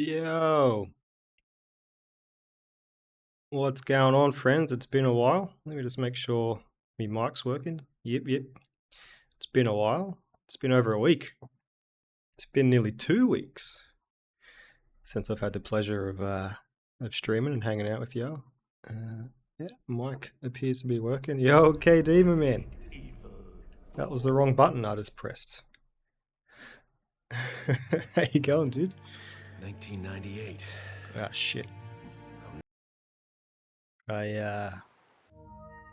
Yo, what's going on, friends? It's been a while. Let me just make sure my mic's working. Yep. It's been a while. It's been over a week. It's been nearly 2 weeks since I've had the pleasure of streaming and hanging out with y'all. Yeah, mic appears to be working. Yo, KD, my man. That was the wrong button I just pressed. How you going, dude? 1998. Ah, shit. I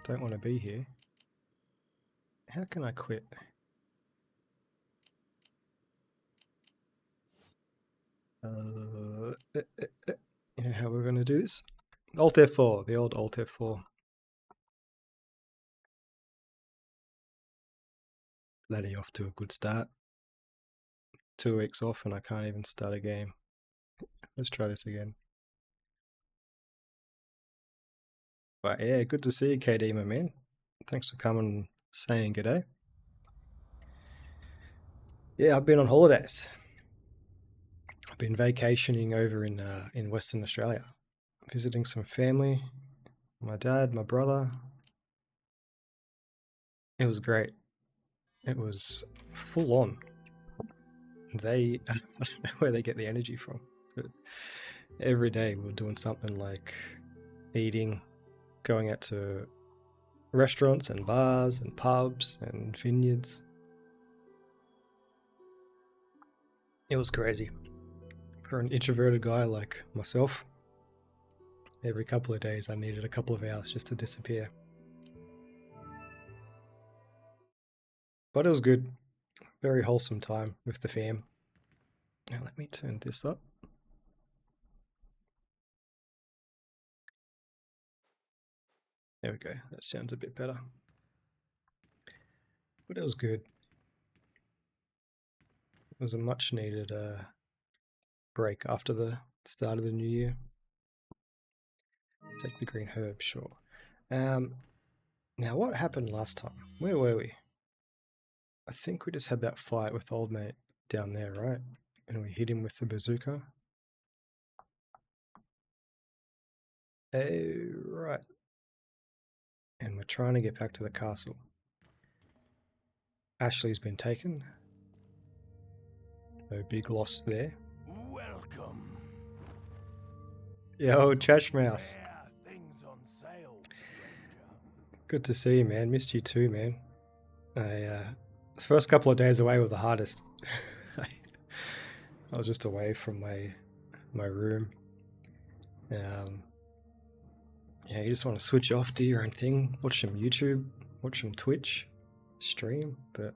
don't want to be here. How can I quit? You know how we're going to do this? Alt F4, the old Alt F4. Bloody off to a good start. 2 weeks off and I can't even start a game. Let's try this again. But yeah, good to see you, KD, my man. Thanks for coming and saying g'day. Yeah, I've been on holidays. I've been vacationing over in Western Australia, visiting some family, my dad, my brother. It was great. It was full on. I don't know where they get the energy from, but every day we were doing something like eating, going out to restaurants and bars and pubs and vineyards. It was crazy. For an introverted guy like myself, every couple of days I needed a couple of hours just to disappear. But it was good. Very wholesome time with the fam. Now let me turn this up. There we go. That sounds a bit better. But it was good. It was a much needed break after the start of the new year. Take the green herb, sure. Now what happened last time? Where were we? I think we just had that fight with old mate down there, right? And we hit him with the bazooka. Oh, right. And we're trying to get back to the castle. Ashley's been taken. No big loss there. Welcome. Yo, Trash Mouse. Things on sale, stranger. Good to see you, man. Missed you too, man. The first couple of days away were the hardest. I was just away from my room. Yeah, you just want to switch off, do your own thing, watch some YouTube, watch some Twitch, stream, but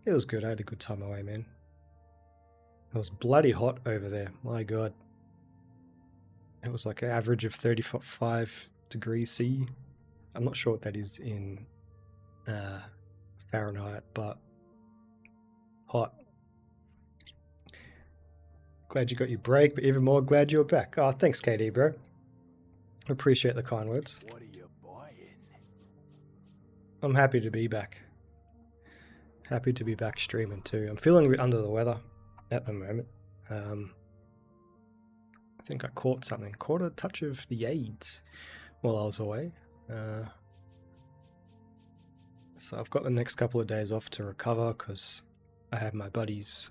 it was good. I had a good time away, man. It was bloody hot over there, my god. It was like an average of 35 degrees C. I'm not sure what that is in Fahrenheit, but hot. Glad you got your break, but even more glad you're back. Oh, thanks, KD, bro. Appreciate the kind words. What are you buying? I'm happy to be back. Happy to be back streaming too. I'm feeling a bit under the weather at the moment. I think I caught something. Caught a touch of the AIDS while I was away. So I've got the next couple of days off to recover because I have my buddy's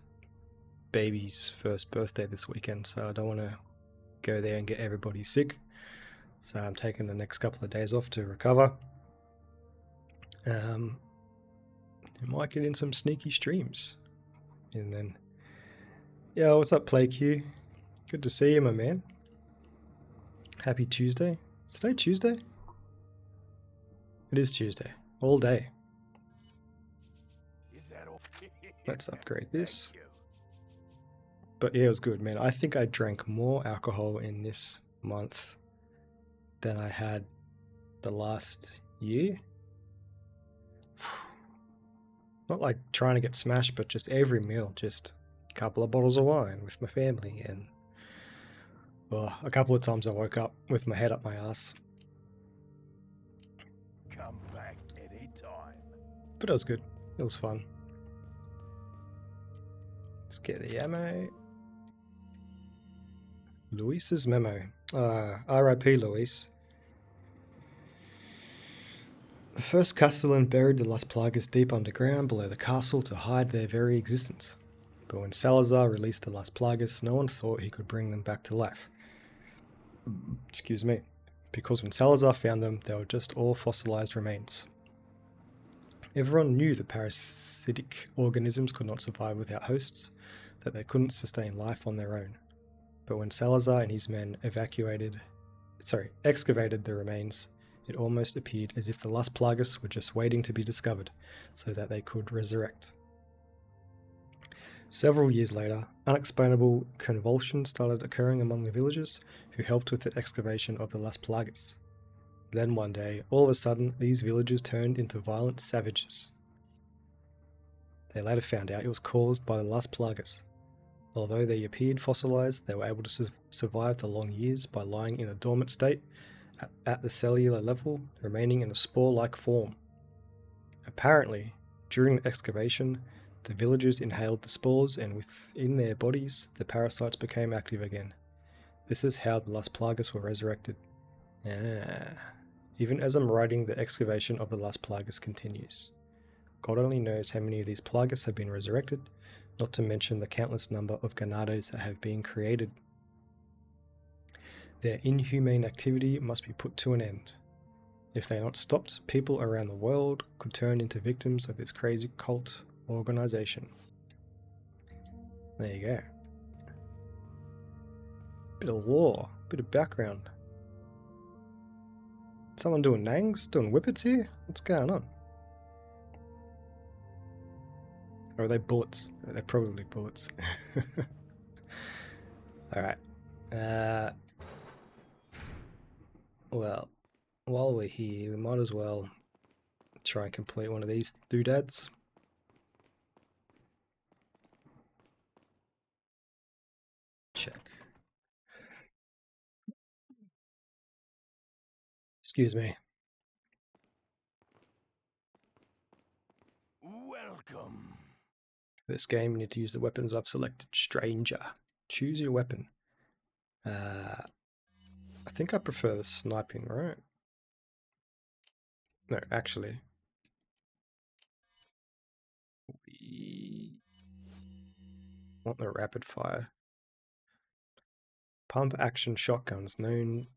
baby's first birthday this weekend, so I don't want to go there and get everybody sick. So I'm taking the next couple of days off to recover. I might get in some sneaky streams. And then, yo, what's up, PlayQ? Good to see you, my man. Happy Tuesday. Is today Tuesday? It is Tuesday. All day. Is that all? Let's upgrade this. But yeah, it was good, man. I think I drank more alcohol in this month than I had the last year. Not like trying to get smashed, but just every meal, just a couple of bottles of wine with my family, and well, a couple of times I woke up with my head up my ass. Come back anytime. But it was good. It was fun. Let's get the ammo. Luis's memo. R.I.P. Luis. The first Castellan buried the Las Plagas deep underground below the castle to hide their very existence. But when Salazar released the Las Plagas, no one thought he could bring them back to life. Excuse me. Because when Salazar found them, they were just all fossilized remains. Everyone knew that parasitic organisms could not survive without hosts, that they couldn't sustain life on their own. But when Salazar and his men excavated the remains, it almost appeared as if the Las Plagas were just waiting to be discovered, so that they could resurrect. Several years later, unexplainable convulsions started occurring among the villagers who helped with the excavation of the Las Plagas. Then one day, all of a sudden, these villagers turned into violent savages. They later found out it was caused by the Las Plagas. Although they appeared fossilized, they were able to survive the long years by lying in a dormant state at the cellular level, remaining in a spore-like form. Apparently, during the excavation, the villagers inhaled the spores, and within their bodies, the parasites became active again. This is how the Las Plagas were resurrected. Even as I'm writing, the excavation of the Las Plagas continues. God only knows how many of these Plagas have been resurrected, not to mention the countless number of Ganados that have been created. Their inhumane activity must be put to an end. If they are not stopped, people around the world could turn into victims of this crazy cult organization. There you go. Bit of lore, bit of background. Someone doing nangs, doing whippets here? What's going on? Or are they bullets? They're probably bullets. Alright. Well, while we're here, we might as well try and complete one of these doodads. Check. Excuse me. Welcome. For this game, you need to use the weapons I've selected. Stranger. Choose your weapon. I think I prefer the sniping, right? No, actually. We want the rapid fire. Pump action shotguns, known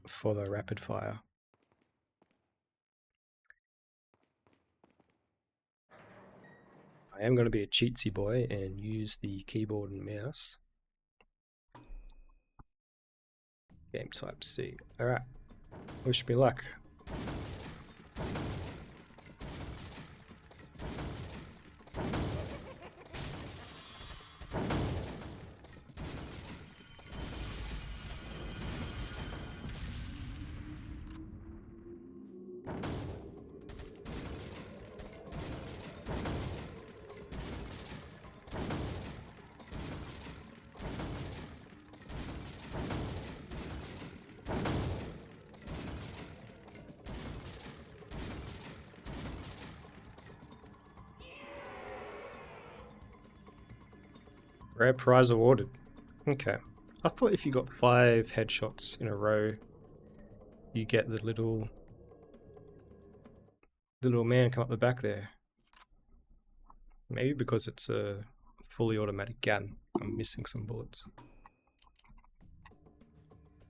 for the rapid fire. I am going to be a cheatsy boy and use the keyboard and mouse. Game type C. Alright. Wish me luck. Rare prize awarded. Okay. I thought if you got 5 headshots in a row, you get the little man come up the back there. Maybe because it's a fully automatic gun, I'm missing some bullets.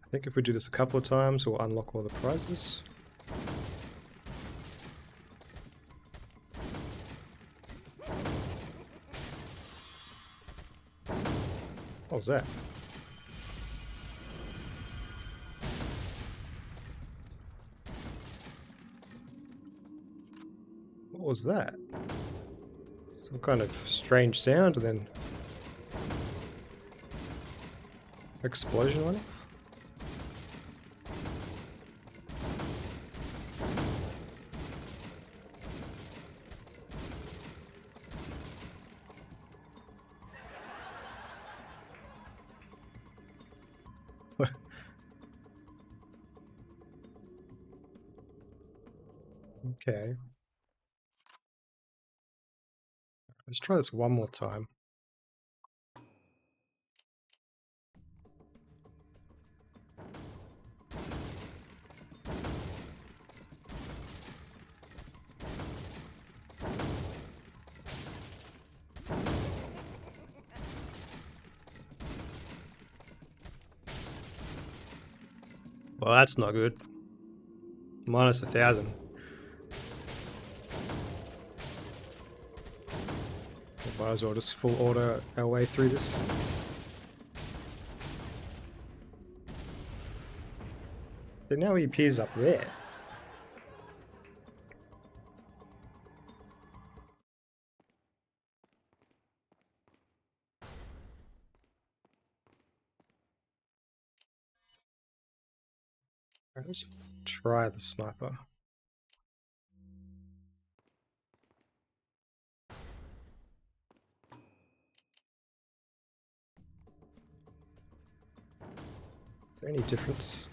I think if we do this a couple of times, we'll unlock all the prizes. What was that? What was that? Some kind of strange sound and then explosion on it? Okay. Let's try this one more time. Well, that's not good. Minus 1,000. Might as well just full order our way through this. So now he appears up there. Let's try the sniper. Is there any difference?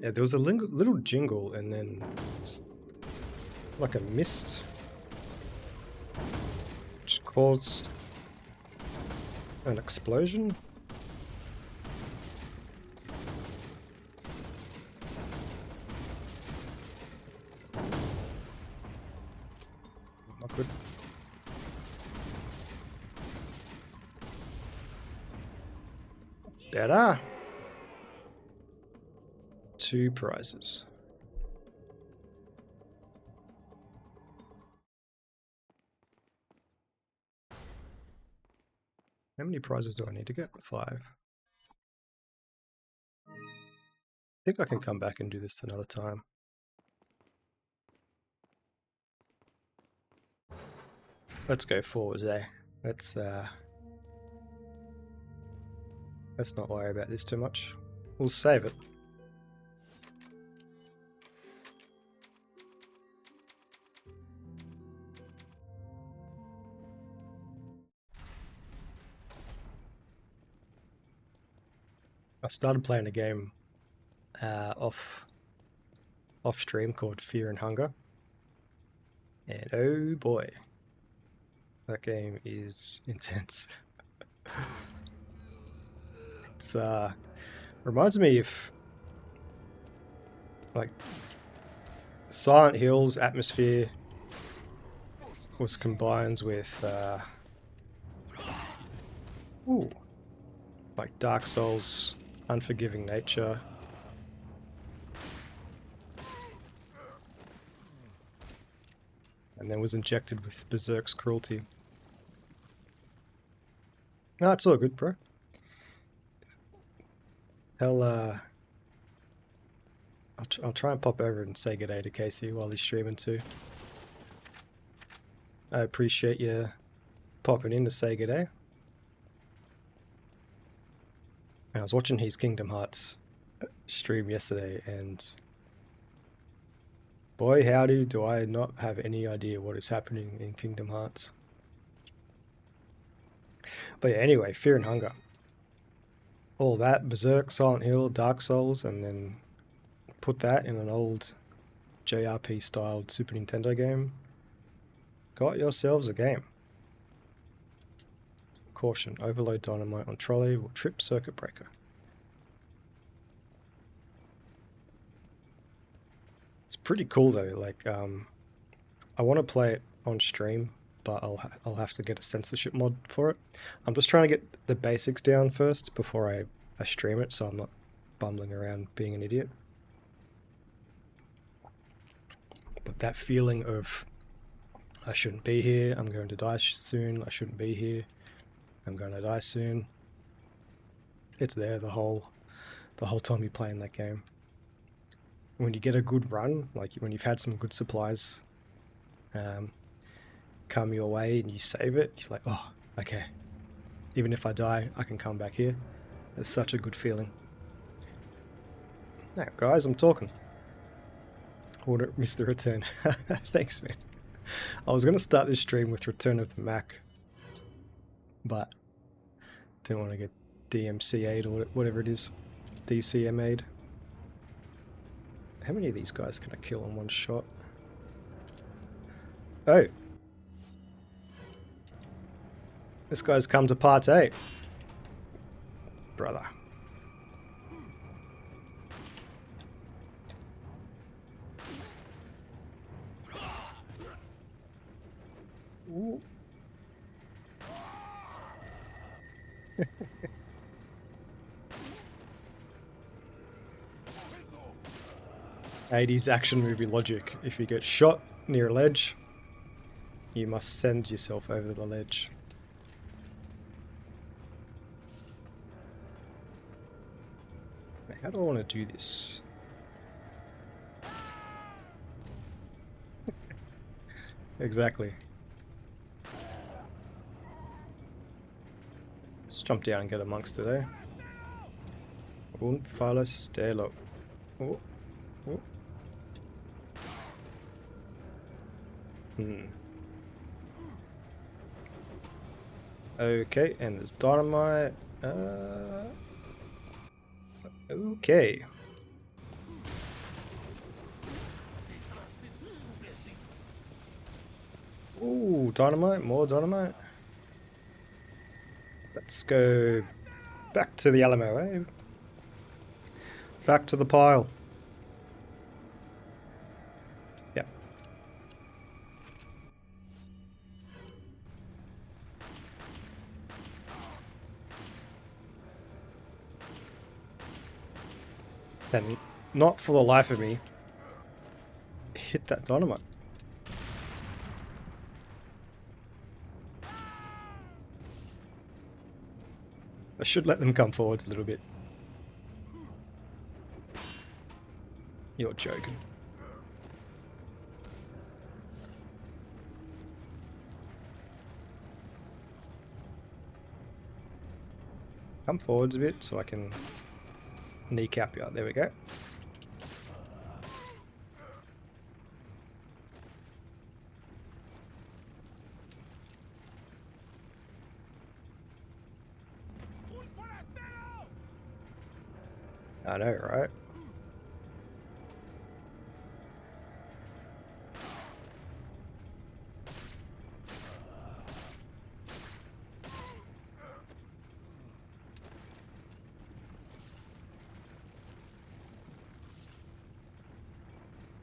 Yeah, there was a little jingle and then like a mist, which caused an explosion. Not good. Better. 2 prizes. How many prizes do I need to get? 5. I think I can come back and do this another time. Let's go forwards, eh? Let's not worry about this too much. We'll save it. I've started playing a game off stream called Fear and Hunger, and oh boy, that game is intense. It's reminds me of like Silent Hill's atmosphere was combined with like Dark Souls' unforgiving nature. And then was injected with Berserk's cruelty. No, it's all good, bro. Hell, I'll try and pop over and say good day to Casey while he's streaming too. I appreciate you popping in to say good day. I was watching his Kingdom Hearts stream yesterday, and boy howdy do I not have any idea what is happening in Kingdom Hearts. But yeah, anyway, Fear and Hunger. All that, Berserk, Silent Hill, Dark Souls, and then put that in an old JRP styled Super Nintendo game. Got yourselves a game. Caution, overload dynamite on trolley will trip circuit breaker. It's pretty cool though, like I want to play it on stream, but I'll have to get a censorship mod for it. I'm just trying to get the basics down first before I stream it, so I'm not bumbling around being an idiot. But that feeling of I shouldn't be here, I'm going to die soon, I shouldn't be here, I'm going to die soon. It's there the whole time you're playing that game. When you get a good run, like when you've had some good supplies come your way and you save it, you're like, oh, okay. Even if I die, I can come back here. It's such a good feeling. Now, guys, I'm talking. Order Mr. Return. Thanks, man. I was going to start this stream with Return of the Mac, but didn't want to get DMCA'd or whatever it is. DCMA'd. How many of these guys can I kill in one shot? Oh. This guy's come to partay. Brother. Ooh. 80s action movie logic. If you get shot near a ledge, you must send yourself over the ledge. Now, how do I want to do this? Exactly. Let's jump down and get amongst it, eh? Un falastelo. Oh. Oh. Okay, and there's dynamite. Okay. Ooh, dynamite, more dynamite. Let's go back to the Alamo, eh? Back to the pile. Yep. And not for the life of me, hit that dynamite. I should let them come forwards a little bit. You're joking. Come forwards a bit so I can kneecap you. There we go. I know, right?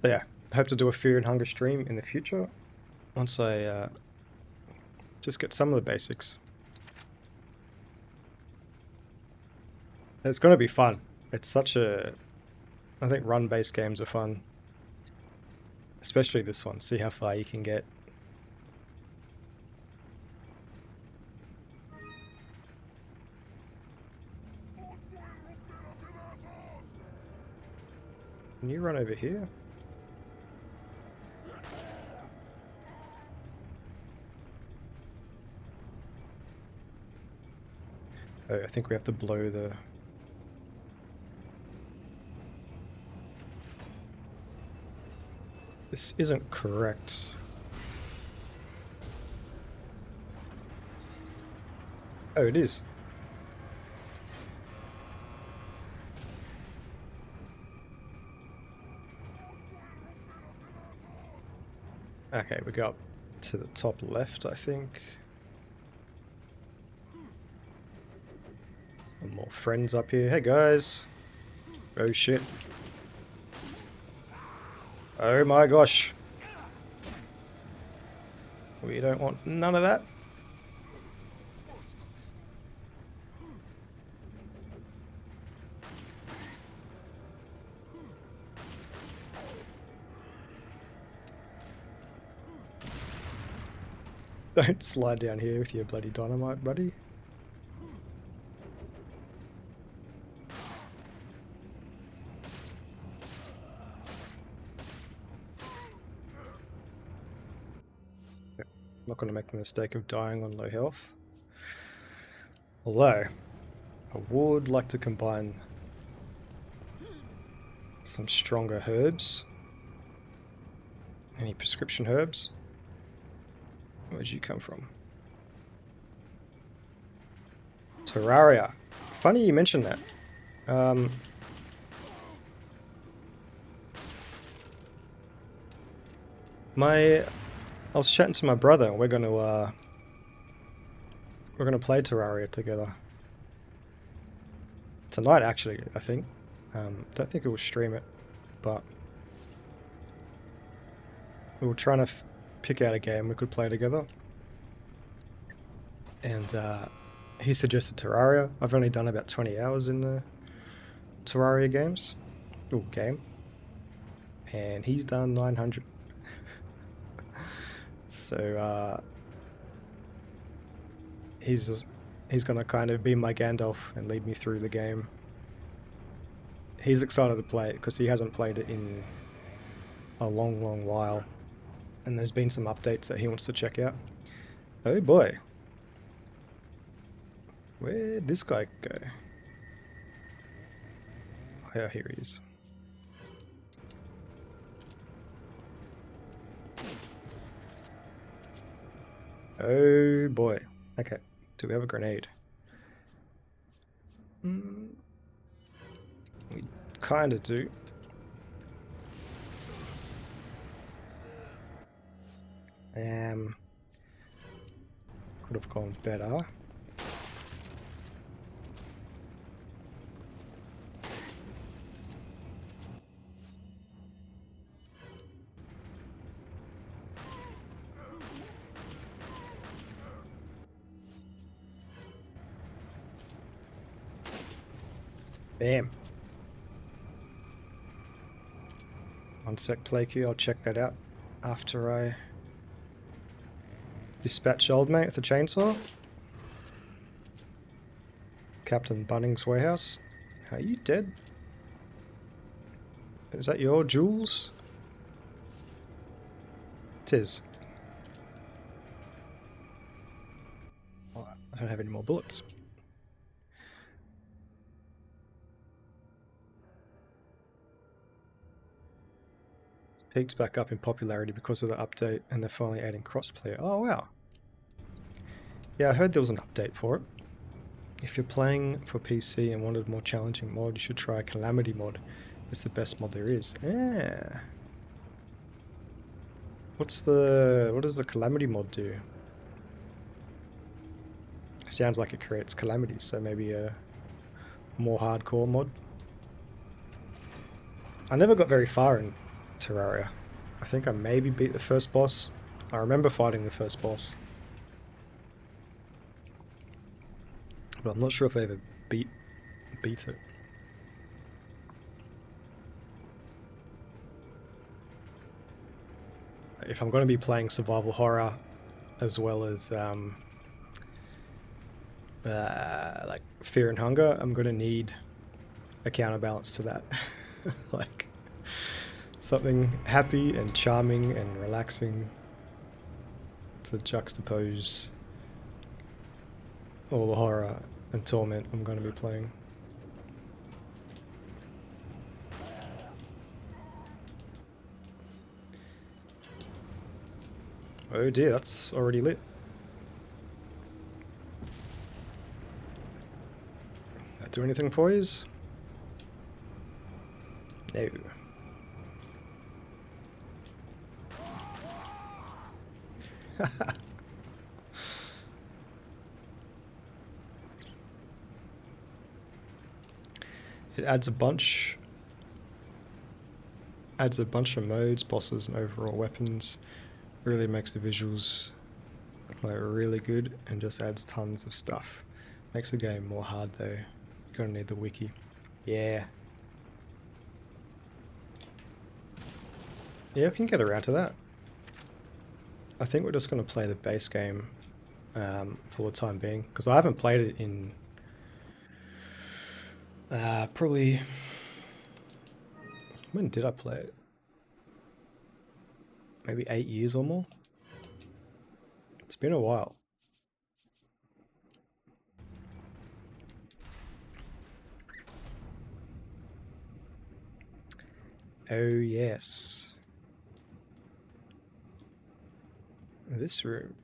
So yeah, I hope to do a Fear and Hunger stream in the future once I just get some of the basics. It's going to be fun. It's such a... I think run-based games are fun. Especially this one. See how far you can get. Can you run over here? Oh, I think we have to blow the... This isn't correct. Oh, it is. Okay, we go up to the top left, I think. Some more friends up here. Hey guys. Oh shit. Oh my gosh. We don't want none of that. Don't slide down here with your bloody dynamite, buddy. I'm not going to make the mistake of dying on low health. Although, I would like to combine some stronger herbs. Any prescription herbs? Where'd you come from? Terraria. Funny you mentioned that. I was chatting to my brother. We're gonna play Terraria together tonight. Actually, I think. Don't think we'll stream it, but we were trying to pick out a game we could play together. and he suggested Terraria. I've only done about 20 hours in the Terraria game, and he's done 900. So he's gonna kind of be my Gandalf and lead me through the game. He's excited to play it because he hasn't played it in a long while, and there's been some updates that he wants to check out. Oh boy, where'd this guy go? Oh yeah, here he is. Oh boy. Okay, do we have a grenade? We kinda do. Could have gone better. Bam. One sec, play queue. I'll check that out after I dispatch old mate with a chainsaw. Captain Bunning's warehouse. Are you dead? Is that your Jules? Tis. Oh, I don't have any more bullets. Peaks back up in popularity because of the update, and they're finally adding crossplay. Oh wow. Yeah, I heard there was an update for it. If you're playing for PC and wanted a more challenging mod, you should try Calamity mod. It's the best mod there is. Yeah. What does the Calamity mod do? Sounds like it creates calamities, so maybe a more hardcore mod. I never got very far in Terraria. I think I maybe beat the first boss. I remember fighting the first boss, but I'm not sure if I ever beat it. If I'm going to be playing survival horror as well as like Fear and Hunger, I'm going to need a counterbalance to that. Like something happy and charming and relaxing to juxtapose all the horror and torment I'm going to be playing. Oh dear, that's already lit. That do anything for yous? No. It adds a bunch of modes, bosses, and overall weapons. Really makes the visuals like really good and just adds tons of stuff. Makes the game more hard though. Gonna need the wiki. Yeah. Yeah, we can get around to that. I think we're just gonna play the base game for the time being, because I haven't played it in probably... When did I play it? Maybe 8 years or more? It's been a while. Oh yes. This room.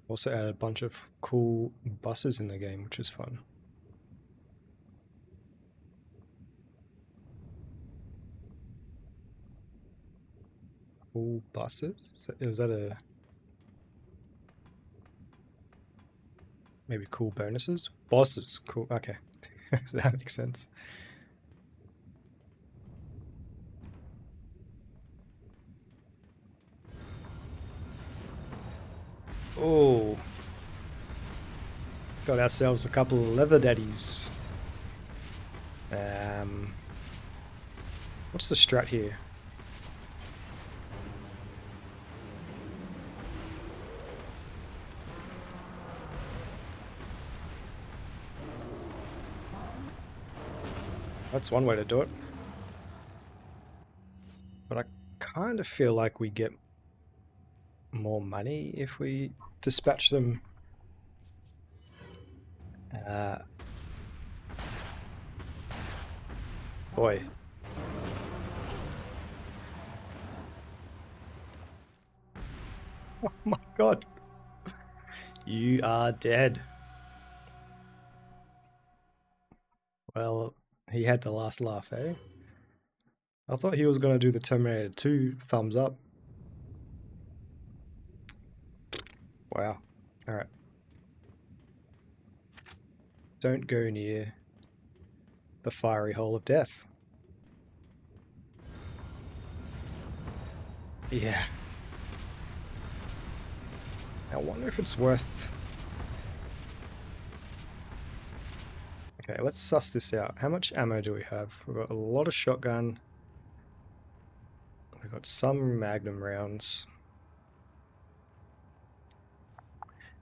Also added a bunch of cool buses in the game, which is fun. Cool buses? Was that a... Maybe cool bonuses? Bosses, cool, okay. That makes sense. Oh, got ourselves a couple of leather daddies. What's the strat here? That's one way to do it. But I kind of feel like we get more money if we dispatch them. Boy. Oh my god. You are dead. Well, he had the last laugh, eh? I thought he was going to do the Terminator 2 thumbs up. Wow. Alright. Don't go near the fiery hole of death. Yeah. I wonder if it's worth... Okay, let's suss this out. How much ammo do we have? We've got a lot of shotgun. We've got some magnum rounds.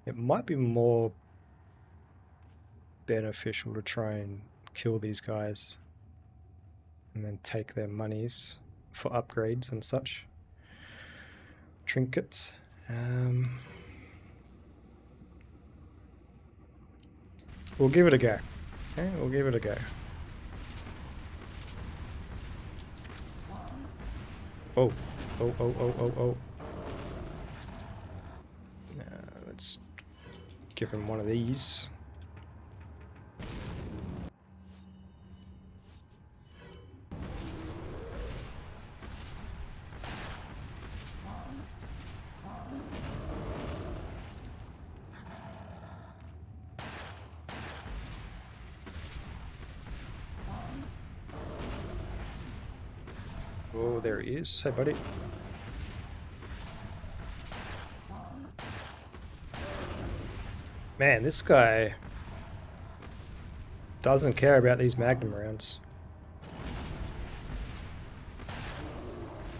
It might be more beneficial to try and kill these guys and then take their monies for upgrades and such. Trinkets. We'll give it a go. Okay, we'll give it a go. Oh, oh, oh, oh, oh, oh. Let's give him one of these. Oh, there he is. Hey, buddy. Man, this guy doesn't care about these magnum rounds.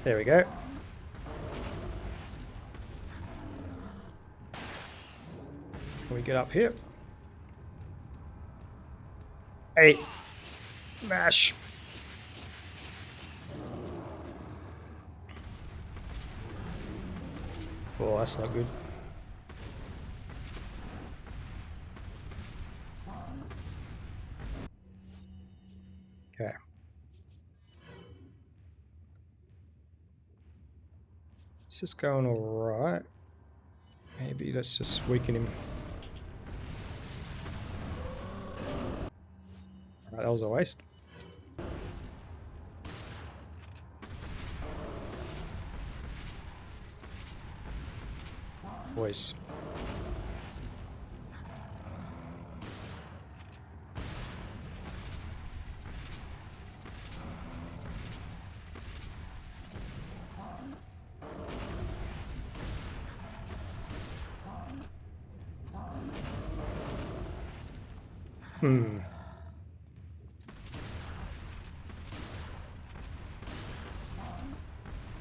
There we go. Can we get up here? Hey! Mash! Oh, that's not good. Okay. This is going alright. Maybe let's just weaken him. Alright, that was a waste. Boys.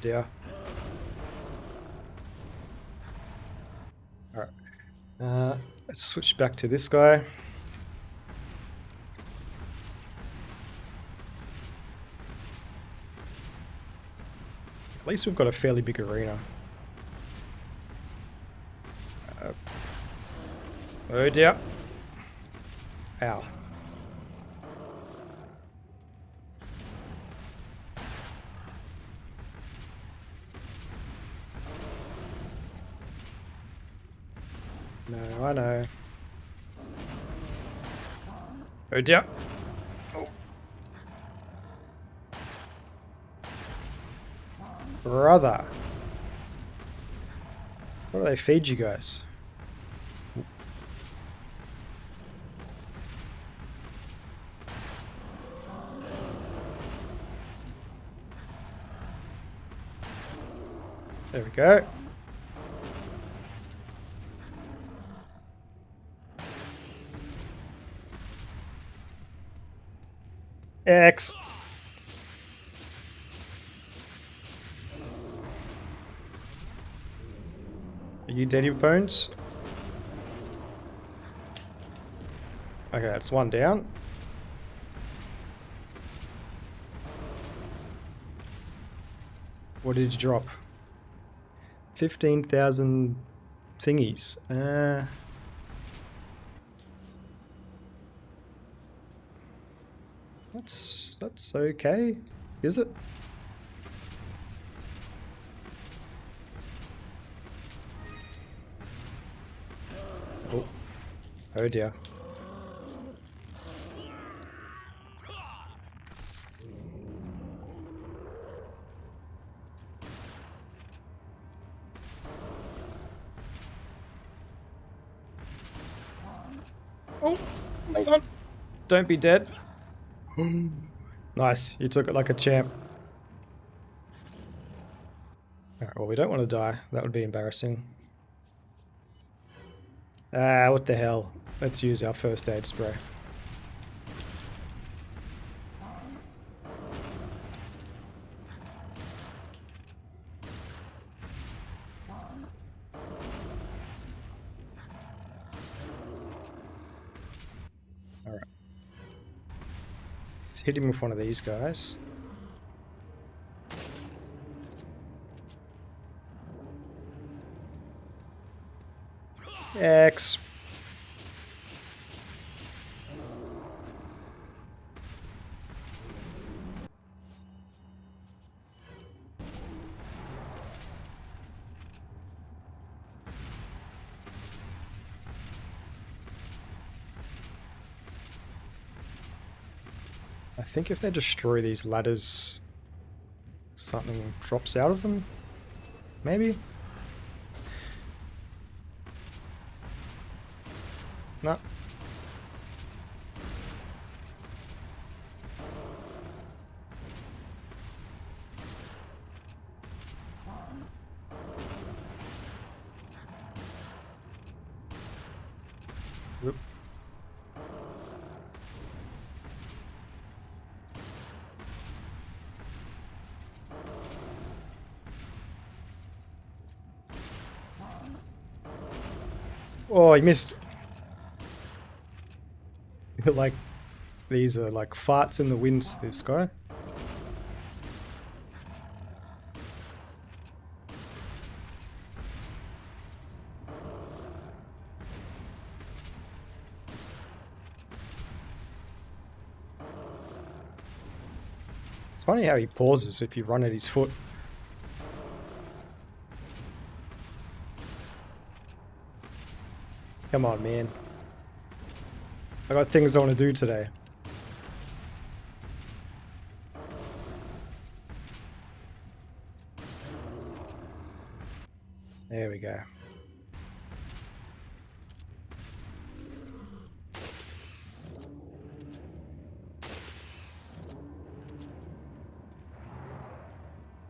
Dear. Alright. Let's switch back to this guy. At least we've got a fairly big arena. Oh dear. Ow. No, I know. Oh dear. Oh. Brother. What do they feed you guys? There we go. X. Are you dead, your bones? Okay, that's one down. What did you drop? 15,000 thingies. That's okay, is it? Oh, oh dear. Oh, hang on. Don't be dead. Nice, you took it like a champ. Alright, well, we don't want to die. That would be embarrassing. Ah, what the hell. Let's use our first aid spray. Alright. Let's hit him with one of these guys. X. I think if they destroy these ladders, something drops out of them? Maybe? No. Oop. Oh, he missed. Like, these are like farts in the wind, this guy. It's funny how he pauses if you run at his foot. Come on, man. I got things I want to do today. There we go.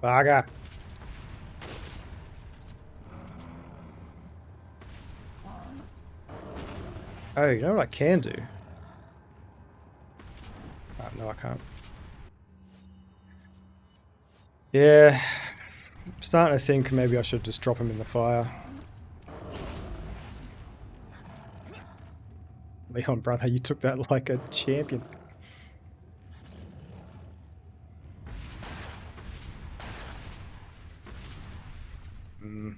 Bugger. Oh, you know what I can do? Oh, no, I can't. Yeah, I'm starting to think maybe I should just drop him in the fire. Leon, brother, you took that like a champion. Mm.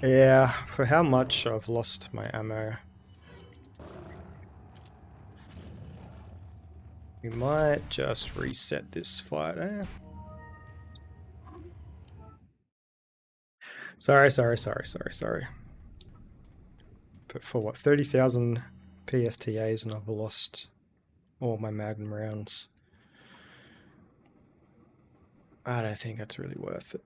Yeah, for how much I've lost my ammo. We might just reset this fight, eh? Sorry. But for what, 30,000 PSTAs and I've lost all my Magnum rounds. I don't think that's really worth it.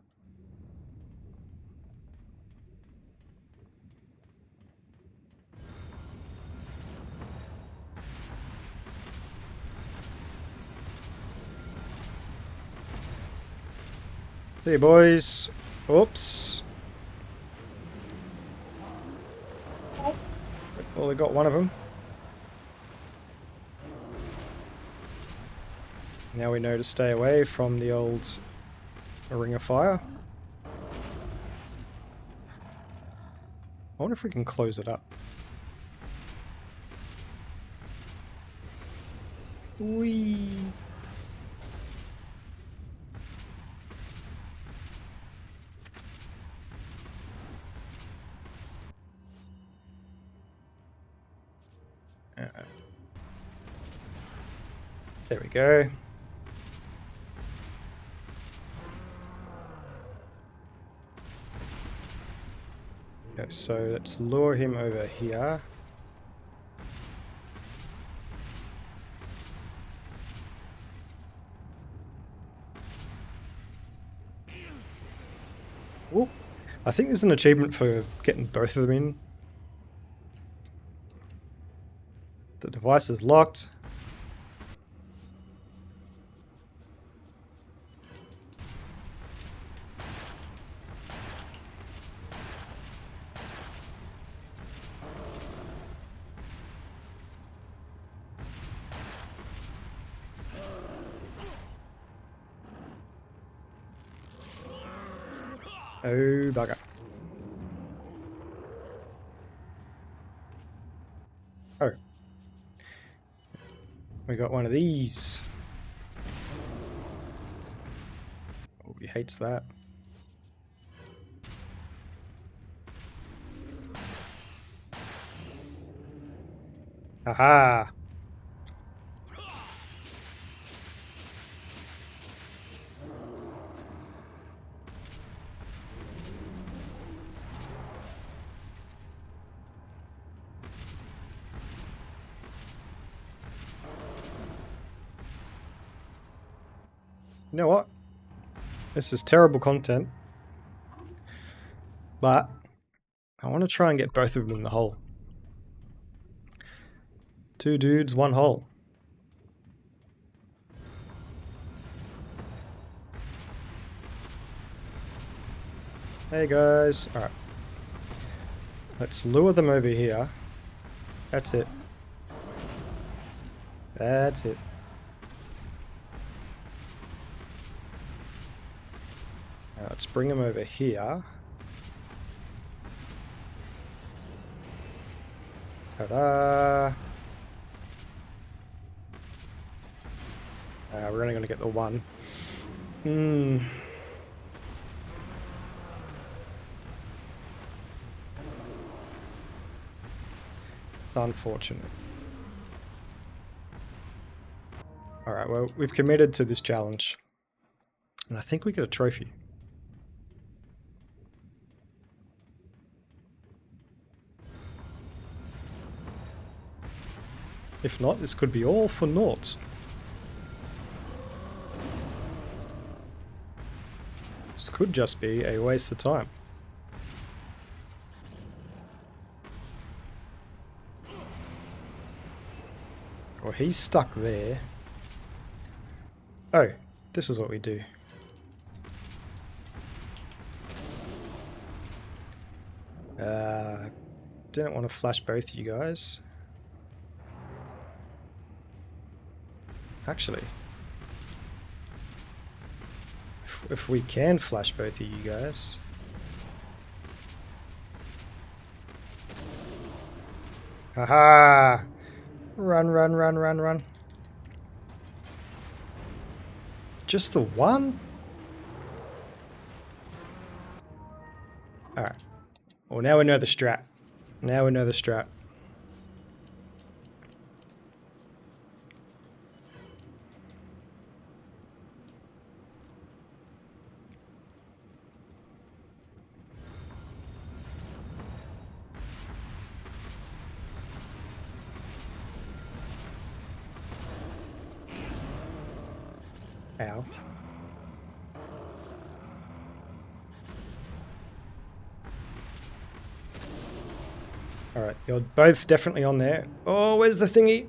Hey boys. Oops. Well, we got one of them. Now we know to stay away from the old Ring of Fire. I wonder if we can close it up. Whee! There we go. Okay, so let's lure him over here. Ooh. I think there's an achievement for getting both of them in. The device is locked. Oh, bugger. Oh. We got one of these. Oh, he hates that. Aha! You know what? This is terrible content. But I want to try and get both of them in the hole. 2 dudes, 1 hole. Hey guys. Alright. Let's lure them over here. That's it. That's it. Now let's bring them over here. Ta-da! We're only going to get the one. Unfortunate. Alright, well, we've committed to this challenge. And I think we get a trophy. If not, this could be all for naught. This could just be a waste of time. Well, he's stuck there. Oh, this is what we do. Didn't want to flash both you guys. Actually, if we can flash both of you guys. Haha! Run, run, run, run, run. Just the one? Alright. Well, now we know the strat. Now we know the strat. Ow. Alright, you're both definitely on there. Oh, where's the thingy?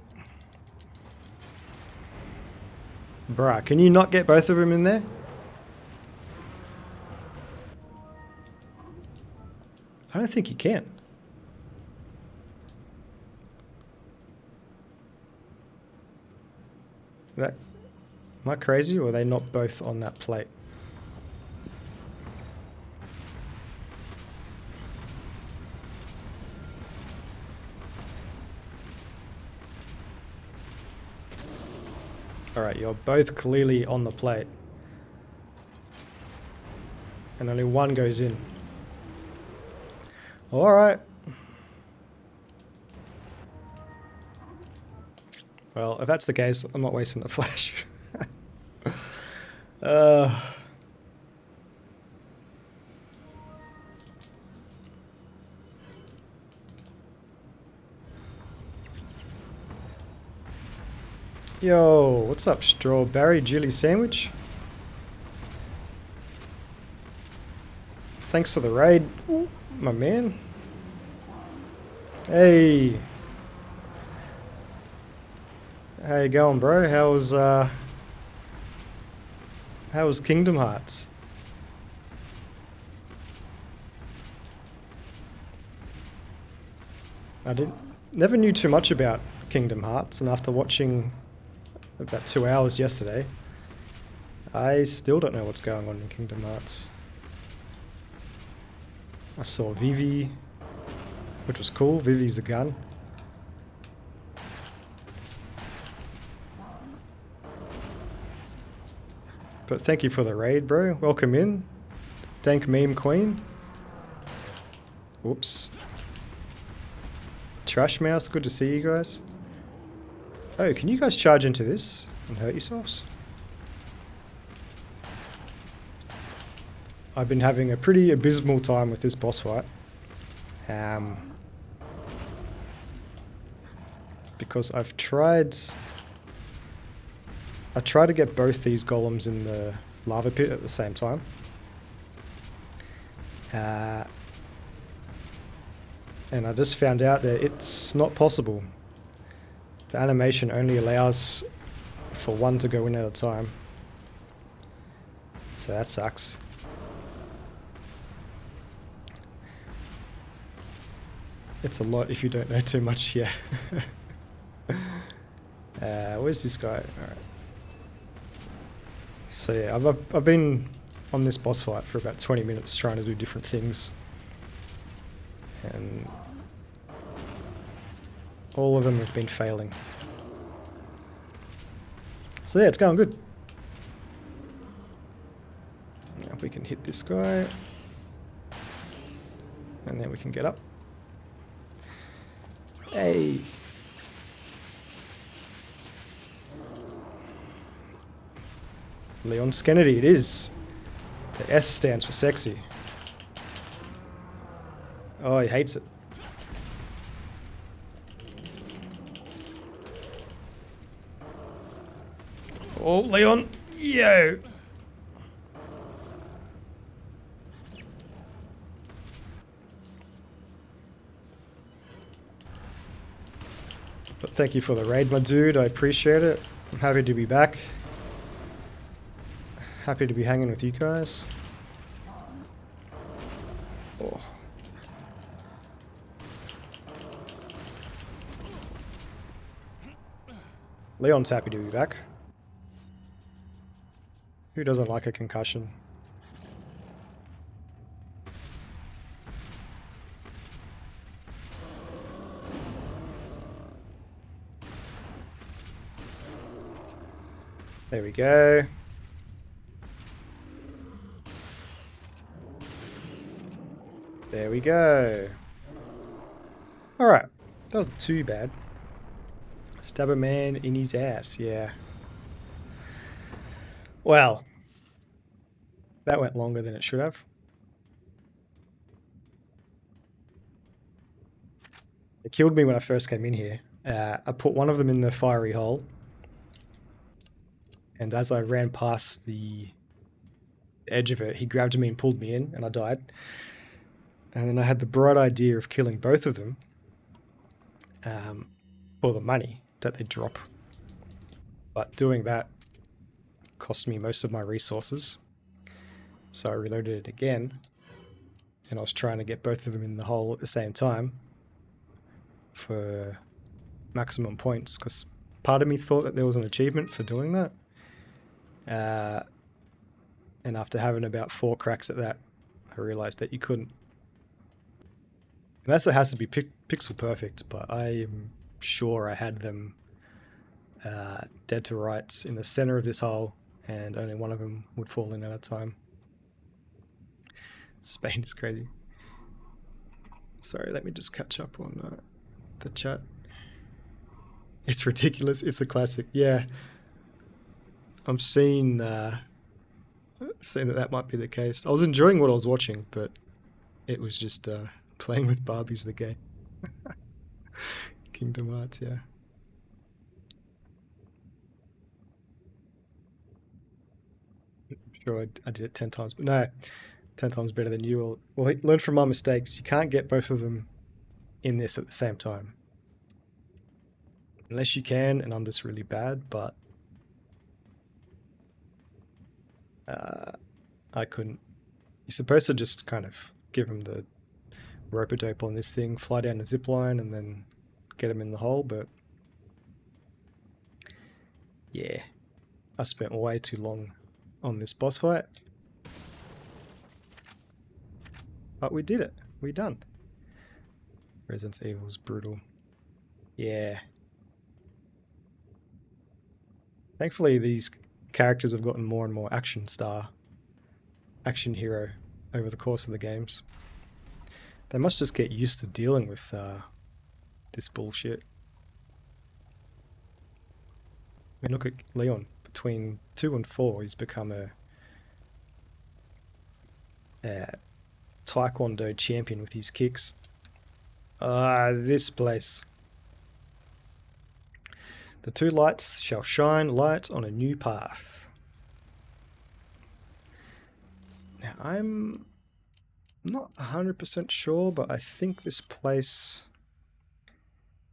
Bruh, can you not get both of them in there? I don't think you can. Am I crazy, or are they not both on that plate? Alright, you're both clearly on the plate. And only one goes in. Alright. Well, if that's the case, I'm not wasting the flash. Yo, what's up, strawberry jelly sandwich? Thanks for the raid, my man. Hey. How you going, bro? How was Kingdom Hearts? Never knew too much about Kingdom Hearts, and after watching about 2 hours yesterday, I still don't know what's going on in Kingdom Hearts. I saw Vivi, which was cool. Vivi's a gun. But thank you for the raid, bro. Welcome in. Dank Meme Queen. Whoops. Trash Mouse, good to see you guys. Oh, can you guys charge into this and hurt yourselves? I've been having a pretty abysmal time with this boss fight. Because I tried to get both these golems in the lava pit at the same time. And I just found out that it's not possible. The animation only allows for one to go in at a time. So that sucks. It's a lot if you don't know too much, yeah. Where's this guy? Alright. So yeah, I've been on this boss fight for about 20 minutes trying to do different things. And all of them have been failing. So yeah, it's going good. Now if we can hit this guy. And then we can get up. Hey! Leon Skennedy, it is. The S stands for sexy. Oh, he hates it. Oh, Leon! Yo! But thank you for the raid, my dude. I appreciate it. I'm happy to be back. Happy to be hanging with you guys. Oh. Leon's happy to be back. Who doesn't like a concussion? There we go. There we go. Alright. That wasn't too bad. Stab a man in his ass, yeah. Well. That went longer than it should have. It killed me when I first came in here. I put one of them in the fiery hole. And as I ran past the edge of it, he grabbed me and pulled me in, and I died. And then I had the bright idea of killing both of them for the money that they drop. But doing that cost me most of my resources. So I reloaded it again and I was trying to get both of them in the hole at the same time for maximum points, because part of me thought that there was an achievement for doing that. And after having about 4 cracks at that, I realized that you couldn't. Unless it has to be pixel perfect, but I am sure I had them dead to rights in the center of this hole, and only one of them would fall in at a time. Spain is crazy. Sorry, let me just catch up on the chat. It's ridiculous. It's a classic. Yeah, I'm seeing that might be the case. I was enjoying what I was watching, but it was just playing with Barbies the game. Kingdom Hearts, yeah. I'm sure I did it 10 times, but no, 10 times better than you. Well, learn from my mistakes. You can't get both of them in this at the same time. Unless you can, and I'm just really bad, but I couldn't. You're supposed to just kind of give him the rope-a-dope on this thing, fly down the zip line, and then get him in the hole, but yeah, I spent way too long on this boss fight. But we did it. We're done. Resident Evil's brutal. Yeah. Thankfully, these characters have gotten more and more action hero over the course of the games. They must just get used to dealing with this bullshit. I mean, look at Leon. Between 2 and 4, he's become a Taekwondo champion with his kicks. This place. The 2 lights shall shine light on a new path. Now, I'm not 100% sure, but I think this place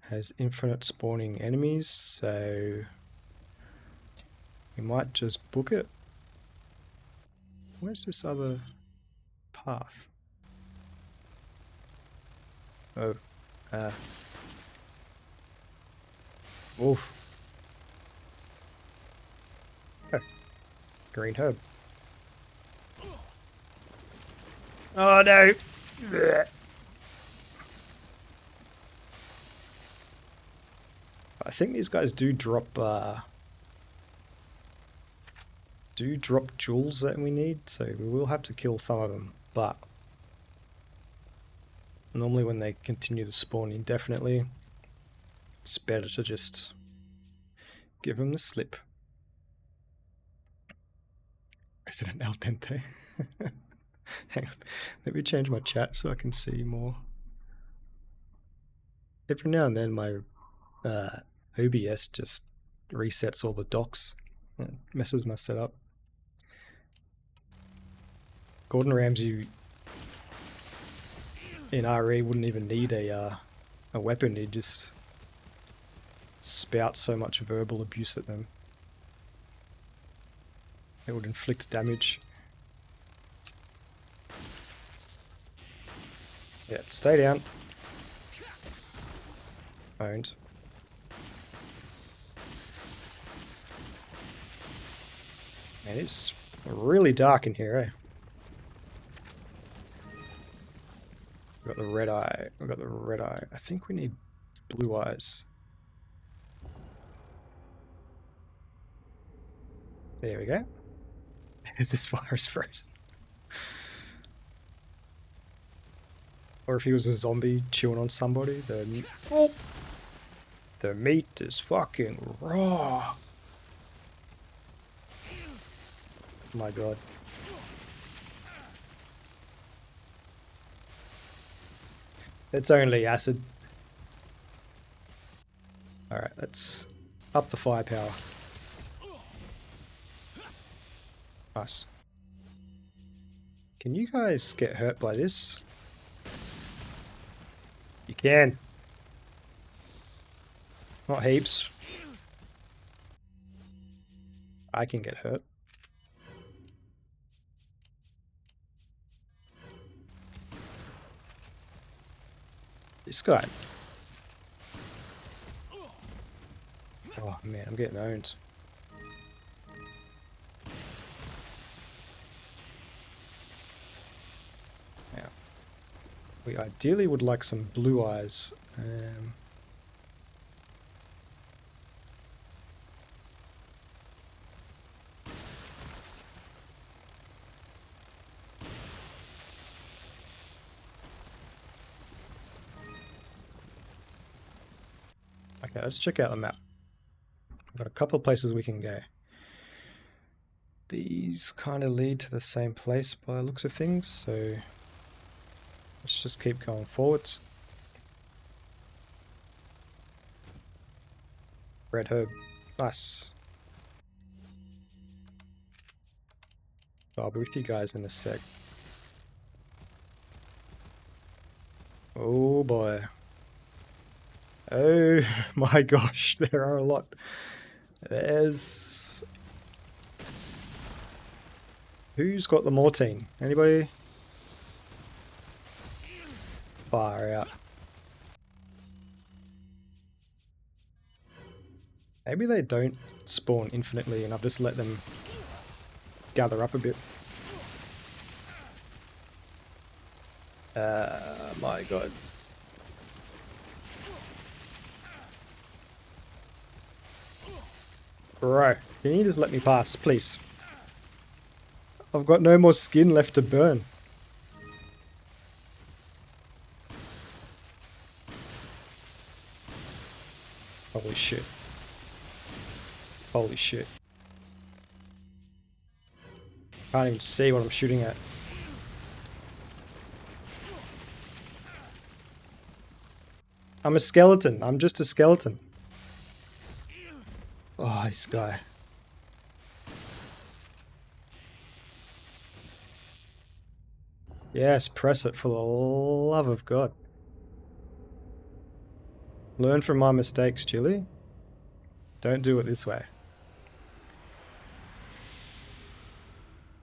has infinite spawning enemies, so we might just book it. Where's this other path? Oh, oof. Oh, green herb. Oh no! Blech. I think these guys do drop jewels that we need, so we will have to kill some of them, but normally when they continue to spawn indefinitely, it's better to just give them the slip. Resident Al Dente. Hang on, let me change my chat so I can see more. Every now and then my OBS just resets all the docks. It messes my setup. Gordon Ramsay in RE wouldn't even need a weapon, he'd just spout so much verbal abuse at them. It would inflict damage. Yeah, stay down. Owned. Man, it's really dark in here, eh? We've got the red eye. We've got the red eye. I think we need blue eyes. There we go. Is this virus frozen? Or if he was a zombie chewing on somebody, the meat is fucking raw. Oh my god. It's only acid. Alright, let's up the firepower. Nice. Can you guys get hurt by this? You can. Not heaps. I can get hurt. This guy. Oh man, I'm getting owned. Now, we ideally would like some blue eyes. Okay, let's check out the map. We've got a couple of places we can go. These kind of lead to the same place by the looks of things, so let's just keep going forwards. Red herb. Nice. I'll be with you guys in a sec. Oh boy. Oh my gosh, there are a lot. There's... Who's got the Mortine? Anybody? Far out. Maybe they don't spawn infinitely and I've just let them gather up a bit. My god. Bro, can you just let me pass, please? I've got no more skin left to burn. Holy shit. Holy shit. Can't even see what I'm shooting at. I'm a skeleton. I'm just a skeleton. Oh, this guy. Yes, press it for the love of God. Learn from my mistakes, Chili. Don't do it this way.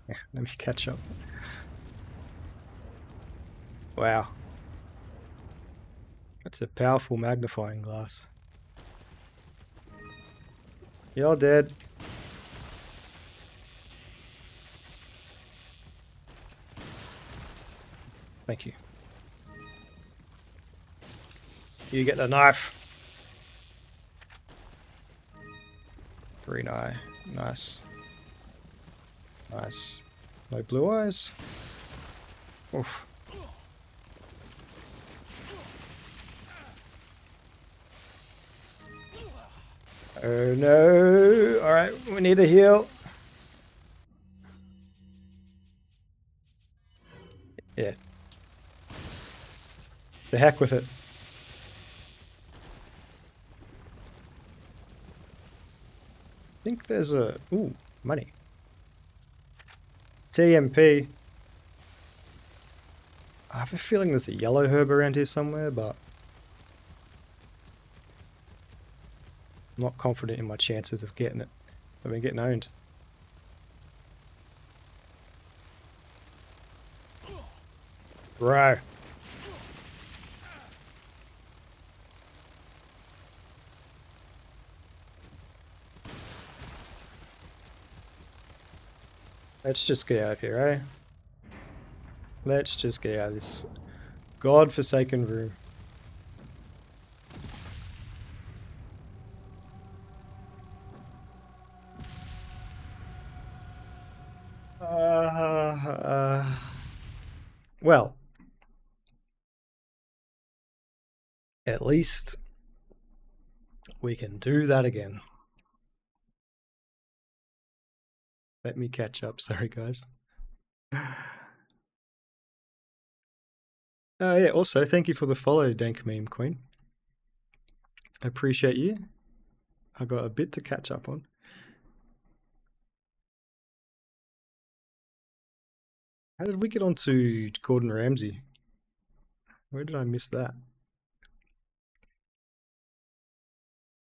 Yeah, let me catch up. Wow. That's a powerful magnifying glass. You're dead. Thank you. You get the knife. Green eye. Nice. Nice. No blue eyes? Oof. Oh no! Alright, we need a heal. Yeah. The heck with it. I think there's a... Ooh, money. TMP. I have a feeling there's a yellow herb around here somewhere, but... I'm not confident in my chances of getting it. I've been getting owned. Bro. Let's just get out of here, eh? Let's just get out of this godforsaken room. Well, at least we can do that again. Let me catch up. Sorry, guys. Yeah, also, thank you for the follow, Dank Meme Queen. I appreciate you. I got a bit to catch up on. How did we get onto Gordon Ramsay? Where did I miss that?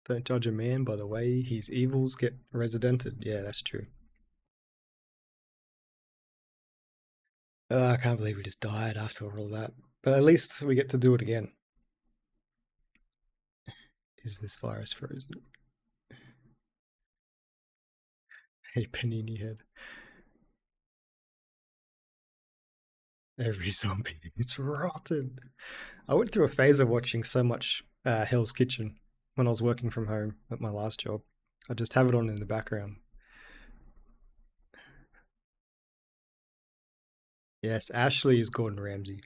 Don't judge a man by the way his evils get residented. Yeah, that's true. I can't believe we just died after all that. But at least we get to do it again. Is this virus frozen? Hey, Panini Head. Every zombie is rotten. I went through a phase of watching so much Hell's Kitchen when I was working from home at my last job. I just have it on in the background. Yes, Ashley is Gordon Ramsay.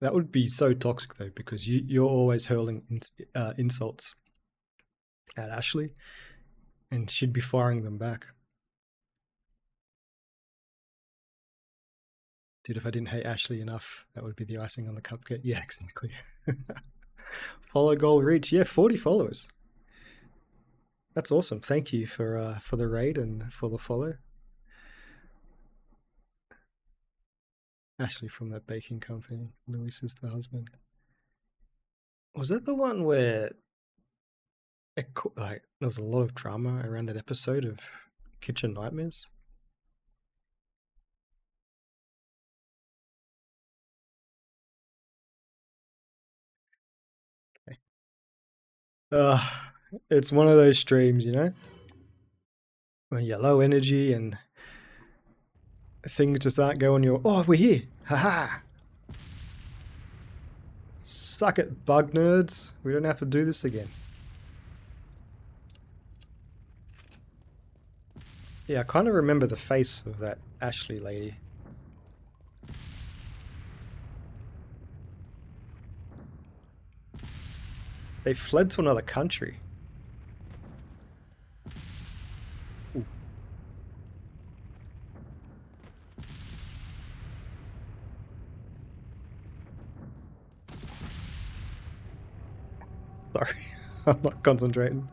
That would be so toxic though, because you're always hurling insults at Ashley, and she'd be firing them back. Dude, if I didn't hate Ashley enough, that would be the icing on the cupcake. Yeah, exactly. Follow goal reach. Yeah, 40 followers. That's awesome. Thank you for the raid and for the follow. Ashley from that baking company. Lewis is the husband. Was that the one where like there was a lot of drama around that episode of Kitchen Nightmares? Okay. It's one of those streams, you know, when you're low energy and things just aren't going your. Oh, we're here! Haha! Suck it, bug nerds. We don't have to do this again. Yeah, I kind of remember the face of that Ashley lady. They fled to another country. Ooh. Sorry, I'm not concentrating.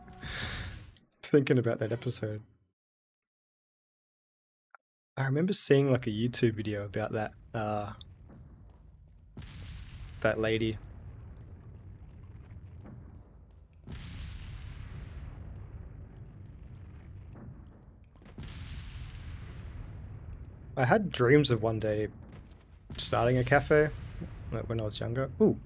Thinking about that episode. I remember seeing like a YouTube video about that lady. I had dreams of one day starting a cafe, like when I was younger. Ooh.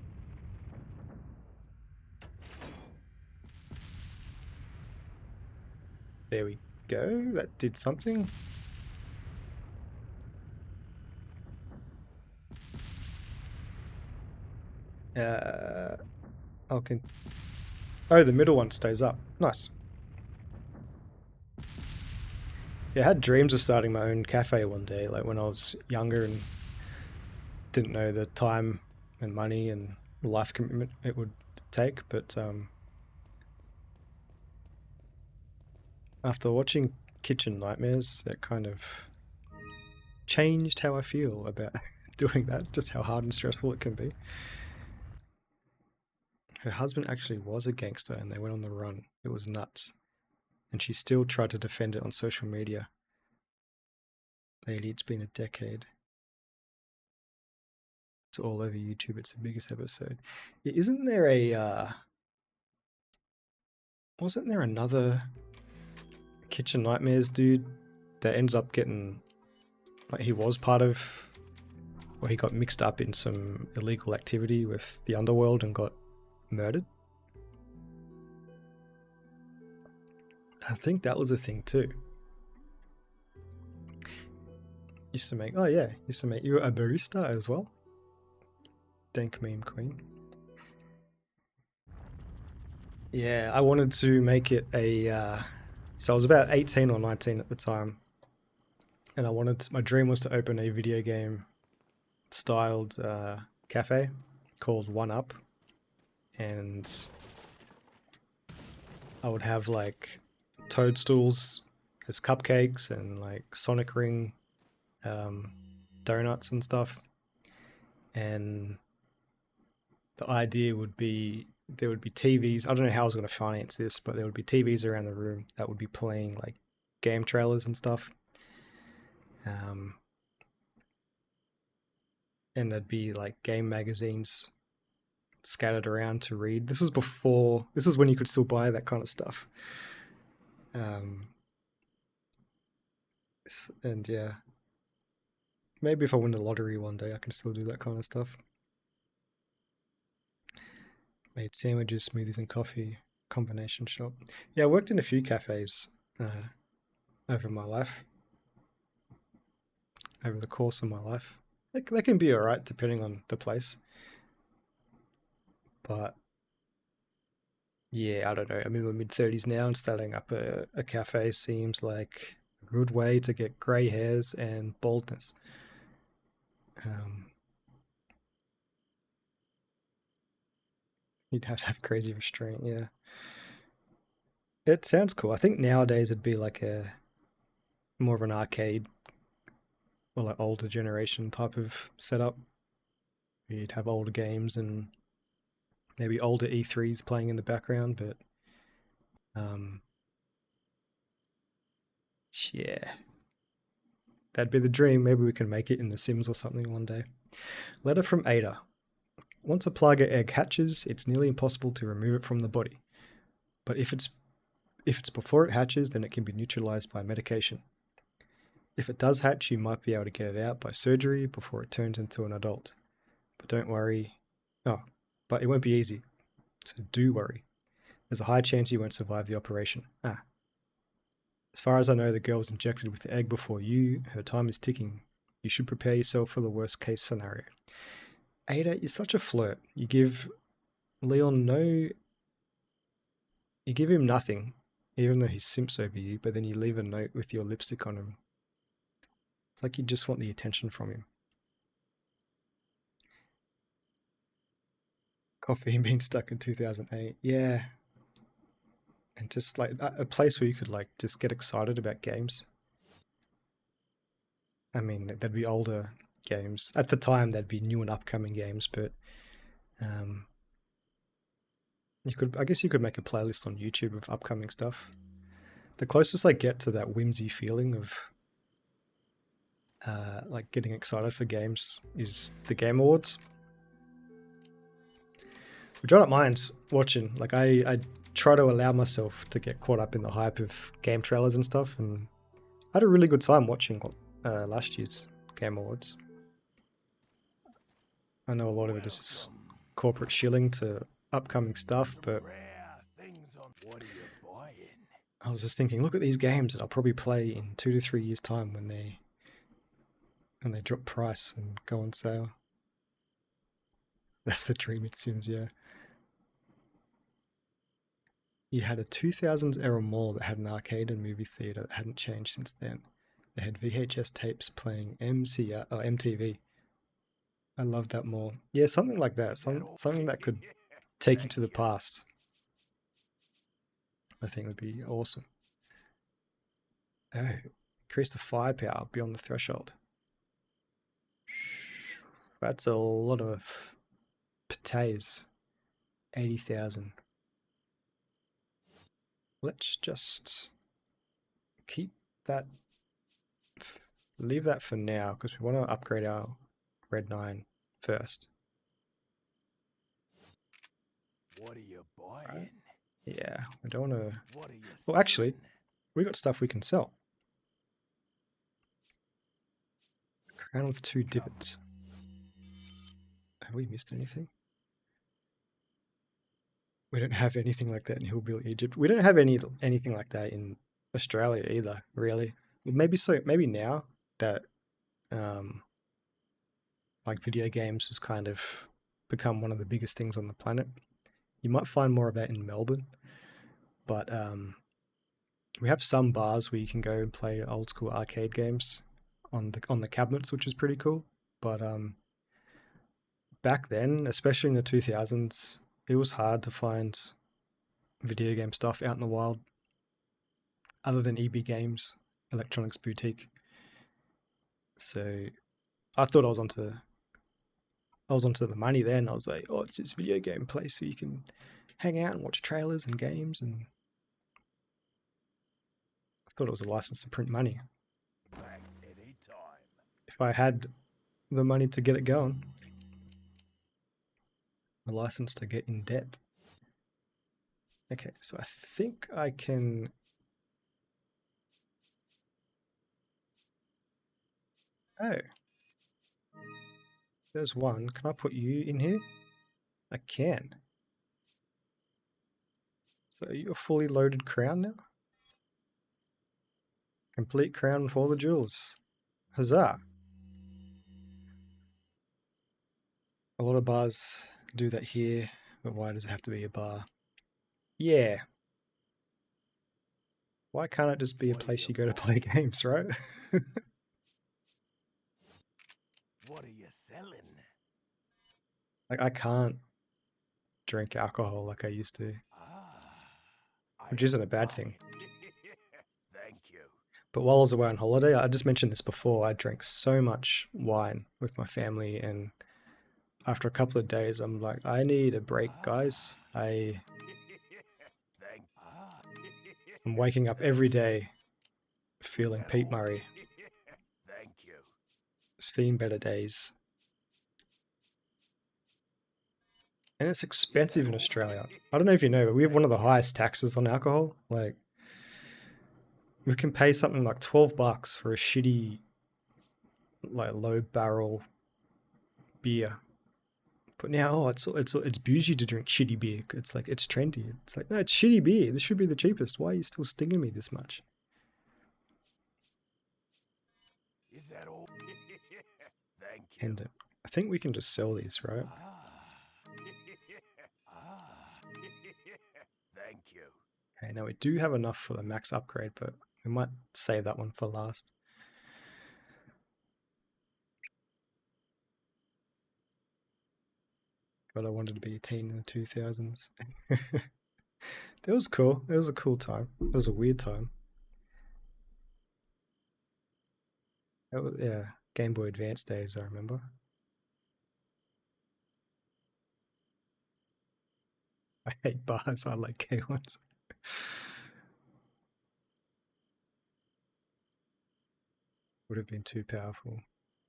There we go. That did something. Okay. Oh, the middle one stays up. Nice. Yeah, I had dreams of starting my own cafe one day, like when I was younger and didn't know the time and money and life commitment it would take. But after watching Kitchen Nightmares, it kind of changed how I feel about doing that, just how hard and stressful it can be. Her husband actually was a gangster and they went on the run. It was nuts. And she still tried to defend it on social media. Lady, it's been a decade. It's all over YouTube. It's the biggest episode. Isn't there a wasn't there another Kitchen Nightmares dude that ended up getting, like, he was part of, or he got mixed up in some illegal activity with the underworld and got murdered? I think that was a thing too. Used to make, oh yeah, used to make you a barista as well. Dank meme queen. Yeah, I wanted to make it a. So I was about 18 or 19 at the time, and my dream was to open a video game styled cafe called One Up, and I would have like toadstools as cupcakes and like Sonic Ring donuts and stuff. And the idea would be there would be TVs. I don't know how I was going to finance this, but there would be TVs around the room that would be playing like game trailers and stuff. And there'd be like game magazines scattered around to read. This was when you could still buy that kind of stuff. And yeah, maybe if I win the lottery one day, I can still do that kind of stuff. Made sandwiches, smoothies, and coffee combination shop. Yeah, I worked in a few cafes over my life, over the course of my life. They can be alright depending on the place. But yeah, I don't know. I'm in my mid-30s now, and starting up a cafe seems like a good way to get grey hairs and baldness. You'd have to have crazy restraint, yeah. It sounds cool. I think nowadays it'd be like a more of an arcade or like older generation type of setup. You'd have older games and maybe older E3s playing in the background, but um, yeah, that'd be the dream. Maybe we can make it in The Sims or something one day. Letter from Ada. Once a Plaga egg hatches, it's nearly impossible to remove it from the body. But if it's before it hatches, then it can be neutralized by medication. If it does hatch, you might be able to get it out by surgery before it turns into an adult. But don't worry. Oh, but it won't be easy. So do worry. There's a high chance you won't survive the operation. As far as I know, the girl was injected with the egg before you. Her time is ticking. You should prepare yourself for the worst case scenario. Ada, you're such a flirt. You give Leon you give him nothing, even though he simps over you, but then you leave a note with your lipstick on him. It's like you just want the attention from him. Coffee being stuck in 2008. Yeah. And just like a place where you could like just get excited about games. I mean, there'd be older games. At the time, there'd be new and upcoming games, but I guess you could make a playlist on YouTube of upcoming stuff. The closest I get to that whimsy feeling of like getting excited for games is the Game Awards, which I don't mind watching. Like I try to allow myself to get caught up in the hype of game trailers and stuff, and I had a really good time watching last year's Game Awards. I know a lot of it is just corporate shilling to upcoming stuff, but I was just thinking, look at these games that I'll probably play in 2 to 3 years' time when they drop price and go on sale. That's the dream, it seems, yeah. You had a 2000s era mall that had an arcade and movie theater that hadn't changed since then. They had VHS tapes playing MTV. I love that mall. Yeah, something like that. Something that could take you to the past. I think would be awesome. Oh, increase the firepower beyond the threshold. That's a lot of potatoes. 80,000. Let's just keep that, leave that for now because we want to upgrade our Red 9 first. What are you buying? Right. Yeah, we don't want to. Well, actually, we got stuff we can sell. Crown with 2 divots. Have we missed anything? We don't have anything like that in Hillbilly Egypt. We don't have anything like that in Australia either, really. Maybe so. Maybe now that like video games has kind of become one of the biggest things on the planet, you might find more of that in Melbourne. But we have some bars where you can go and play old school arcade games on the cabinets, which is pretty cool. But back then, especially in the 2000s, it was hard to find video game stuff out in the wild other than EB Games, Electronics Boutique. So I thought I was onto the money then. I was like, oh, it's this video game place where you can hang out and watch trailers and games, and I thought it was a license to print money. If I had the money to get it going, a license to get in debt. Okay, so I think I can. Oh, there's one. Can I put you in here? I can. So are you a fully loaded crown now? Complete crown with all the jewels. Huzzah! A lot of bars do that here, but why does it have to be a bar? Yeah. Why can't it just be a What are place you you go to play buying? games, right? What are you selling? Like, I can't drink alcohol like I used to, Ah, I which am isn't a bad thing. buying. Thank you. But while I was away on holiday, I just mentioned this before, I drank so much wine with my family, and after a couple of days, I'm like, I need a break, guys. I'm Thank. Ah, waking up thank every you. day Is feeling that Pete all? Murray, Thank you. seeing better days. And it's Is that expensive in all? Australia. I don't know if you know, but we have one of the Thank you. highest taxes on alcohol. Like, we can pay something like $12 for a shitty, like, low barrel beer. But now, oh, it's bougie to drink shitty beer. It's like, it's trendy. It's like, no, it's shitty beer. This should be the cheapest. Why are you still stinging me this much? Is that all? Thank you. And I think we can just sell these, right? Ah. Ah. Thank you. Okay, now we do have enough for the max upgrade, but we might save that one for last. But I wanted to be a teen in the 2000s. That was cool. It was a cool time. It was a weird time. It was, yeah, Game Boy Advance days, I remember. I hate bars. I like K ones. Would have been too powerful.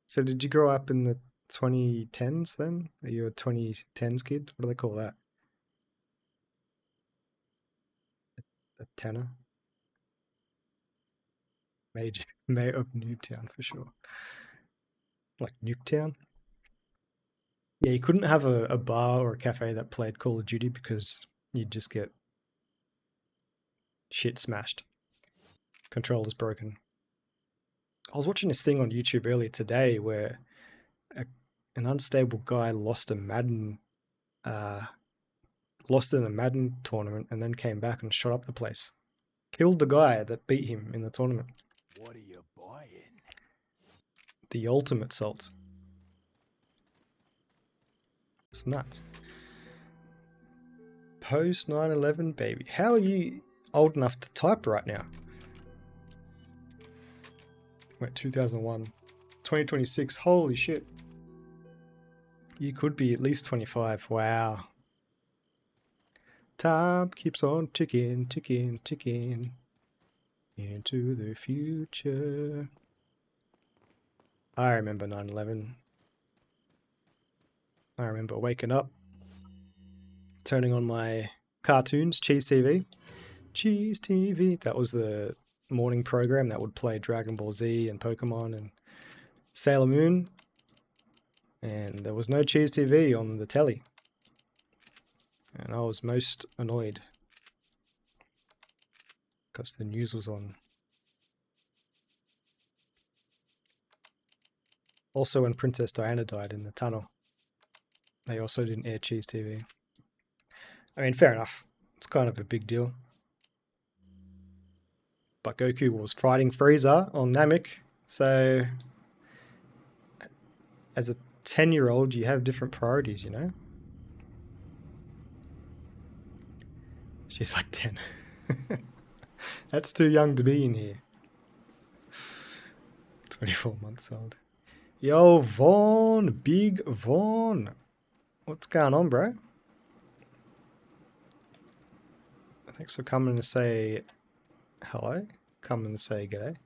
So did you grow up in the 2010s then? Are you a 2010s kid? What do they call that? A tenor? Major, mayor of Newtown for sure. Like Nuketown? Yeah, you couldn't have a bar or a cafe that played Call of Duty because you'd just get shit smashed. Controllers broken. I was watching this thing on YouTube earlier today where an unstable guy lost uh, lost in a Madden tournament and then came back and shot up the place. Killed the guy that beat him in the tournament. What are you buying? The ultimate salt. It's nuts. Post 9/11, baby. How are you old enough to type right now? Wait, 2001. 2026. Holy shit. You could be at least 25. Wow. Time keeps on ticking, ticking, ticking into the future. I remember 9/11. I remember waking up, turning on my cartoons, Cheese TV. Cheese TV. That was the morning program that would play Dragon Ball Z and Pokemon and Sailor Moon. And there was no Cheese TV on the telly. And I was most annoyed because the news was on. Also, when Princess Diana died in the tunnel, they also didn't air Cheese TV. I mean, fair enough. It's kind of a big deal. But Goku was fighting Frieza on Namek, so as a 10-year-old, you have different priorities, you know? She's like 10. That's too young to be in here. 24 months old. Yo, Vaughn, Big Vaughn. What's going on, bro? Thanks for coming to say hello. Coming to say g'day.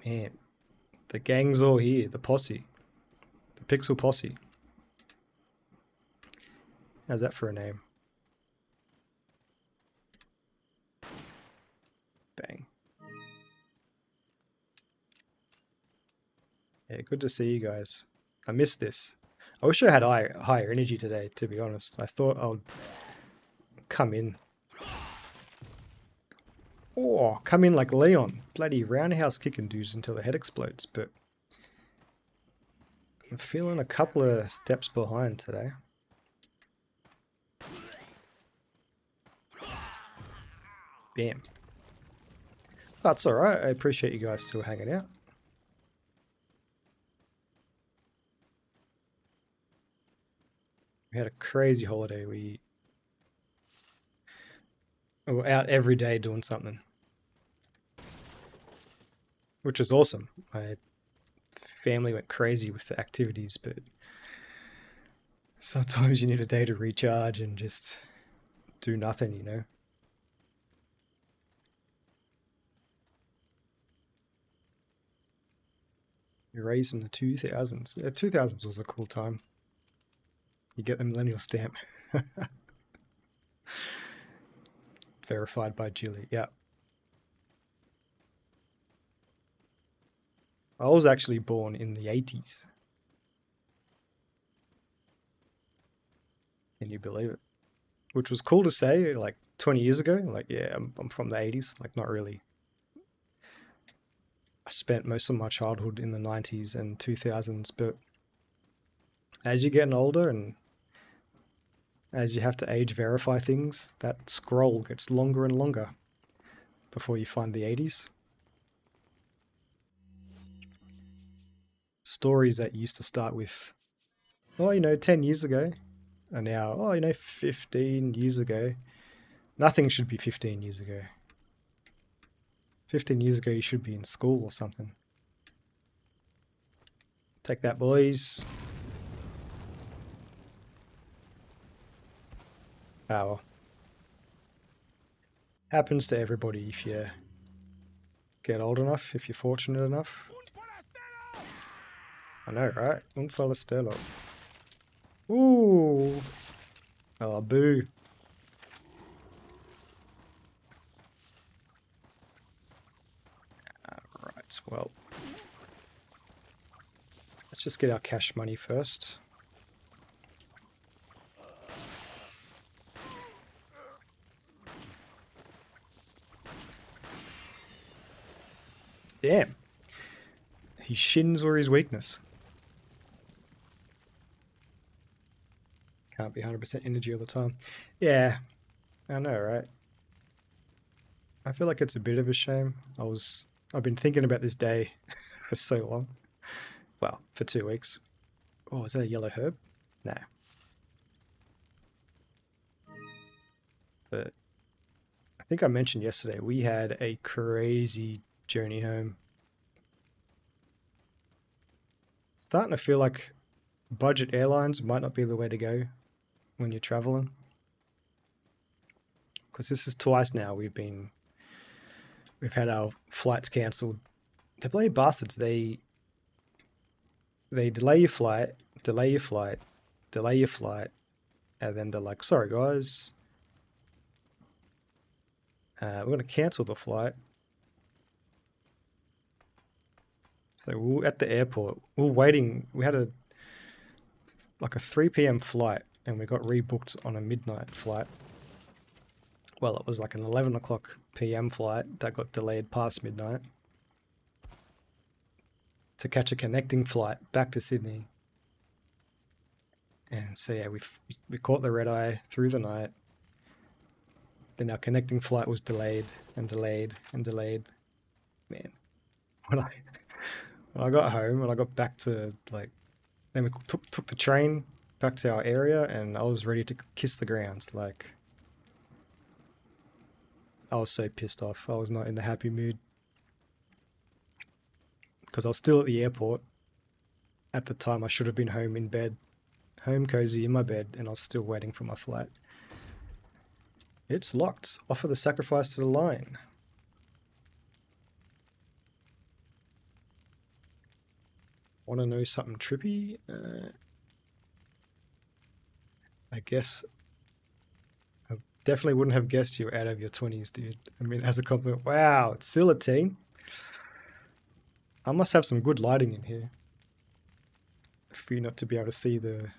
Man, the gang's all here. The posse. The Pixel Posse. How's that for a name? Bang. Yeah, good to see you guys. I missed this. I wish I had higher energy today, to be honest. I thought I would come in. Oh, come in like Leon. Bloody roundhouse kicking dudes until the head explodes, but I'm feeling a couple of steps behind today. Bam. That's alright. I appreciate you guys still hanging out. We had a crazy holiday. We were out every day doing something, which was awesome. My family went crazy with the activities, but sometimes you need a day to recharge and just do nothing, you know? You're raised in the 2000s. Yeah, 2000s was a cool time. You get the millennial stamp. Verified by Julie, yeah. I was actually born in the 80s. Can you believe it? Which was cool to say, like 20 years ago. Like, yeah, I'm from the 80s. Like, not really. I spent most of my childhood in the 90s and 2000s, but as you're getting older and as you have to age verify things, that scroll gets longer and longer before you find the 80s. Stories that used to start with, oh, 10 years ago, and now, oh, 15 years ago. Nothing should be 15 years ago. 15 years ago, you should be in school or something. Take that, boys. Oh, well. Happens to everybody if you get old enough, if you're fortunate enough. I know, right? Un forastero. Ooh. Oh, boo. Alright, well. Let's just get our cash money first. Damn. His shins were his weakness. Can't be 100% energy all the time. Yeah, I know, right? I feel like it's a bit of a shame. I've been thinking about this day for so long. Well, for 2 weeks. Oh, is that a yellow herb? No. But I think I mentioned yesterday, we had a crazy journey home. Starting to feel like budget airlines might not be the way to go when you're traveling. Because this is twice now we've had our flights cancelled. The bloody bastards, they delay your flight, and then they're like, sorry guys, we're going to cancel the flight. So we were at the airport, we were waiting, we had a 3 p.m. flight, and we got rebooked on a midnight flight. Well, it was like an 11 o'clock p.m. flight that got delayed past midnight to catch a connecting flight back to Sydney. And so yeah, we caught the red eye through the night. Then our connecting flight was delayed and delayed and delayed. Man, when I got home and I got back to then we took the train back to our area, and I was ready to kiss the ground. Like, I was so pissed off. I was not in a happy mood because I was still at the airport. At the time, I should have been home in bed, home cozy in my bed, and I was still waiting for my flight. It's locked. Offer the sacrifice to the lion. Want to know something trippy? I guess I definitely wouldn't have guessed you were out of your 20s, dude. I mean, as a compliment, wow, it's still a teen. I must have some good lighting in here. for you not to be able to see the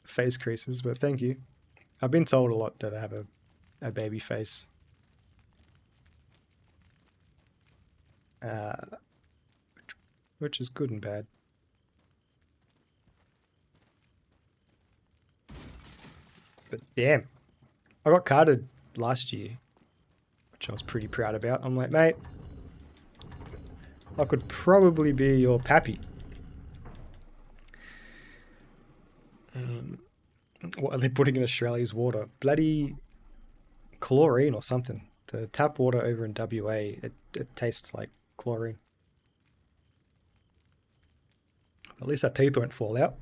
face creases, but thank you. I've been told a lot that I have a baby face. Which is good and bad. But damn, I got carded last year, which I was pretty proud about. I'm like, mate, I could probably be your pappy. What are they putting in Australia's water? Bloody chlorine or something. The tap water over in WA, it tastes like chlorine. At least our teeth won't fall out.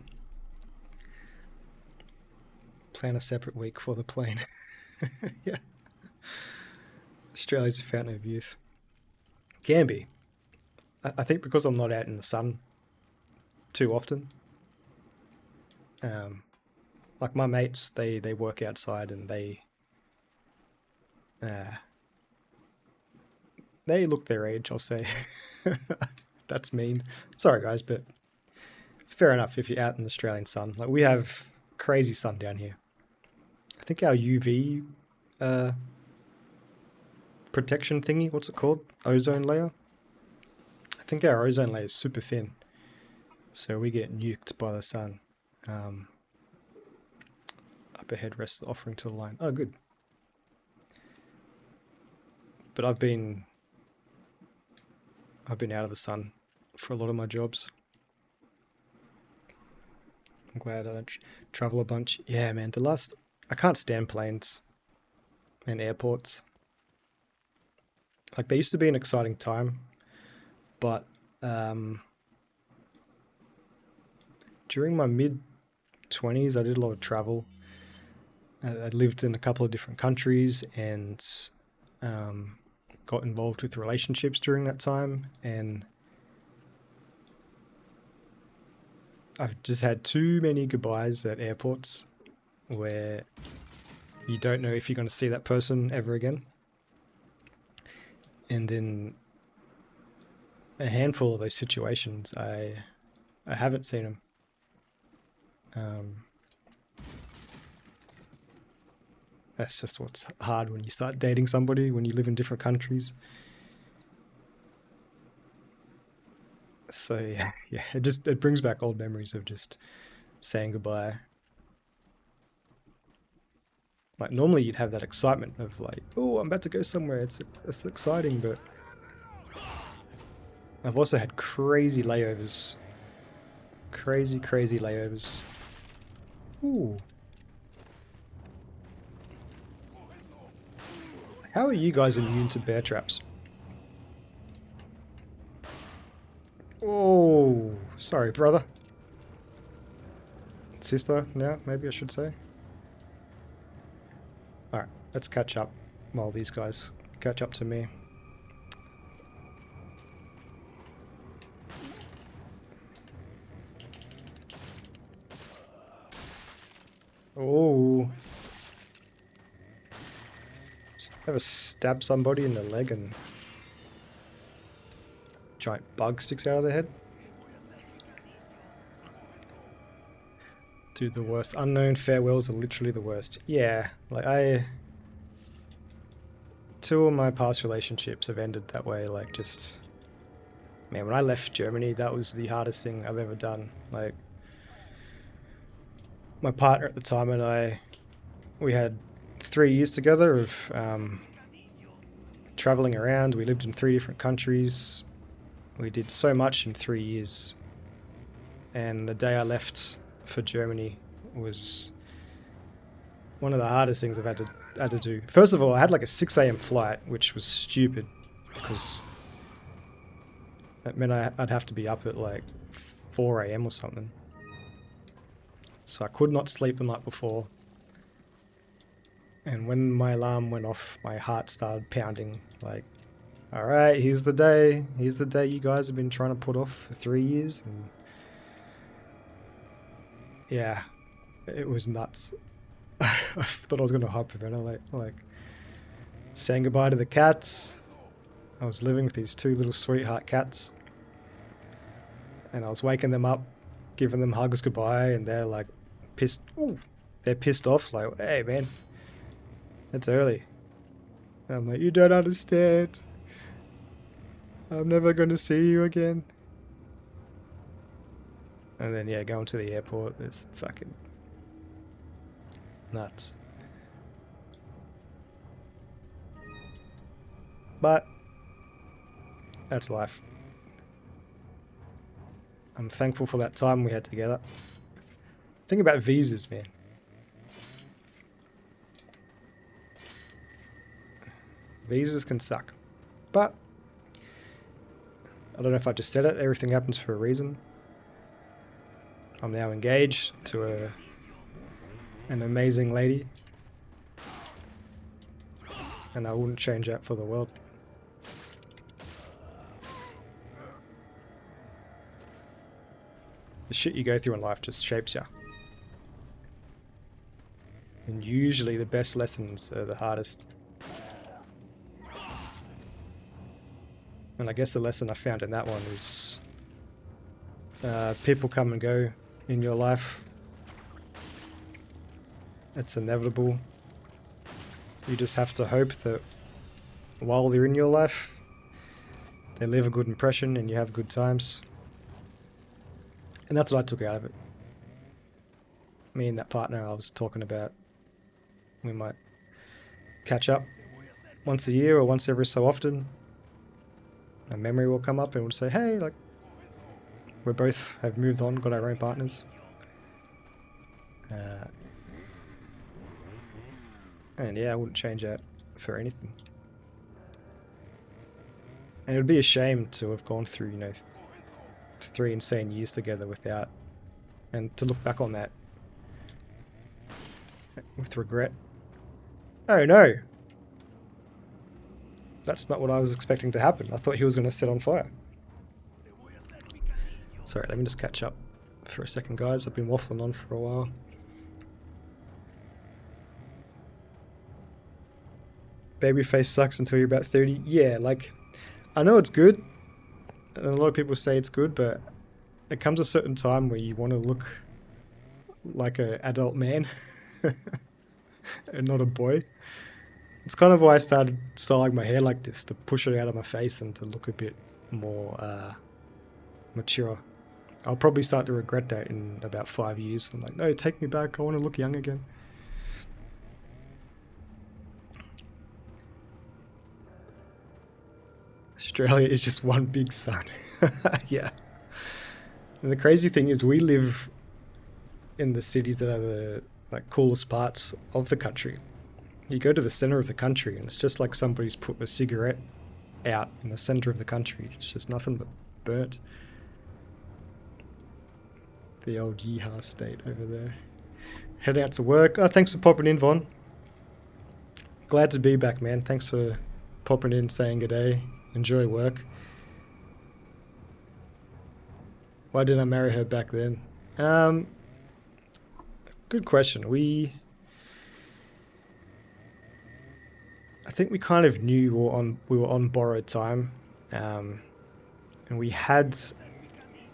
Plan a separate week for the plane. Yeah. Australia's a fountain of youth. Can be. I think because I'm not out in the sun too often. Like my mates, they work outside and they look their age, I'll say. That's mean. Sorry guys, but fair enough if you're out in the Australian sun. Like we have crazy sun down here. I think our UV protection thingy, what's it called? Ozone layer? I think our ozone layer is super thin. So we get nuked by the sun. Up ahead, rest the offering to the line. Oh, good. But I've been out of the sun for a lot of my jobs. I'm glad I don't travel a bunch. Yeah, man, I can't stand planes and airports. Like, they used to be an exciting time, but during my mid-20s, I did a lot of travel. I lived in a couple of different countries and got involved with relationships during that time, and I've just had too many goodbyes at airports where you don't know if you're going to see that person ever again. And in a handful of those situations, I haven't seen them. That's just what's hard when you start dating somebody, when you live in different countries. So yeah, it brings back old memories of just saying goodbye. Like normally you'd have that excitement of like, oh, I'm about to go somewhere. It's exciting, but I've also had crazy layovers. Crazy layovers. Ooh. How are you guys immune to bear traps? Oh, sorry, brother. Sister, now, maybe I should say. Alright, let's catch up while these guys catch up to me. Oh. Ever stab somebody in the leg and giant bug sticks out of their head? Dude, the worst. Unknown farewells are literally the worst. Yeah, like two of my past relationships have ended that way, like just... Man, when I left Germany, that was the hardest thing I've ever done. Like, my partner at the time and we had 3 years together of traveling around. We lived in 3 different countries. We did so much in 3 years. And the day I left for Germany was one of the hardest things I've had to do. First of all, I had like a 6 a.m. flight, which was stupid because it meant I'd have to be up at like 4 a.m. or something. So I could not sleep the night before. And when my alarm went off, my heart started pounding. Like, alright, here's the day. Here's the day you guys have been trying to put off for 3 years. And yeah, it was nuts. I thought I was going to hyperventilate. Like, saying goodbye to the cats. I was living with these 2 little sweetheart cats. And I was waking them up giving them hugs goodbye, and they're like pissed. Ooh, they're pissed off. Like, hey man, it's early. And I'm like, you don't understand. I'm never going to see you again. And then yeah, going to the airport is fucking nuts. But that's life. I'm thankful for that time we had together. Think about visas, man. Visas can suck. But I don't know if I just said it, everything happens for a reason. I'm now engaged to an amazing lady. And I wouldn't change that for the world. The shit you go through in life just shapes you. And usually the best lessons are the hardest. And I guess the lesson I found in that one is people come and go in your life. It's inevitable. You just have to hope that while they're in your life, they leave a good impression and you have good times. And that's what I took out of it. Me and that partner I was talking about, we might catch up once a year or once every so often. A memory will come up and we'll say, hey, like, we both have moved on, got our own partners. And yeah, I wouldn't change that for anything. And it would be a shame to have gone through, 3 insane years together without, and to look back on that with regret. Oh no! That's not what I was expecting to happen. I thought he was going to set on fire. Sorry, let me just catch up for a second, guys. I've been waffling on for a while. Babyface sucks until you're about 30. Yeah, like, I know it's good. And a lot of people say it's good, but there comes a certain time where you want to look like an adult man and not a boy. It's kind of why I started styling my hair like this, to push it out of my face and to look a bit more mature. I'll probably start to regret that in about 5 years. I'm like, no, take me back. I want to look young again. Australia is just one big sun. Yeah. And the crazy thing is we live in the cities that are the coolest parts of the country. You go to the center of the country and it's just like somebody's put a cigarette out in the center of the country. It's just nothing but burnt. The old yeehaw state over there. Head out to work. Oh, thanks for popping in, Vaughn. Glad to be back, man. Thanks for popping in, saying good day. Enjoy work. Why didn't I marry her back then? Good question. I think we kind of knew we were on borrowed time, and we had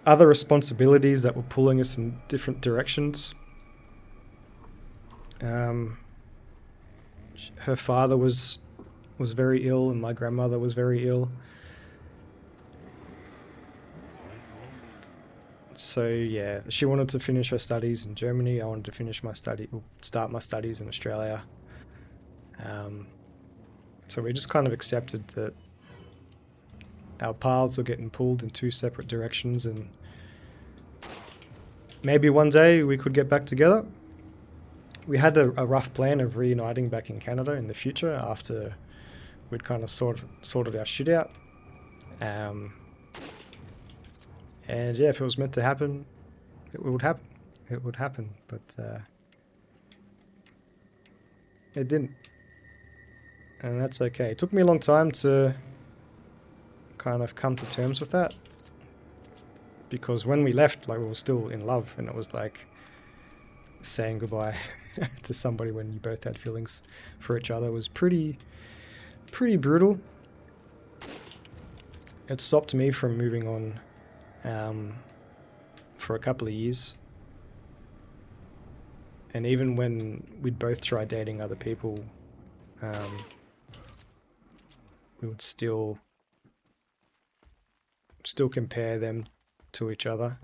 other responsibilities that were pulling us in different directions. Her father was very ill, and my grandmother was very ill. So yeah, she wanted to finish her studies in Germany. I wanted to start my studies in Australia. So we just kind of accepted that our paths were getting pulled in 2 separate directions, and maybe one day we could get back together. We had a rough plan of reuniting back in Canada in the future after we'd kind of sorted our shit out. And yeah, if it was meant to happen, it would happen. It would happen, but it didn't. And that's okay. It took me a long time to kind of come to terms with that. Because when we left, we were still in love, and it was like saying goodbye to somebody when you both had feelings for each other was pretty brutal. It stopped me from moving on for a couple of years. And even when we'd both try dating other people, we would still compare them to each other,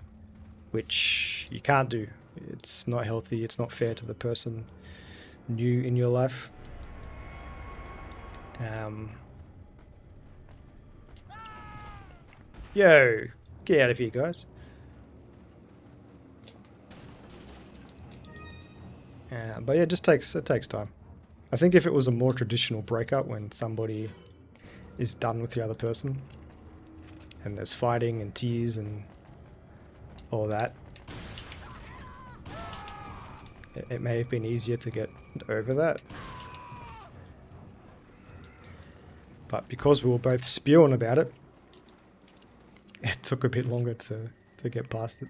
which you can't do. It's not healthy, it's not fair to the person new in your life. Yo, get out of here, guys. But yeah, it takes time. I think if it was a more traditional breakup when somebody is done with the other person and there's fighting and tears and all that, it may have been easier to get over that. But because we were both spewing about it, it took a bit longer to get past it.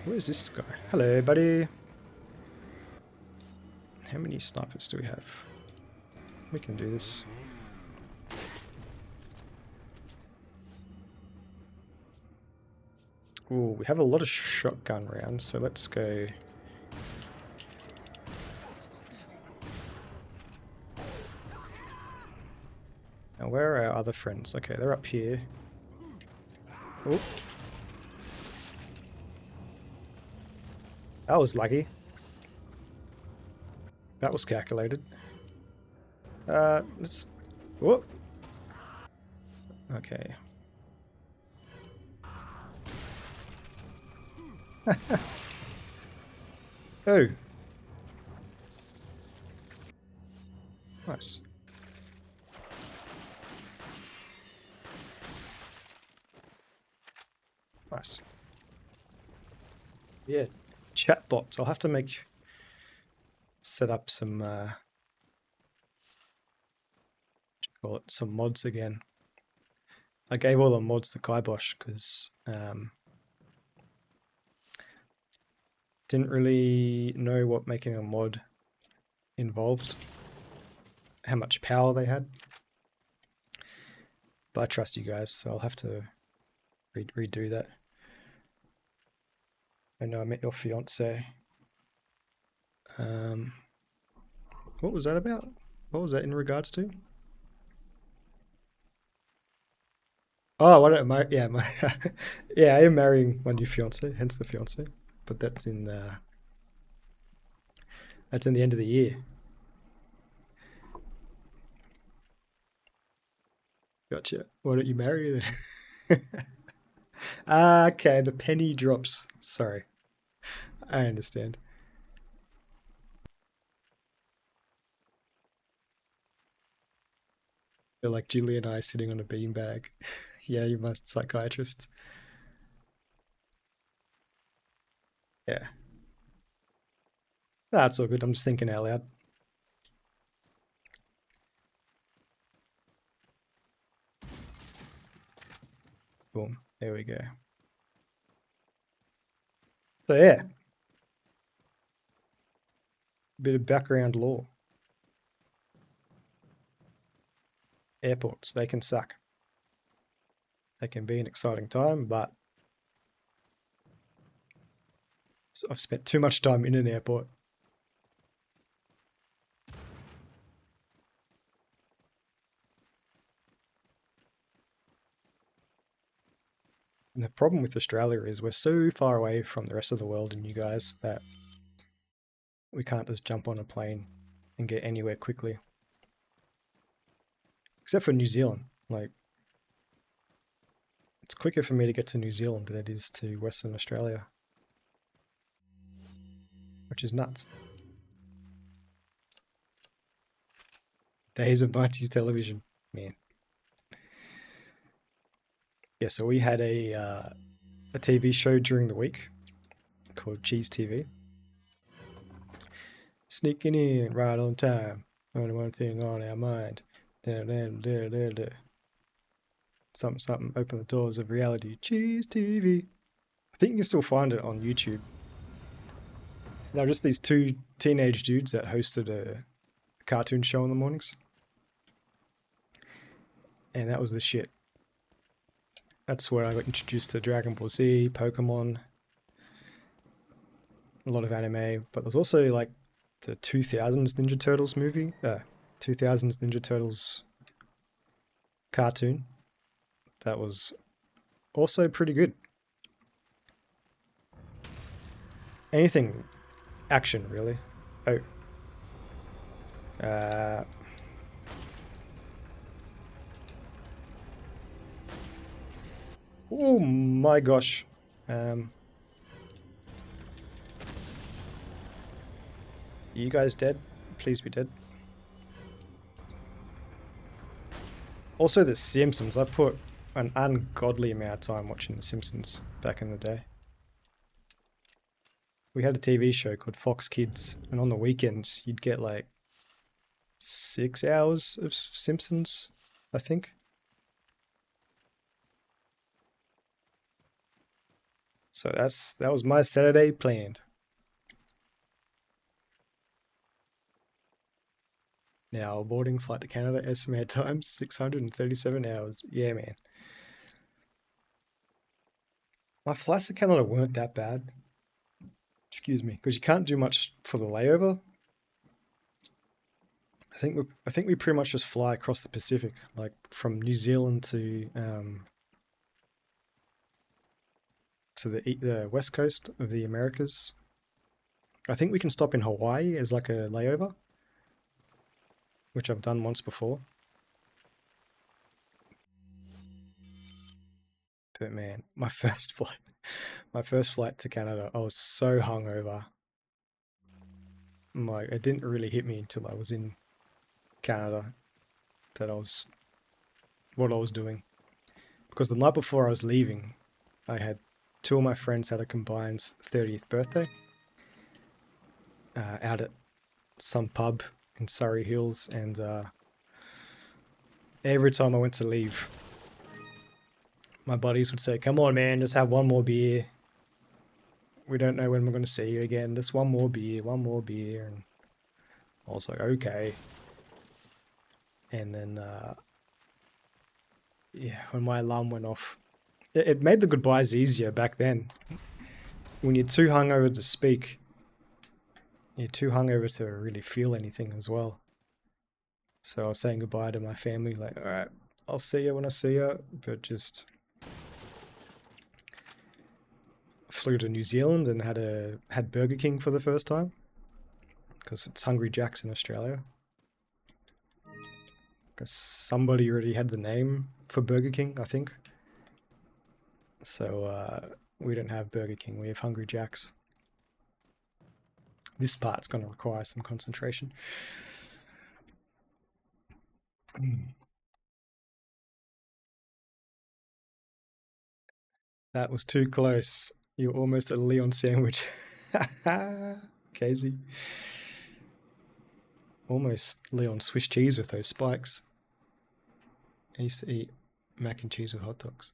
Where's this guy? Hello, buddy. How many snipers do we have? We can do this. Ooh, we have a lot of shotgun rounds, so let's go. Now, where are our other friends? Okay, they're up here. Oh. That was lucky. That was calculated. Let's... Whoop. Okay. Oh. Nice. Nice. Yeah. Chat bots. I'll have to set up some call it some mods again. I gave all the mods to Kibosh because didn't really know what making a mod involved, how much power they had. But I trust you guys, so I'll have to redo that. I know I met your fiance. What was that about? What was that in regards to? Oh, what am I? Yeah, yeah, I am marrying my new fiance, hence the fiance. But that's in the end of the year. Gotcha. Why don't you marry then? Okay, the penny drops. Sorry. I understand. They're like Julie and I sitting on a beanbag. Yeah, you must, psychiatrist. Yeah. That's all good. I'm just thinking out loud. Boom. There we go. So yeah. Bit of background lore. Airports, they can suck. They can be an exciting time, but I've spent too much time in an airport. And the problem with Australia is we're so far away from the rest of the world and you guys that we can't just jump on a plane and get anywhere quickly. Except for New Zealand. Like, it's quicker for me to get to New Zealand than it is to Western Australia. Which is nuts. Days of 90s television, man. Yeah, so we had a TV show during the week called Cheese TV. Sneaking in right on time. Only one thing on our mind. Something, open the doors of reality. Cheese TV. I think you can still find it on YouTube. They're just these two teenage dudes that hosted a cartoon show in the mornings. And that was the shit. That's where I got introduced to Dragon Ball Z, Pokemon, a lot of anime, but there's also like the 2000s Ninja Turtles movie, 2000s Ninja Turtles cartoon. That was also pretty good. Anything action, really. Oh. Oh my gosh. You guys dead? Please be dead. Also, The Simpsons. I put an ungodly amount of time watching The Simpsons back in the day. We had a TV show called Fox Kids, and on the weekends, you'd get like 6 hours of Simpsons, I think. So that was my Saturday planned. Now, boarding flight to Canada, estimated time 637 hours. Yeah, man. My flights to Canada weren't that bad. Excuse me, because you can't do much for the layover. I think we pretty much just fly across the Pacific, like from New Zealand to the west coast of the Americas. I think we can stop in Hawaii as like a layover, which I've done once before. But man, my first flight to Canada, I was so hungover. Like, it didn't really hit me until I was in Canada that what I was doing. Because the night before I was leaving, I had two of my friends had a combined 30th birthday out at some pub in Surrey Hills, and every time I went to leave, my buddies would say, "Come on, man, just have one more beer. We don't know when we're going to see you again. Just one more beer, one more beer." And I was like, okay. And then, yeah, when my alarm went off, it made the goodbyes easier back then. When you're too hungover to speak, you're too hungover to really feel anything as well. So I was saying goodbye to my family, like, all right, I'll see you when I see you, but just flew to New Zealand and had Burger King for the first time, because it's Hungry Jack's in Australia. Because somebody already had the name for Burger King, I think. So we don't have Burger King, we have Hungry Jack's. This part's going to require some concentration. That was too close. You're almost a Leon sandwich. Casey. Almost Leon Swiss cheese with those spikes. I used to eat mac and cheese with hot dogs.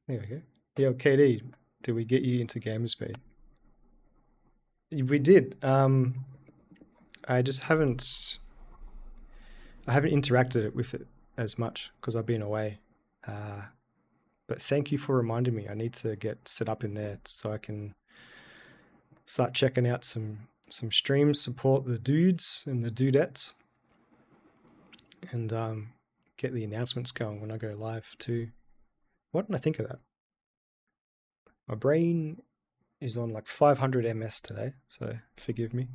There we go. Yo, KD, did we get you into Gamerspeed? We did. I just haven't interacted with it as much because I've been away. But thank you for reminding me. I need to get set up in there so I can start checking out some streams, support the dudes and the dudettes, and get the announcements going when I go live too. Why didn't I think of that? My brain is on like 500 ms today, so forgive me.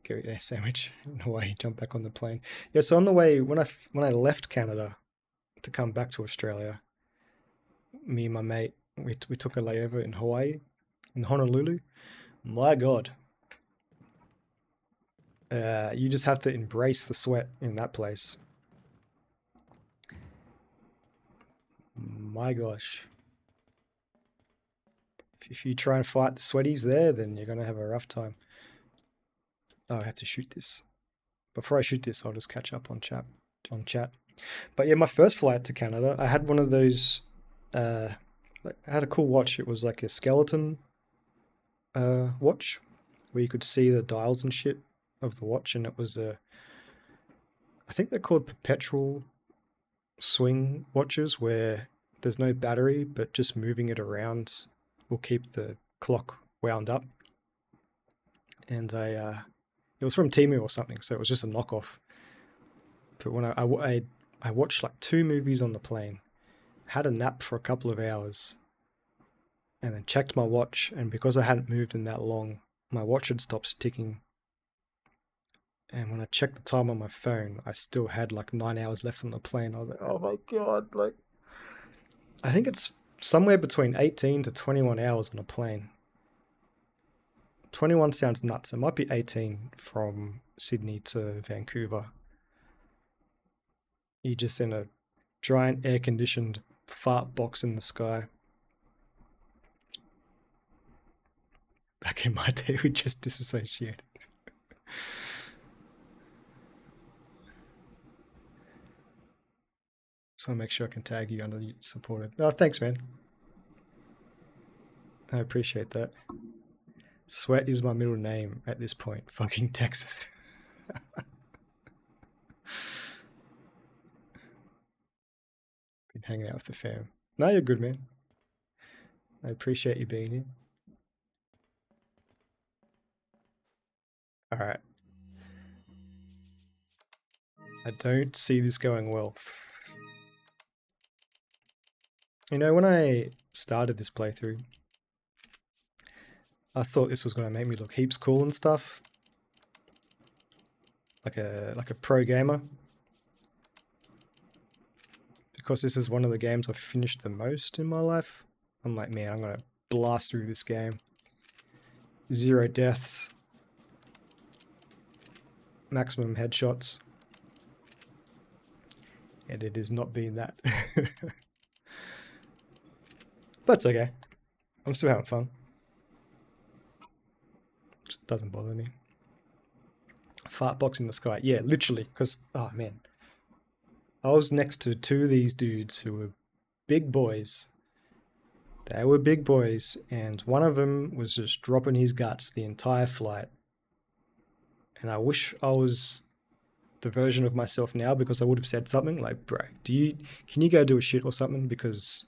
Go eat a sandwich in Hawaii, jump back on the plane. Yeah, so on the way, when I left Canada to come back to Australia, me and my mate, we took a layover in Hawaii, in Honolulu. My God. You just have to embrace the sweat in that place. My gosh. If you try and fight the sweaties there, then you're going to have a rough time. Oh, I have to shoot this. Before I shoot this, I'll just catch up on chat. But yeah, my first flight to Canada, I had one of those, I had a cool watch. It was like a skeleton watch where you could see the dials and shit of the watch, and it was I think they're called perpetual swing watches where there's no battery, but just moving it around will keep the clock wound up. And it was from Temu or something, so it was just a knockoff. But when I watched like 2 movies on the plane, had a nap for a couple of hours, and then checked my watch, and because I hadn't moved in that long, my watch had stopped ticking. And when I checked the time on my phone, I still had like 9 hours left on the plane. I was like, oh my god, like, I think it's somewhere between 18 to 21 hours on a plane. 21 sounds nuts. It might be 18 from Sydney to Vancouver. You're just in a giant air-conditioned fart box in the sky. Back in my day, we just disassociated. So I'll make sure I can tag you under supported. Oh, thanks, man. I appreciate that. Sweat is my middle name at this point. Fucking Texas. Been hanging out with the fam. No, you're good, man. I appreciate you being here. Alright. I don't see this going well. You know, when I started this playthrough, I thought this was going to make me look heaps cool and stuff. Like a pro gamer. Because this is one of the games I've finished the most in my life. I'm like, man, I'm going to blast through this game. 0 deaths. Maximum headshots. And it has not been that. But it's okay. I'm still having fun. Just doesn't bother me. Fart box in the sky. Yeah, literally. Because, oh man. I was next to 2 of these dudes who were big boys. They were big boys. And one of them was just dropping his guts the entire flight. And I wish I was the version of myself now, because I would have said something like, bro, can you go do a shit or something? Because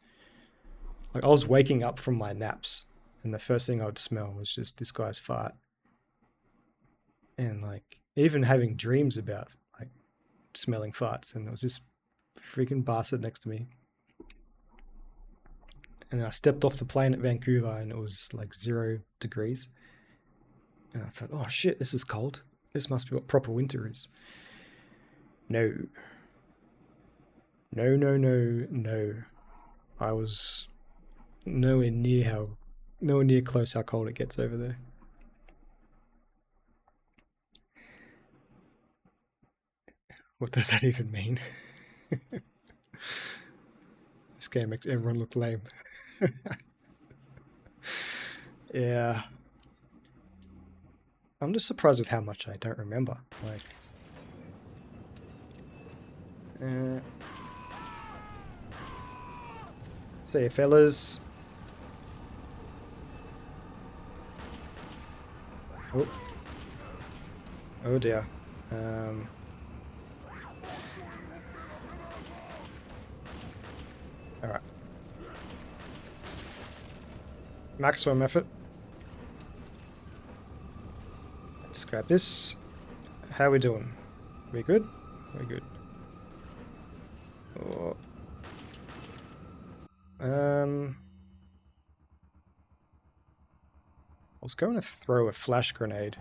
like I was waking up from my naps and the first thing I would smell was just this guy's fart. And like even having dreams about like smelling farts, and there was this freaking bastard next to me. And I stepped off the plane at Vancouver and it was like 0 degrees. And I thought, oh shit, this is cold. This must be what proper winter is. No. No. I was nowhere near close how cold it gets over there. What does that even mean? This game makes everyone look lame. Yeah. I'm just surprised with how much I don't remember. Like, see you, fellas. Oh. Oh dear. Alright. Maximum effort. Let's grab this. How are we doing? We good? We good. Oh. I was going to throw a flash grenade.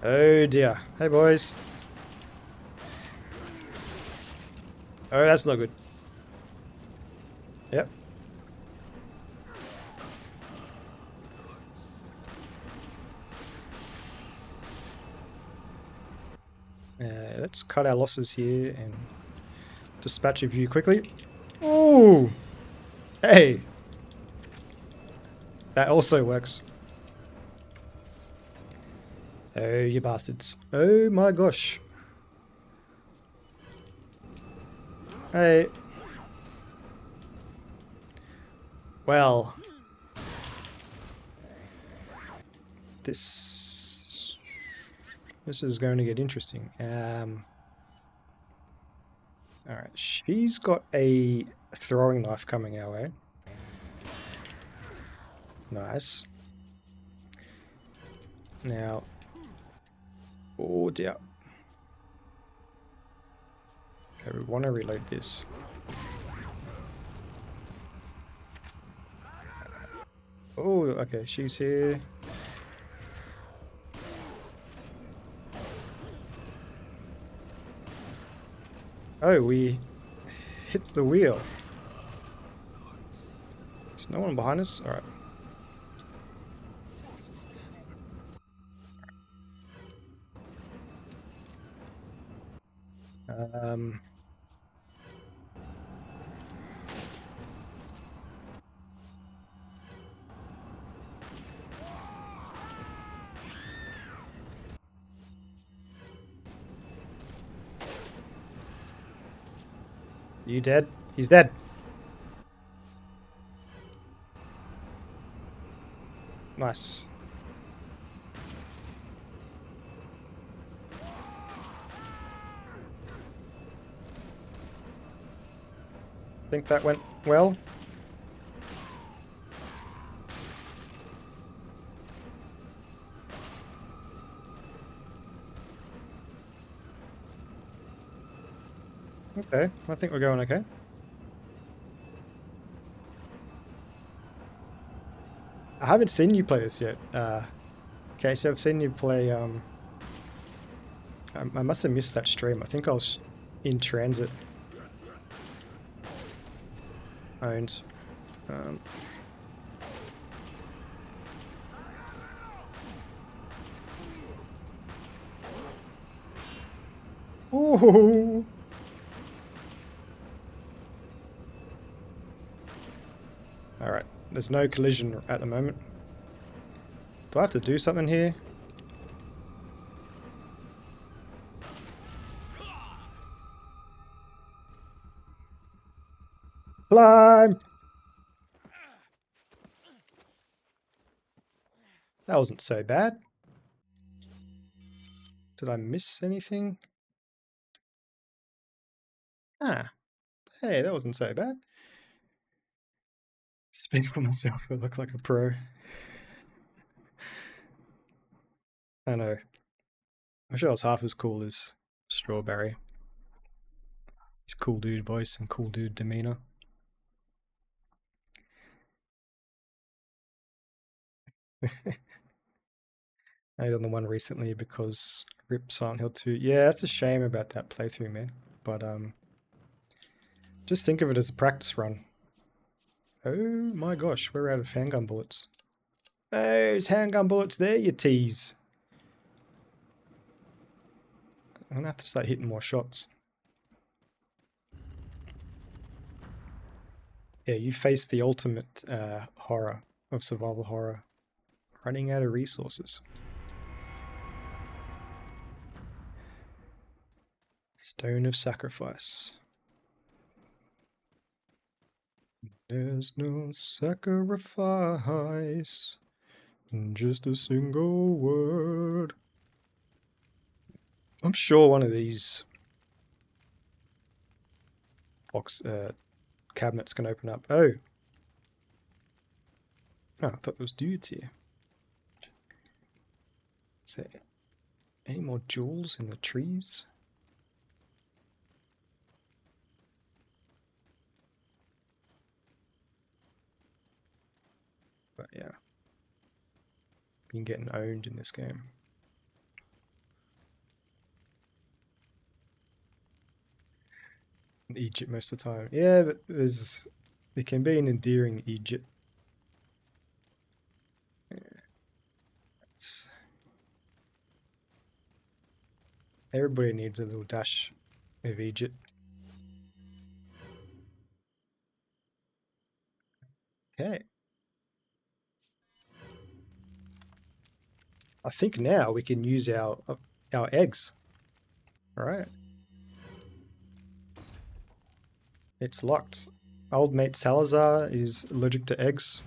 Oh dear. Hey boys. Oh, that's not good. Yep. Let's cut our losses here and dispatch a view quickly. Oh! Hey! That also works. Oh, you bastards. Oh my gosh. Hey. Well. This is going to get interesting. Alright, she's got a throwing knife coming our way. Nice. Now, oh dear. Okay, we want to reload this. Oh, okay, she's here. Oh, we hit the wheel. Is no one behind us? Alright. Um... You dead? He's dead. Nice. Think that went well. Okay, I think we're going okay. I haven't seen you play this yet. Okay, so I've seen you play, I must have missed that stream. I think I was in transit. Owned. Ooh. Alright, there's no collision at the moment. Do I have to do something here? Climb! That wasn't so bad. Did I miss anything? Ah, hey, that wasn't so bad. Speak for myself, I look like a pro. I know. I wish I was half as cool as Strawberry. His cool dude voice and cool dude demeanor. I did on the one recently because RIP Silent Hill 2. Yeah, that's a shame about that playthrough, man. But just think of it as a practice run. Oh my gosh, we're out of handgun bullets. There's handgun bullets there, you tease. I'm gonna have to start hitting more shots. Yeah, you face the ultimate horror of survival horror. Running out of resources. Stone of Sacrifice. There's no sacrifice, just a single word. I'm sure one of these cabinets can open up. Oh. Oh, I thought there was dudes here. Is there any more jewels in the trees? But yeah. Been getting owned in this game. In Egypt most of the time. Yeah, but there can be an endearing Egypt. Yeah. Everybody needs a little dash of Egypt. Okay. I think now we can use our eggs. All right. It's locked. Old mate Salazar is allergic to eggs.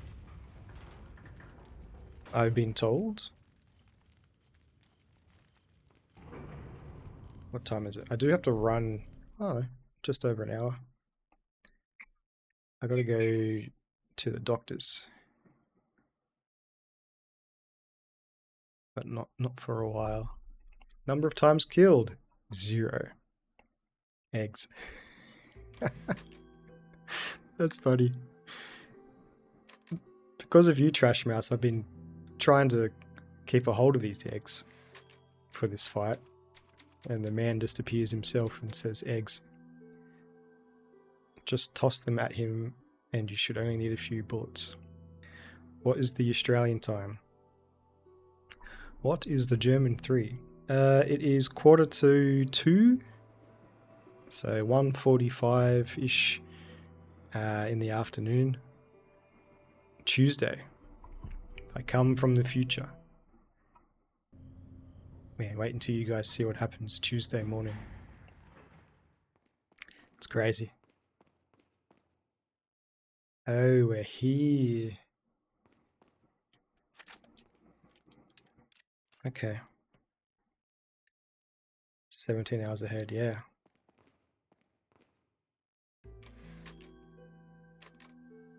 I've been told. What time is it? I do have to run, I don't know, just over an hour. I gotta go to the doctor's. But not for a while. Number of times killed, 0. Eggs. That's funny. Because of you, Trash Mouse, I've been trying to keep a hold of these eggs for this fight. And the man just appears himself and says eggs. Just toss them at him and you should only need a few bullets. What is the Australian time? What is the German 3? It is 1:45, so 1:45-ish in the afternoon. Tuesday. I come from the future. Man, wait until you guys see what happens Tuesday morning. It's crazy. Oh, we're here. Okay. 17 hours ahead, yeah.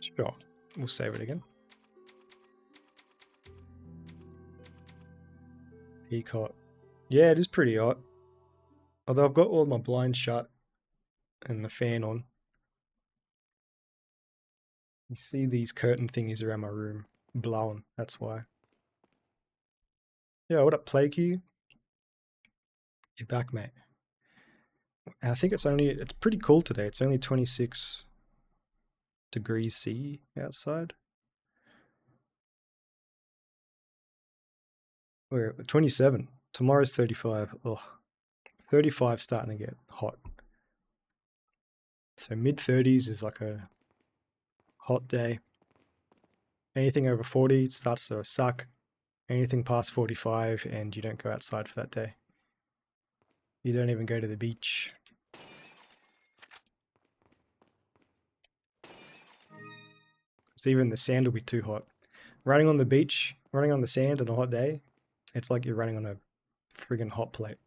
Sure, we'll save it again. Peacock. Yeah, it is pretty hot. Although I've got all my blinds shut and the fan on. You see these curtain thingies around my room blowing, that's why. Yeah, what up, Plague You? You're back, mate. I think it's pretty cool today. It's only 26 degrees C outside. We're at 27. Tomorrow's 35. Ugh. 35 starting to get hot. So mid-30s is like a hot day. Anything over 40 it starts to suck. Anything past 45 and you don't go outside for that day. You don't even go to the beach. So even the sand will be too hot. Running on the beach, running on the sand on a hot day, it's like you're running on a friggin' hot plate.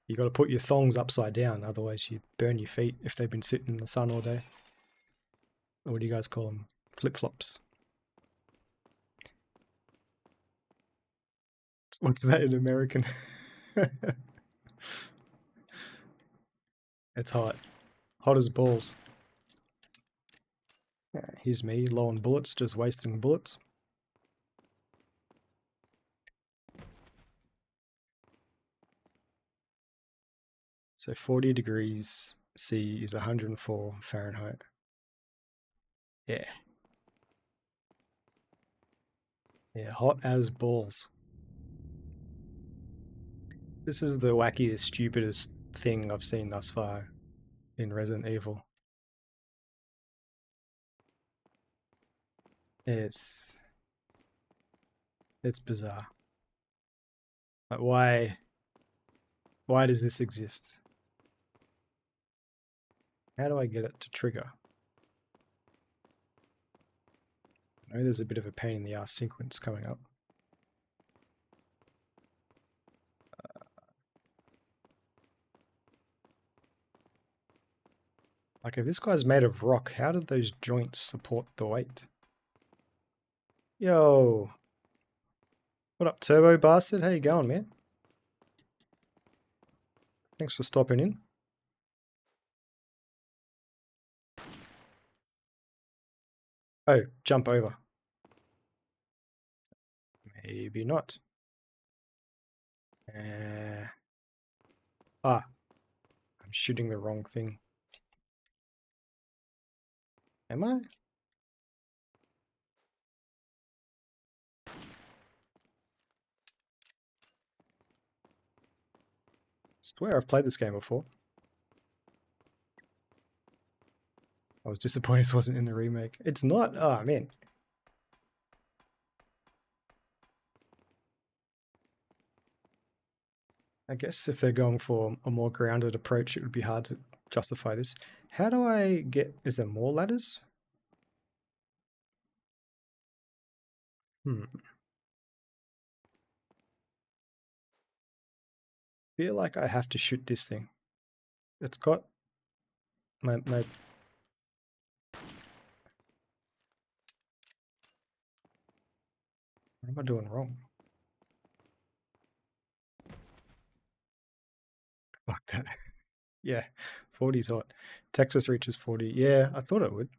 You got to put your thongs upside down, otherwise you burn your feet if they've been sitting in the sun all day. Or what do you guys call them? Flip-flops. What's that in American? It's hot. Hot as balls. Here's me, low on bullets, just wasting bullets. So 40 degrees C is 104 Fahrenheit. Yeah. Yeah, hot as balls. This is the wackiest, stupidest thing I've seen thus far in Resident Evil. It's bizarre. Like why does this exist? How do I get it to trigger? I know there's a bit of a pain in the ass sequence coming up. Like if this guy's made of rock, how did those joints support the weight? Yo! What up, Turbo Bastard? How you going, man? Thanks for stopping in. Oh, jump over. Maybe not. I'm shooting the wrong thing. Am I? Swear I've played this game before. I was disappointed this wasn't in the remake. It's not? Oh, man. I guess if they're going for a more grounded approach, it would be hard to justify this. How do I get... Is there more ladders? feel like I have to shoot this thing. It's got my What am I doing wrong? Fuck that. Yeah, 40's hot. Texas reaches 40. Yeah, I thought it would.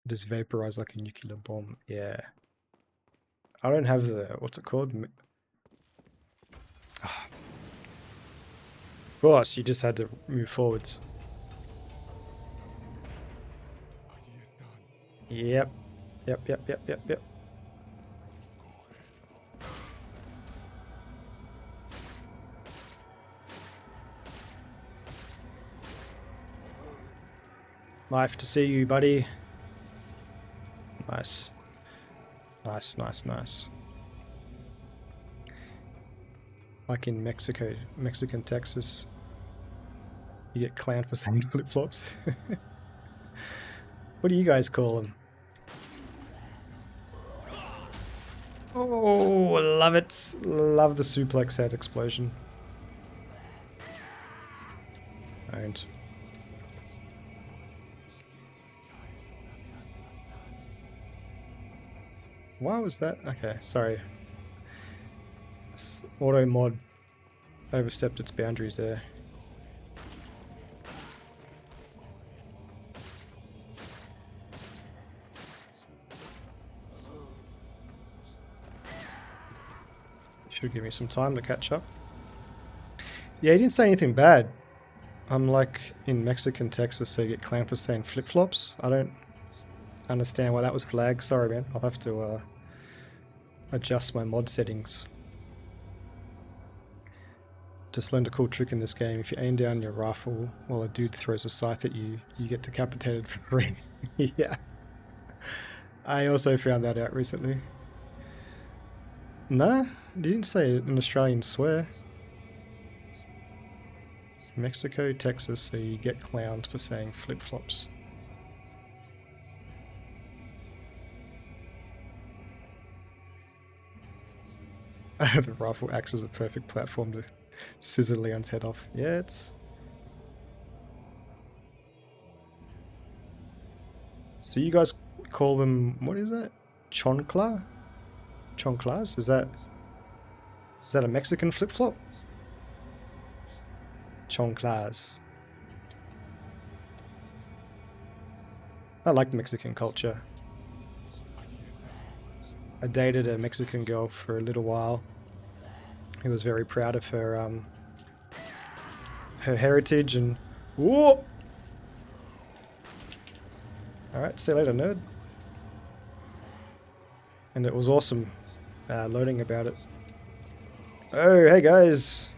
Just vaporize like a nuclear bomb. Yeah. I don't have the, what's it called? Ah. Of course, you just had to move forwards. Yep. Yep. Life to see you, buddy. Nice. Nice. Like in Mexican Texas, you get clowned for saying flip-flops. What do you guys call them? Oh, love it. Love the suplex head explosion. Owned. Why was that? Okay, sorry. Auto mod overstepped its boundaries there. Should give me some time to catch up. Yeah, he didn't say anything bad. I'm like in Mexican Texas, so you get clowned for saying flip-flops. I don't understand why that was flagged. Sorry, man. I'll have to adjust my mod settings. Just learned a cool trick in this game. If you aim down your rifle while a dude throws a scythe at you, you get decapitated for free. Yeah. I also found that out recently. Nah, didn't say an Australian swear. Mexico, Texas, so you get clowned for saying flip-flops. The rifle acts as a perfect platform to scissor Leon's head off. Yeah, it's... So you guys call them... What is that? Choncla? Chonclas? Is that a Mexican flip-flop? Chonclas. I like Mexican culture. I dated a Mexican girl for a little while who was very proud of her her heritage and... Whoa! Alright, see you later, nerd. And it was awesome learning about it. Oh, hey guys!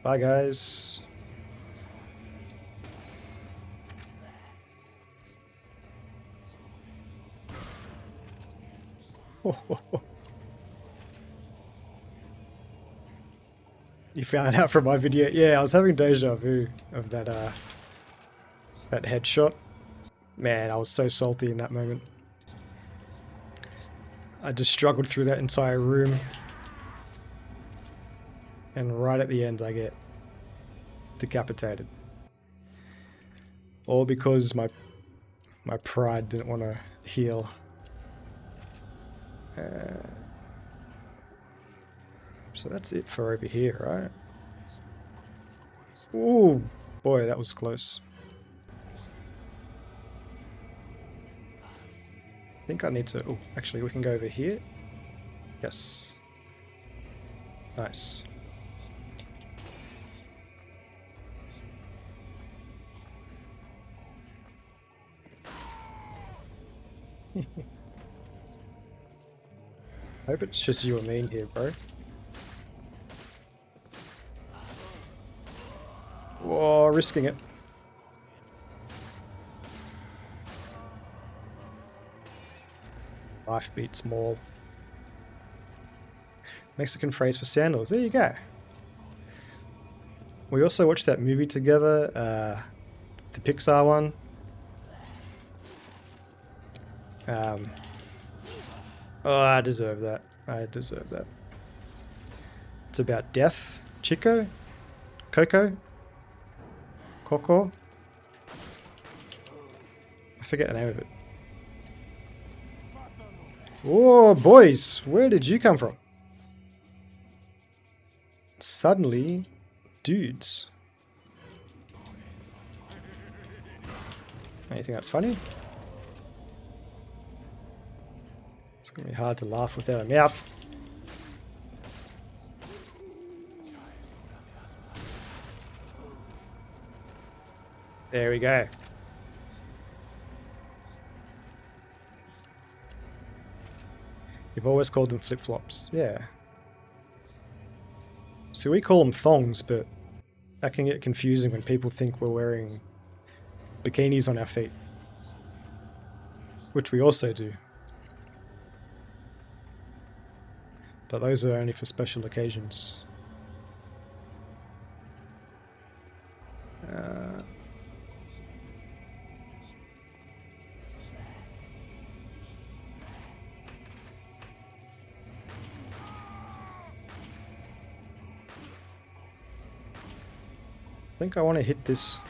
Bye guys. You found out from my video? Yeah, I was having deja vu of that that headshot. Man, I was so salty in that moment. I just struggled through that entire room. And right at the end I get decapitated. All because my pride didn't want to heal. So that's it for over here, right? Ooh, boy, that was close. I think I need to... Oh, actually, we can go over here. Yes. Nice. I hope it's just you and me in here, bro. Whoa, risking it. Life beats Maul. Mexican phrase for sandals. There you go. We also watched that movie together, the Pixar one. Oh, I deserve that. I deserve that. It's about death. Chico? Coco? Coco? I forget the name of it. Oh, boys! Where did you come from? Suddenly, dudes. Anything that's funny? It's gonna be hard to laugh without a mouth. There we go. You've always called them flip-flops. Yeah. See, we call them thongs, but that can get confusing when people think we're wearing bikinis on our feet. Which we also do. But those are only for special occasions. I think I want to hit this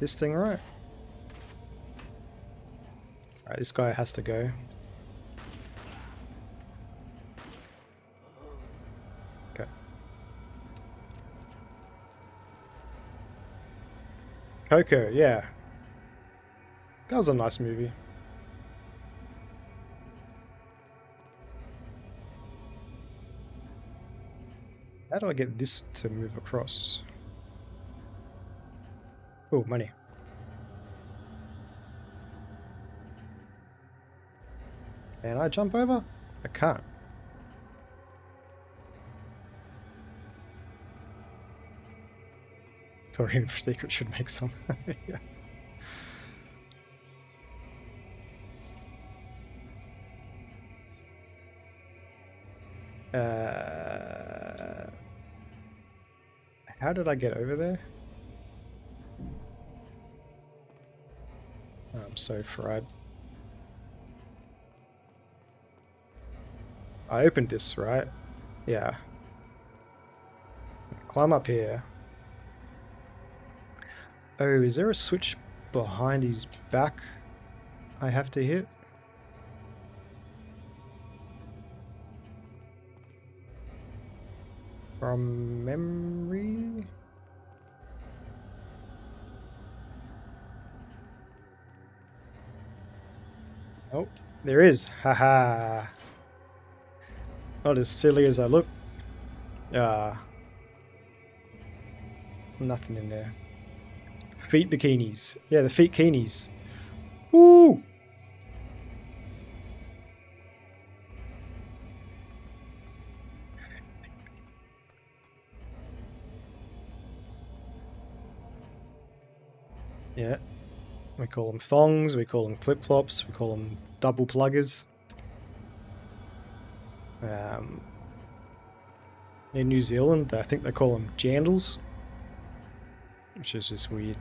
thing right. Alright, this guy has to go. Okay. Coco, yeah. That was a nice movie. How do I get this to move across? Oh, money. Can I jump over? I can't. Torian Secret should make some. Yeah. How did I get over there? Oh, I'm so fried. I opened this, right? Yeah. Climb up here. Oh, is there a switch behind his back I have to hit? From memory? Oh, there is. Haha. Not as silly as I look. Nothing in there. Feet bikinis. Yeah, the feet keenies. Woo! Yeah. We call them thongs, we call them flip-flops, we call them double pluggers. In New Zealand, I think they call them jandals, which is just weird.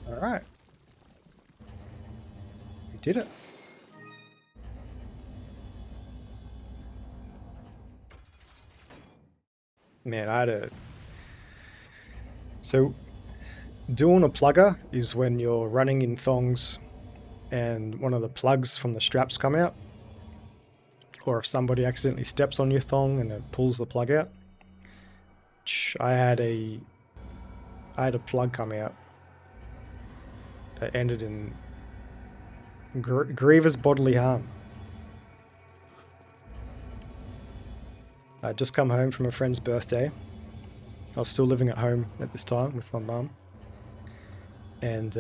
Alright. We did it. Man, I had a... So, doing a plugger is when you're running in thongs and one of the plugs from the straps come out. Or if somebody accidentally steps on your thong and it pulls the plug out. I had a plug come out that ended in grievous bodily harm. I'd just come home from a friend's birthday. I was still living at home at this time with my mum. And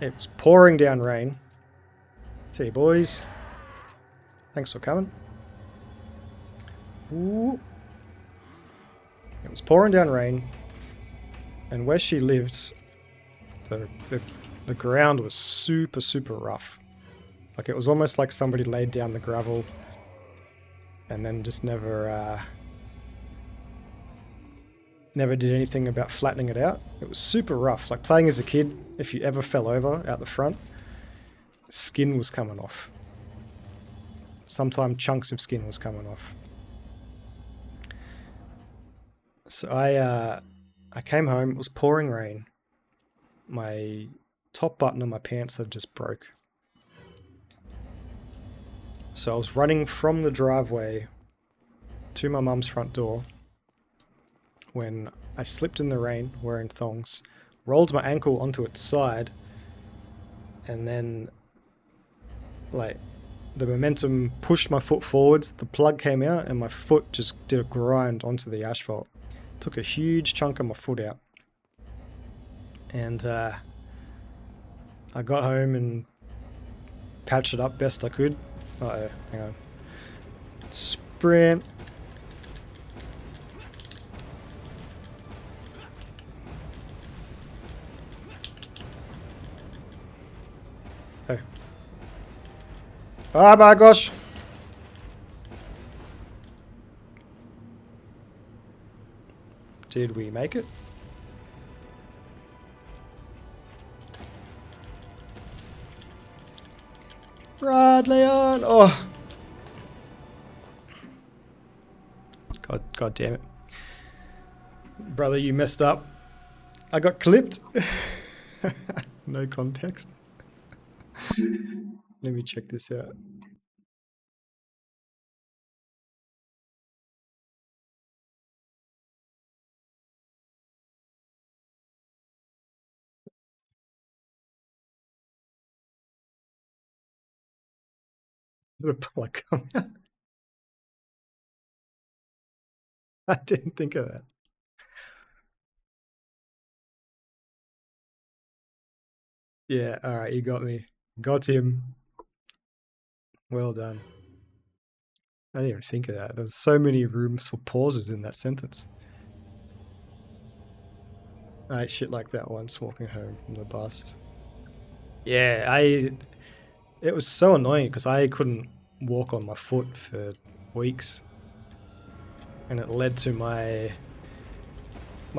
it was pouring down rain. See, boys. Thanks for coming. Ooh. It was pouring down rain. And where she lived, the the ground was super, super rough. Like, it was almost like somebody laid down the gravel and then just never did anything about flattening it out. It was super rough. Like, playing as a kid, if you ever fell over out the front, skin was coming off. Sometimes chunks of skin was coming off. So I came home, it was pouring rain. My top button of my pants had just broke. So I was running from the driveway to my mum's front door when I slipped in the rain wearing thongs, rolled my ankle onto its side, and then, like, the momentum pushed my foot forwards, the plug came out, and my foot just did a grind onto the asphalt. Took a huge chunk of my foot out. And I got home and patched it up best I could. Uh-oh, hang on. Sprint. Oh. Oh my gosh! Did we make it? Right, Leon! Oh! God damn it. Brother, you messed up. I got clipped. No context. Let me check this out. Did a plug come out? I didn't think of that. Yeah, alright, you got me. Got him. Well done. I didn't even think of that. There's so many rooms for pauses in that sentence. I ate shit like that once walking home from the bus. Yeah, it was so annoying because I couldn't walk on my foot for weeks. And it led to my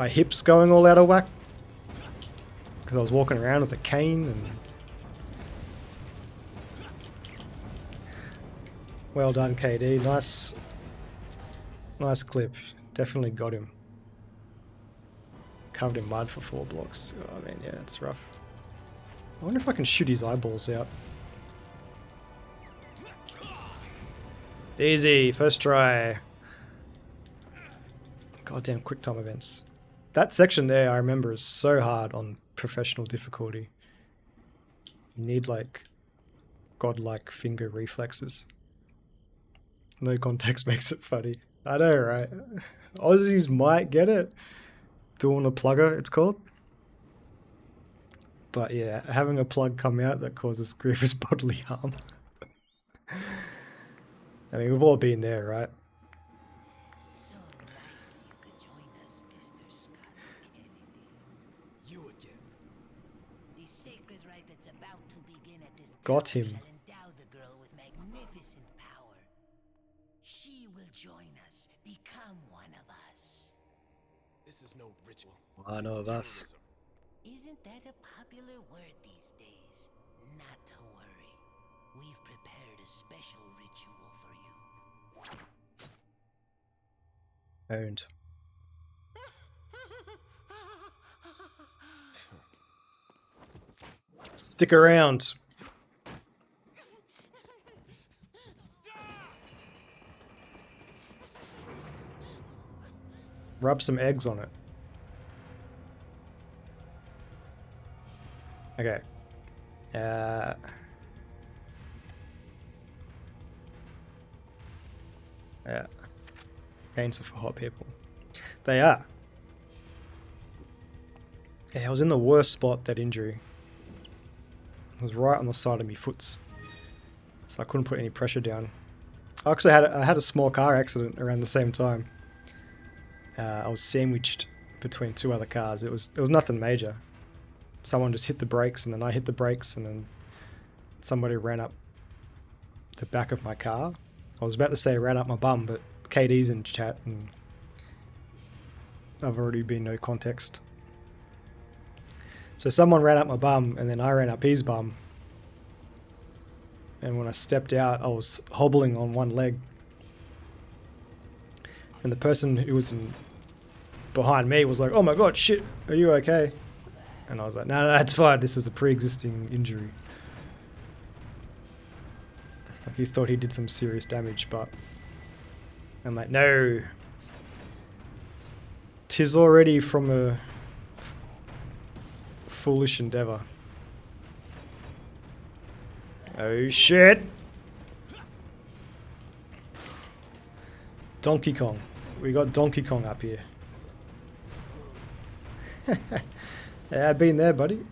hips going all out of whack. Because I was walking around with a cane and... Well done, KD. Nice clip. Definitely got him. Covered in mud for 4 blocks. Oh, I mean, yeah, it's rough. I wonder if I can shoot his eyeballs out. Easy, first try. Goddamn quick time events. That section there, I remember, is so hard on professional difficulty. You need, like, godlike finger reflexes. No context makes it funny. I know, right? Aussies might get it. Doing a plugger, it's called. But yeah, having a plug come out that causes grievous bodily harm. I mean, we've all been there, right? So nice you could join us, Mr. Scott Kennedy. You again. The sacred rite that's about to begin at this Got tower him. shall endow the girl with magnificent power. She will join us, become one of us. This is no ritual. One It's of us. terrorism. Isn't that a popular word these days? Not to worry. We've prepared a special ritual for you. Owned. Stick around. Rub some eggs on it. Okay. Yeah. Gains are for hot people. They are. Yeah, I was in the worst spot, that injury. It was right on the side of me foots. So I couldn't put any pressure down. I actually had a small car accident around the same time. I was sandwiched between 2 other cars. It was nothing major. someone just hit the brakes, and then I hit the brakes, and then somebody ran up the back of my car. I was about to say ran up my bum, but KD's in chat, and I've already been no context. So someone ran up my bum, and then I ran up his bum. And when I stepped out, I was hobbling on one leg. And the person who was behind me was like, "Oh my god, shit, are you okay?" And I was like, "No, that's fine. This is a pre-existing injury." Like, he thought he did some serious damage, but I'm like, "No. 'Tis already from a foolish endeavor." Oh shit! Donkey Kong. We got Donkey Kong up here. Yeah, I've been there, buddy.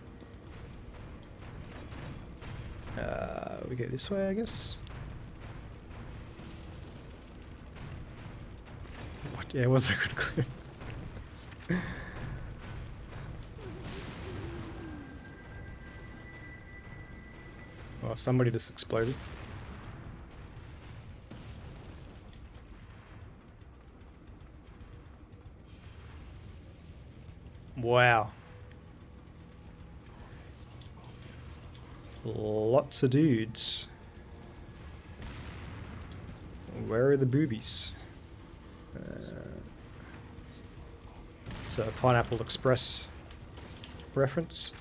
We go this way, I guess. What? Yeah, it was a good clip. Oh, somebody just exploded. Wow. Lots of dudes. Where are the boobies? It's a Pineapple Express reference.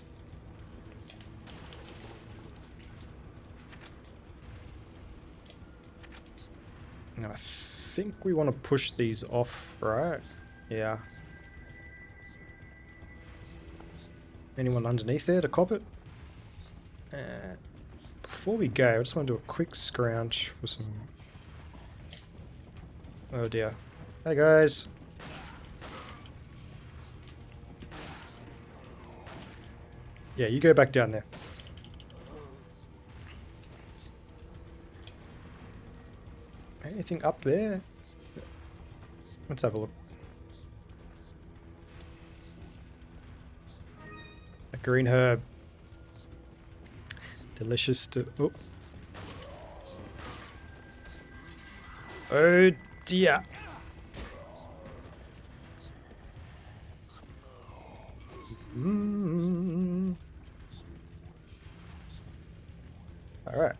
Now I think we want to push these off, right? Yeah. Anyone underneath there to cop it? Before we go, I just want to do a quick scrounge for some... Oh dear. Hey guys! Yeah, you go back down there. Anything up there? Let's have a look. A green herb. Delicious to... Oh. Oh dear. Alright.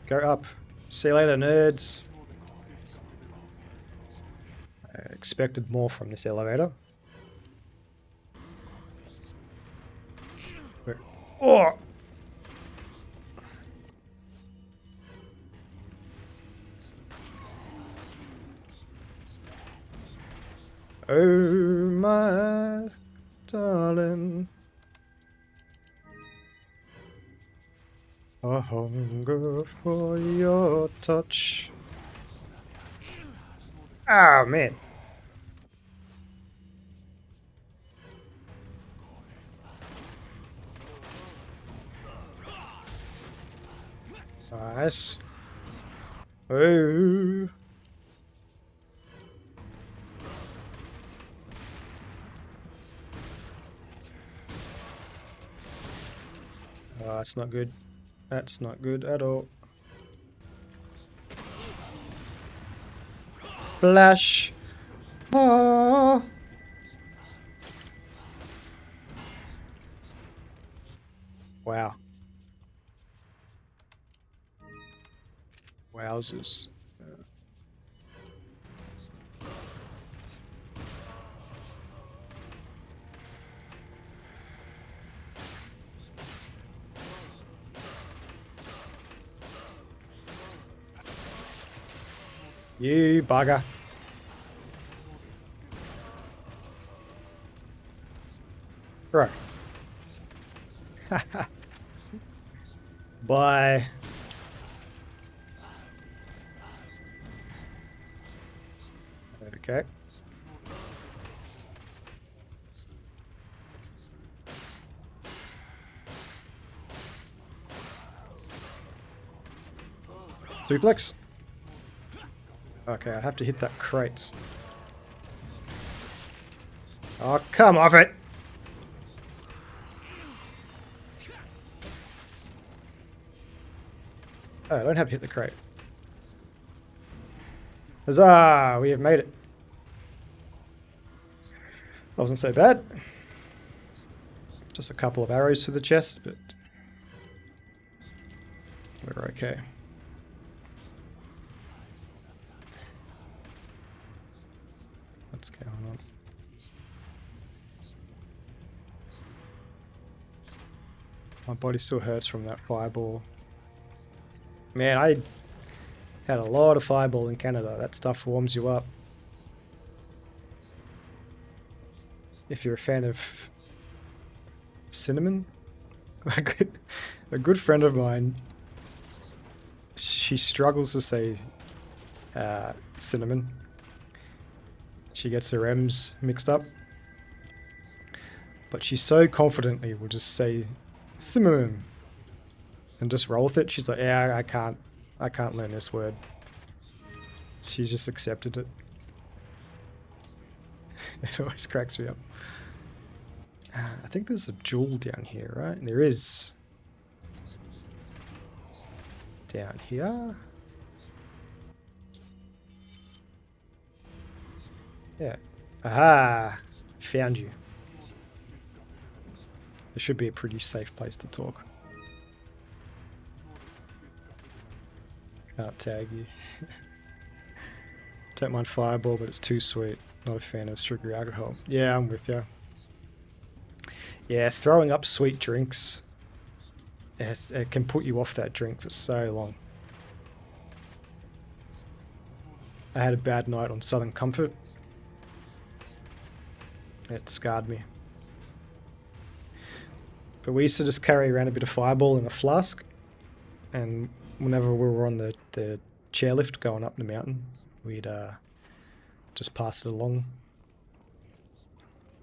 Go up. See you later, nerds. I expected more from this elevator. Oh! Oh my darling, I hunger for your touch. Ah, man. Nice. Oh. Oh, that's not good. That's not good at all. Flash. Oh. Wow. Wowzers. You bugger. Right. Bye. Okay. Suplex. Okay, I have to hit that crate. Oh, come off it! Oh, I don't have to hit the crate. Huzzah! We have made it. Wasn't so bad. Just a couple of arrows to the chest, but we're okay. What's going on? My body still hurts from that fireball. Man, I had a lot of fireball in Canada. That stuff warms you up. If you're a fan of cinnamon, a good friend of mine, she struggles to say cinnamon. She gets her M's mixed up. But she so confidently will just say cinnamon and just roll with it. She's like, yeah, I can't learn this word. She just accepted it. It always cracks me up. I think there's a jewel down here, right? There is. Down here. Yeah. Aha! Found you. This should be a pretty safe place to talk. Can't tag you. Don't mind fireball, but it's too sweet. Not a fan of sugary alcohol. Yeah, I'm with you. Yeah, throwing up sweet drinks, it can put you off that drink for so long. I had a bad night on Southern Comfort. It scarred me. But we used to just carry around a bit of fireball in a flask, and whenever we were on the chairlift going up the mountain, we'd just pass it along.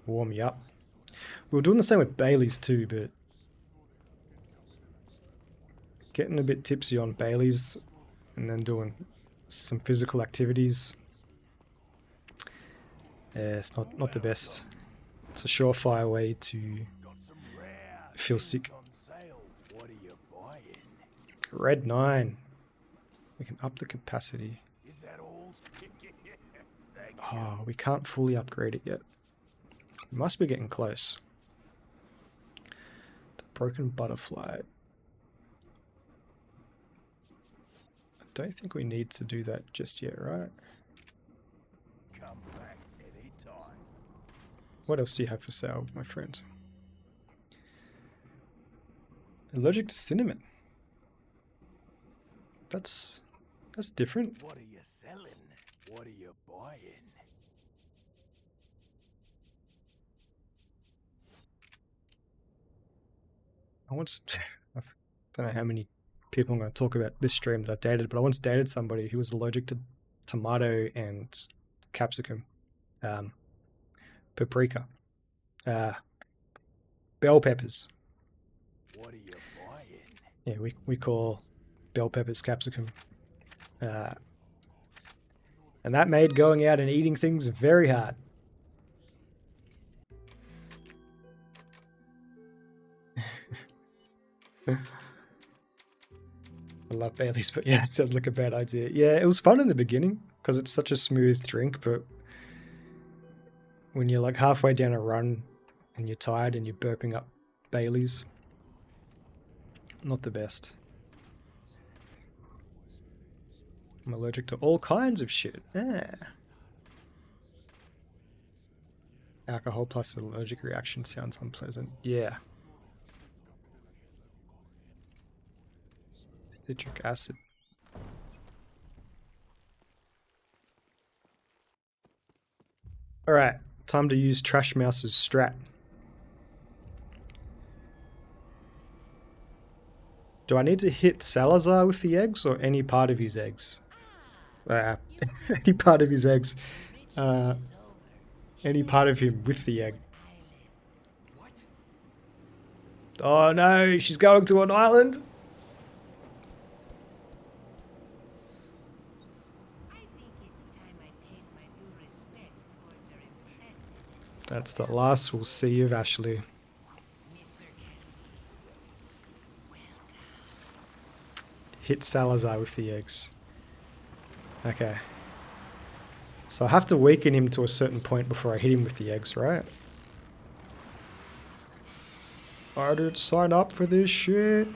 Warm you up. We were doing the same with Baileys too, but getting a bit tipsy on Baileys and then doing some physical activities, it's not the best. It's a surefire way to feel sick. Red 9. We can up the capacity. Oh, we can't fully upgrade it yet. We must be getting close. The broken butterfly. I don't think we need to do that just yet, right? Come back anytime. What else do you have for sale, my friend? Allergic to cinnamon. That's different. What are you selling? What are you buying? I don't know how many people I'm going to talk about this stream that I've dated, but I once dated somebody who was allergic to tomato and capsicum, paprika, bell peppers. What are you buying? Yeah, we call bell peppers capsicum. And that made going out and eating things very hard. I love Baileys, but yeah, it sounds like a bad idea. Yeah, it was fun in the beginning because it's such a smooth drink, but when you're like halfway down a run and you're tired and you're burping up Baileys, not the best. I'm allergic to all kinds of shit. Yeah. Alcohol plus an allergic reaction sounds unpleasant. Yeah. Citric acid. Alright, time to use Trash Mouse's strat. Do I need to hit Salazar with the eggs or any part of his eggs? Any part of his eggs. Any part of him with the egg. Oh no, she's going to an island. That's the last we'll see of Ashley. hit Salazar with the eggs. Okay. So I have to weaken him to a certain point before I hit him with the eggs, right? I didn't sign up for this shit.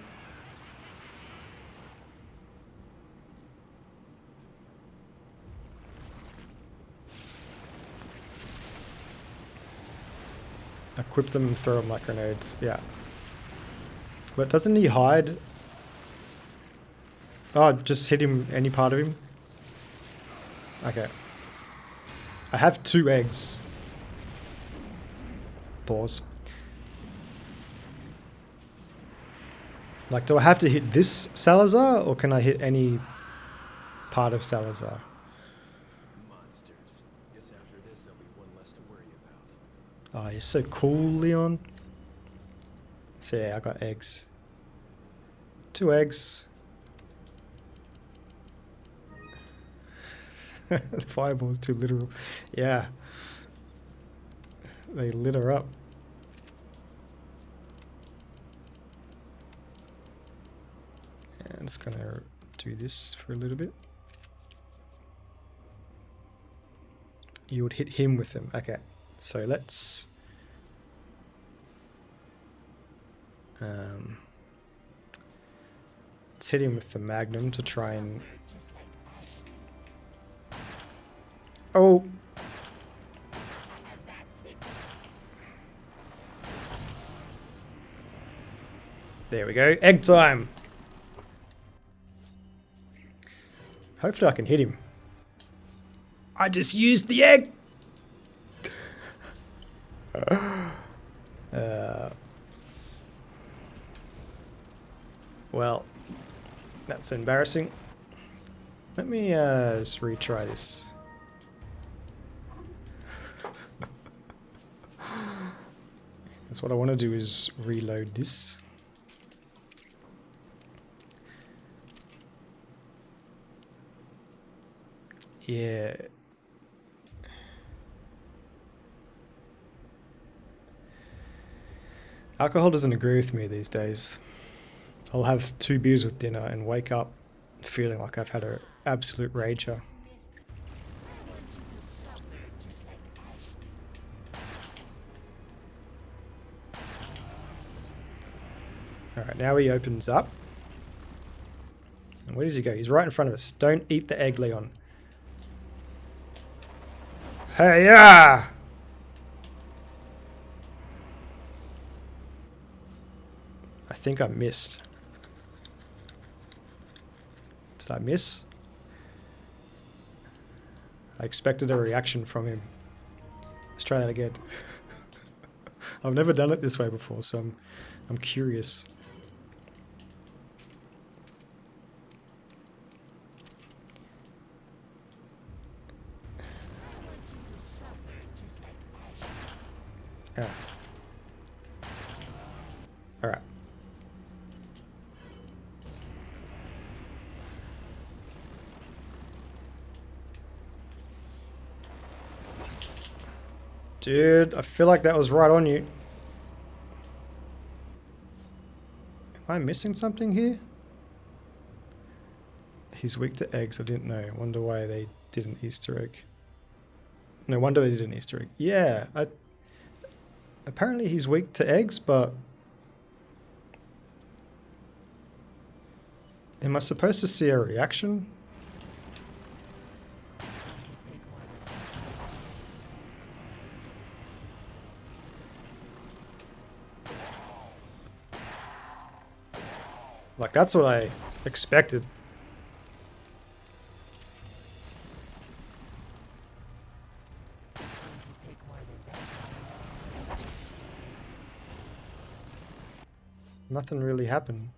Equip them and throw them like grenades. Yeah. But doesn't he hide? Oh, just hit him, any part of him? Okay. I have 2 eggs. Pause. Like, do I have to hit this Salazar, or can I hit any part of Salazar? Monsters. Guess after this there'll be one less to worry about. Oh, you're so cool, Leon. So yeah, I got eggs. 2 eggs. The fireball's too literal. Yeah. They lit her up. And I'm just gonna do this for a little bit. You would hit him with them. Okay. So let's hit him with the Magnum to try and... Oh! There we go. Egg time! Hopefully I can hit him. I just used the egg! Well, that's embarrassing. Let me just retry this. That's what I want to do, is reload this. Yeah. Alcohol doesn't agree with me these days. I'll have 2 beers with dinner and wake up feeling like I've had an absolute rager. Alright, now he opens up. And where does he go? He's right in front of us. Don't eat the egg, Leon. Hey, yeah! I think I missed. Did I miss? I expected a reaction from him. Let's try that again. I've never done it this way before, so I'm curious. Yeah. Alright. Dude, I feel like that was right on you. Am I missing something here? He's weak to eggs, I didn't know. Wonder why they did an Easter egg. No wonder they did an Easter egg. Yeah, apparently he's weak to eggs, but... Am I supposed to see a reaction? Like, that's what I expected. Nothing really happened.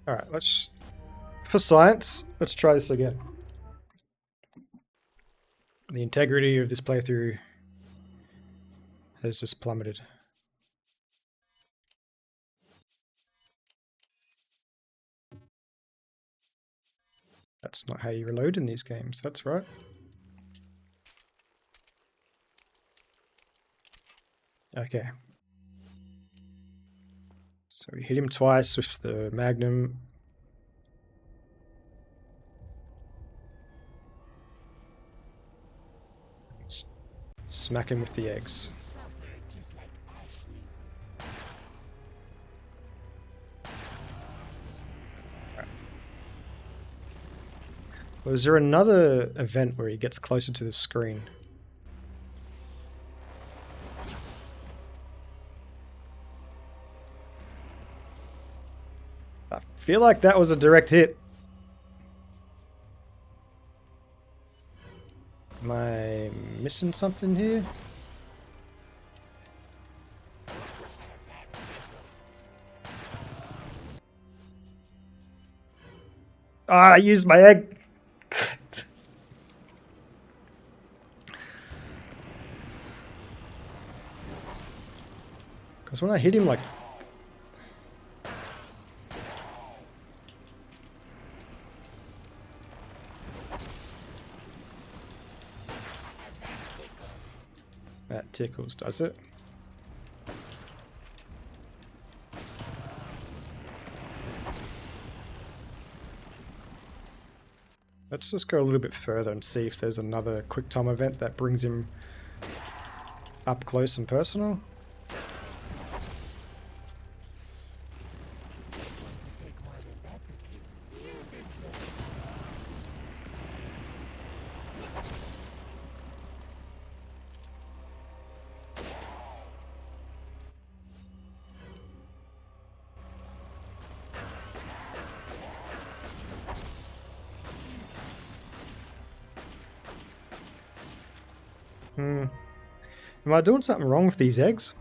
Alright, let's... For science, let's try this again. The integrity of this playthrough has just plummeted. That's not how you reload in these games, that's right. Okay. So we hit him twice with the magnum. Smack him with the eggs. Was there another event where he gets closer to the screen? I feel like that was a direct hit. Am I missing something here? Ah, I used my egg. Because when I hit him like... That tickles, does it? Let's just go a little bit further and see if there's another quick time event that brings him up close and personal. Am I doing something wrong with these eggs?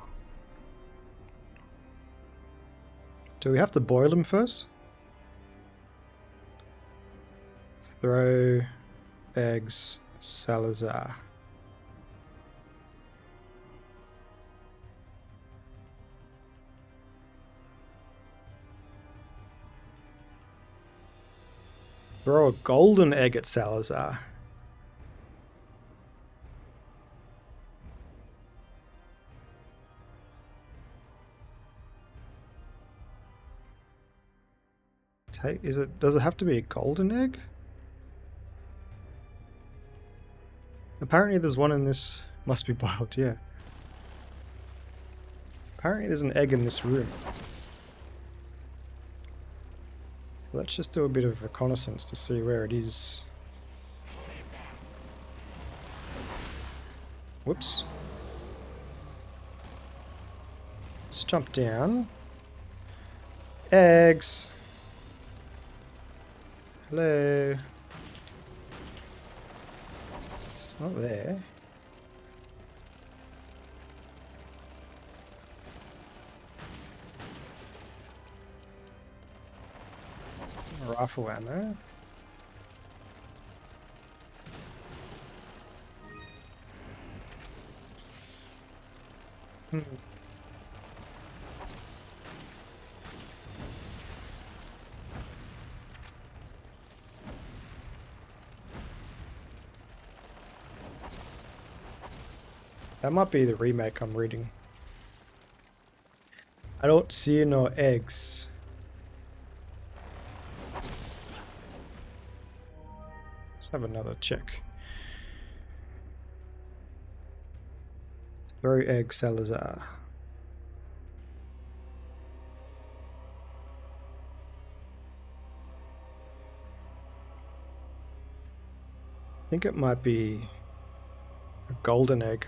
Do we have to boil them first? Throw eggs, Salazar. Throw a golden egg at Salazar. Does it have to be a golden egg? Apparently there's one in this. Must be boiled, yeah. Apparently there's an egg in this room. So let's just do a bit of reconnaissance to see where it is. Whoops. Let's jump down. Eggs. Hello. It's not there. Rifle ammo. That might be the remake I'm reading. I don't see no eggs. Let's have another check. Throw egg Salazar. I think it might be a golden egg.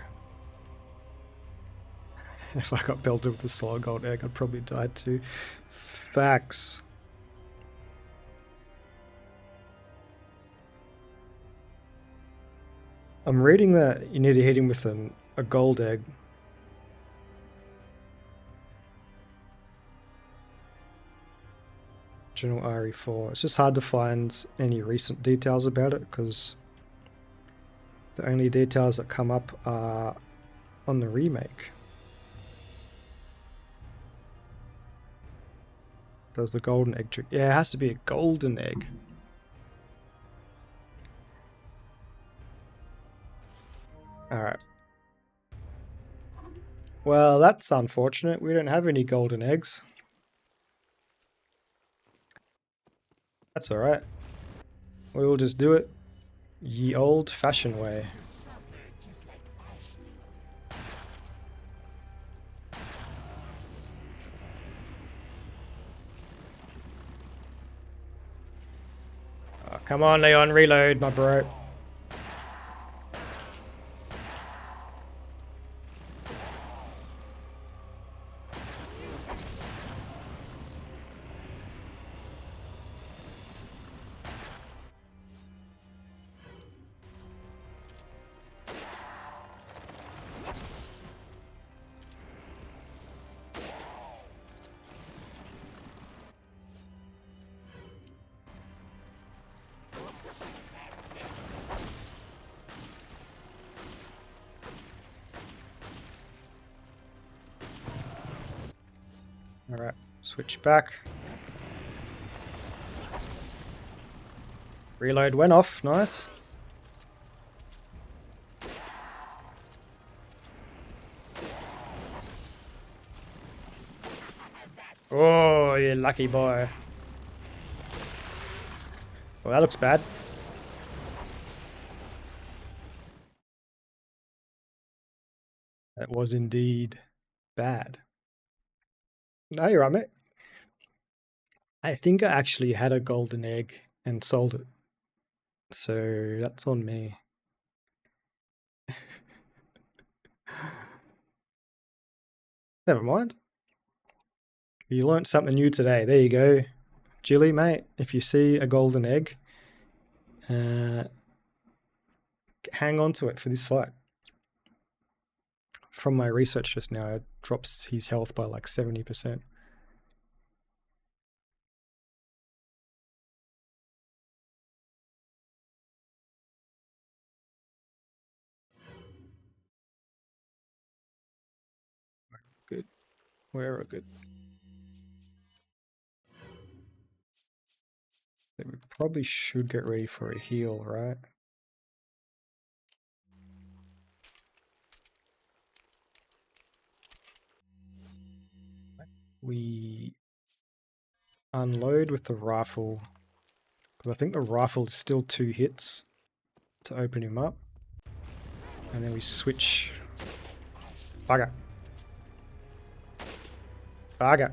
If I got belted with a solid gold egg, I'd probably die too. Facts. I'm reading that you need to hit him with a gold egg. General RE4. It's just hard to find any recent details about it because the only details that come up are on the remake. Does the golden egg trick? Yeah, it has to be a golden egg. Alright. Well, that's unfortunate. We don't have any golden eggs. That's alright. We will just do it ye old-fashioned way. Oh, come on, Leon, reload, my bro. Alright, switch back. Reload went off, nice. Oh, you lucky boy. Well, that looks bad. That was indeed bad. No, you're right, mate. I think I actually had a golden egg and sold it. So that's on me. Never mind. You learnt something new today. There you go. Jilly, mate, if you see a golden egg, hang on to it for this fight. From my research just now, it drops his health by like 70%. Good. We're good. We probably should get ready for a heal, right? We unload with the rifle, because I think the rifle is still 2 hits to open him up. And then we switch. Bugger. Bugger.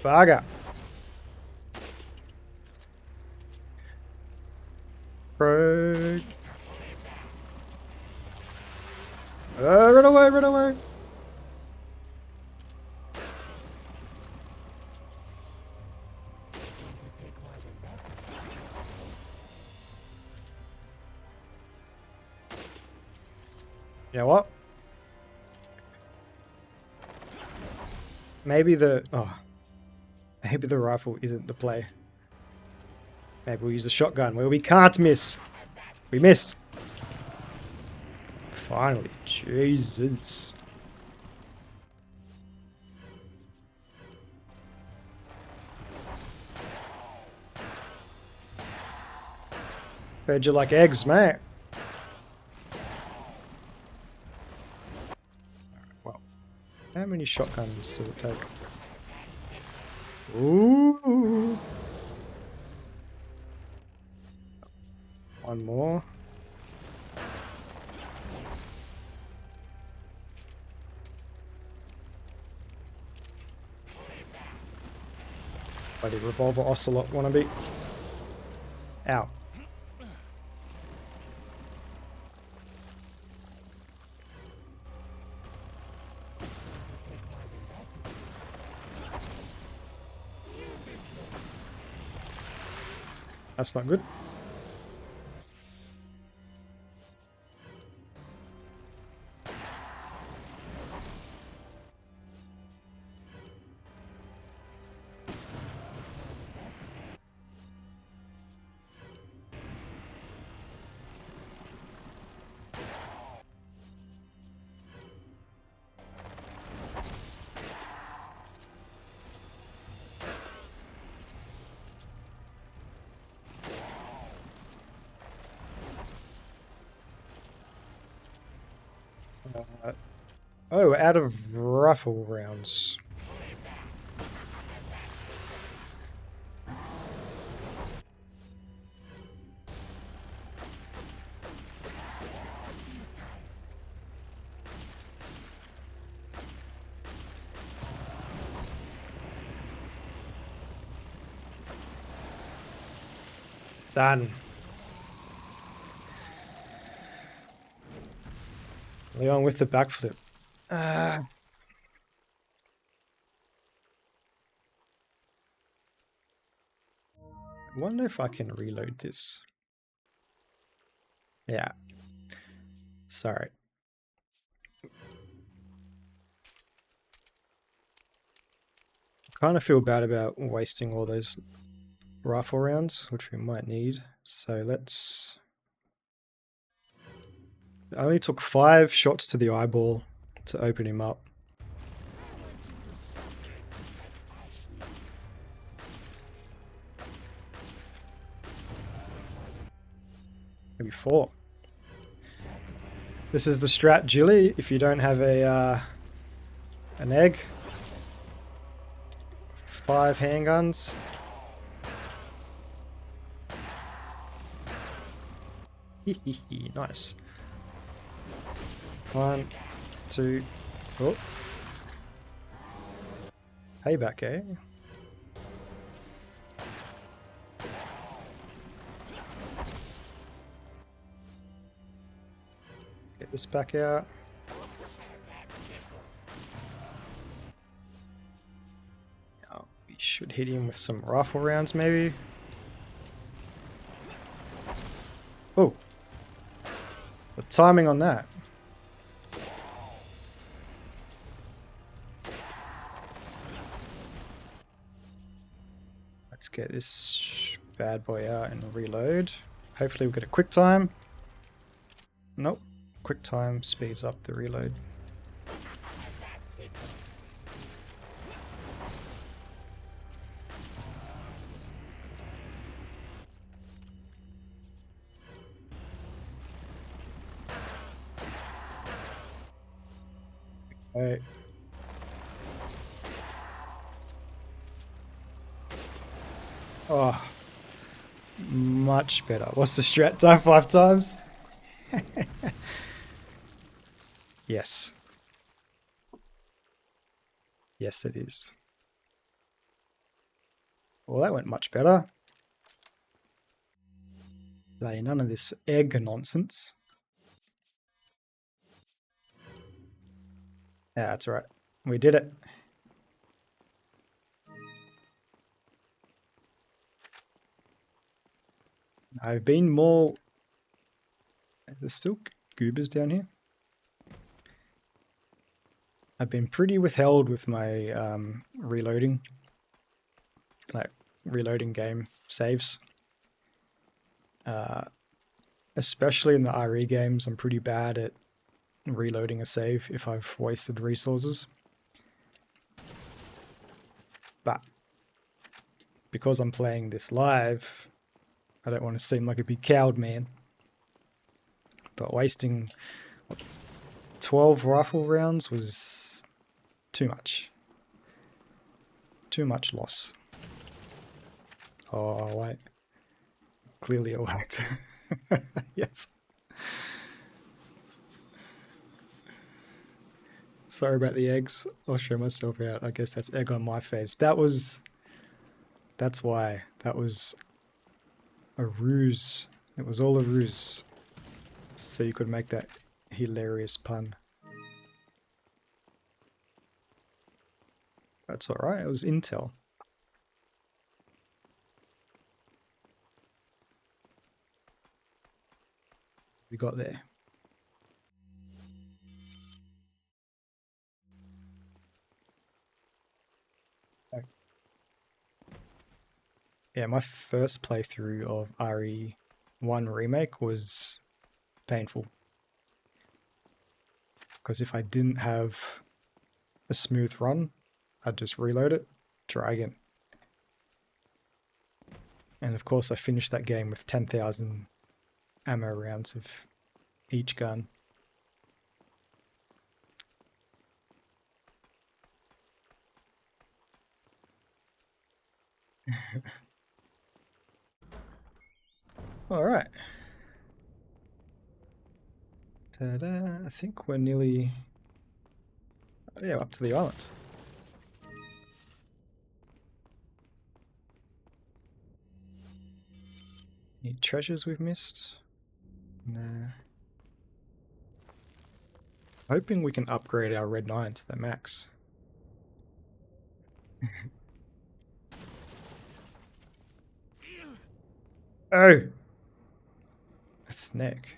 Bugger. Bro. Run away, run away. You know what? Maybe the rifle isn't the play. Maybe we'll use a shotgun where we can't miss. We missed. Finally, Jesus. Heard you like eggs, mate. Well, how many shotguns does it take? Ooh. One more. Bloody revolver ocelot wannabe. Ow. That's not good. Oh, we're out of rifle rounds. Done. Leon with the backflip. I wonder if I can reload this. Yeah. Sorry. Kind of feel bad about wasting all those rifle rounds, which we might need. So let's... I only took 5 shots to the eyeball to open him up. Maybe 4. This is the strat Jilly if you don't have a an egg. 5 handguns. Nice. 1, 2. Oh. Payback, eh? Get this back out. Now we should hit him with some rifle rounds, maybe. Oh, the timing on that. Let's get this bad boy out and reload. Hopefully we'll get a quick time. Nope. Quick time speeds up the reload. Okay. Oh, much better. What's the strat time? 5 times? Yes. Yes, it is. Well, that went much better. None of this egg nonsense. Yeah, that's right. We did it. I've been more... Is there still goobers down here? I've been pretty withheld with my reloading. Like, reloading game saves. Especially in the RE games, I'm pretty bad at reloading a save if I've wasted resources. But because I'm playing this live, I don't want to seem like a big coward man. But wasting 12 rifle rounds was too much. Too much loss. Oh, wait. Clearly it worked. Yes. Sorry about the eggs. I'll show myself out. I guess that's egg on my face. That's why. That was a ruse. It was all a ruse. So you could make that hilarious pun. That's alright, it was intel. We got there. Yeah, my first playthrough of RE1 Remake was painful. Because if I didn't have a smooth run, I'd just reload it, try again. And of course I finished that game with 10,000 ammo rounds of each gun. Alright. Ta-da. I think we're nearly... Oh, yeah, up to the island. Any treasures we've missed? Nah. Hoping we can upgrade our Red 9 to the max. Oh! A snake.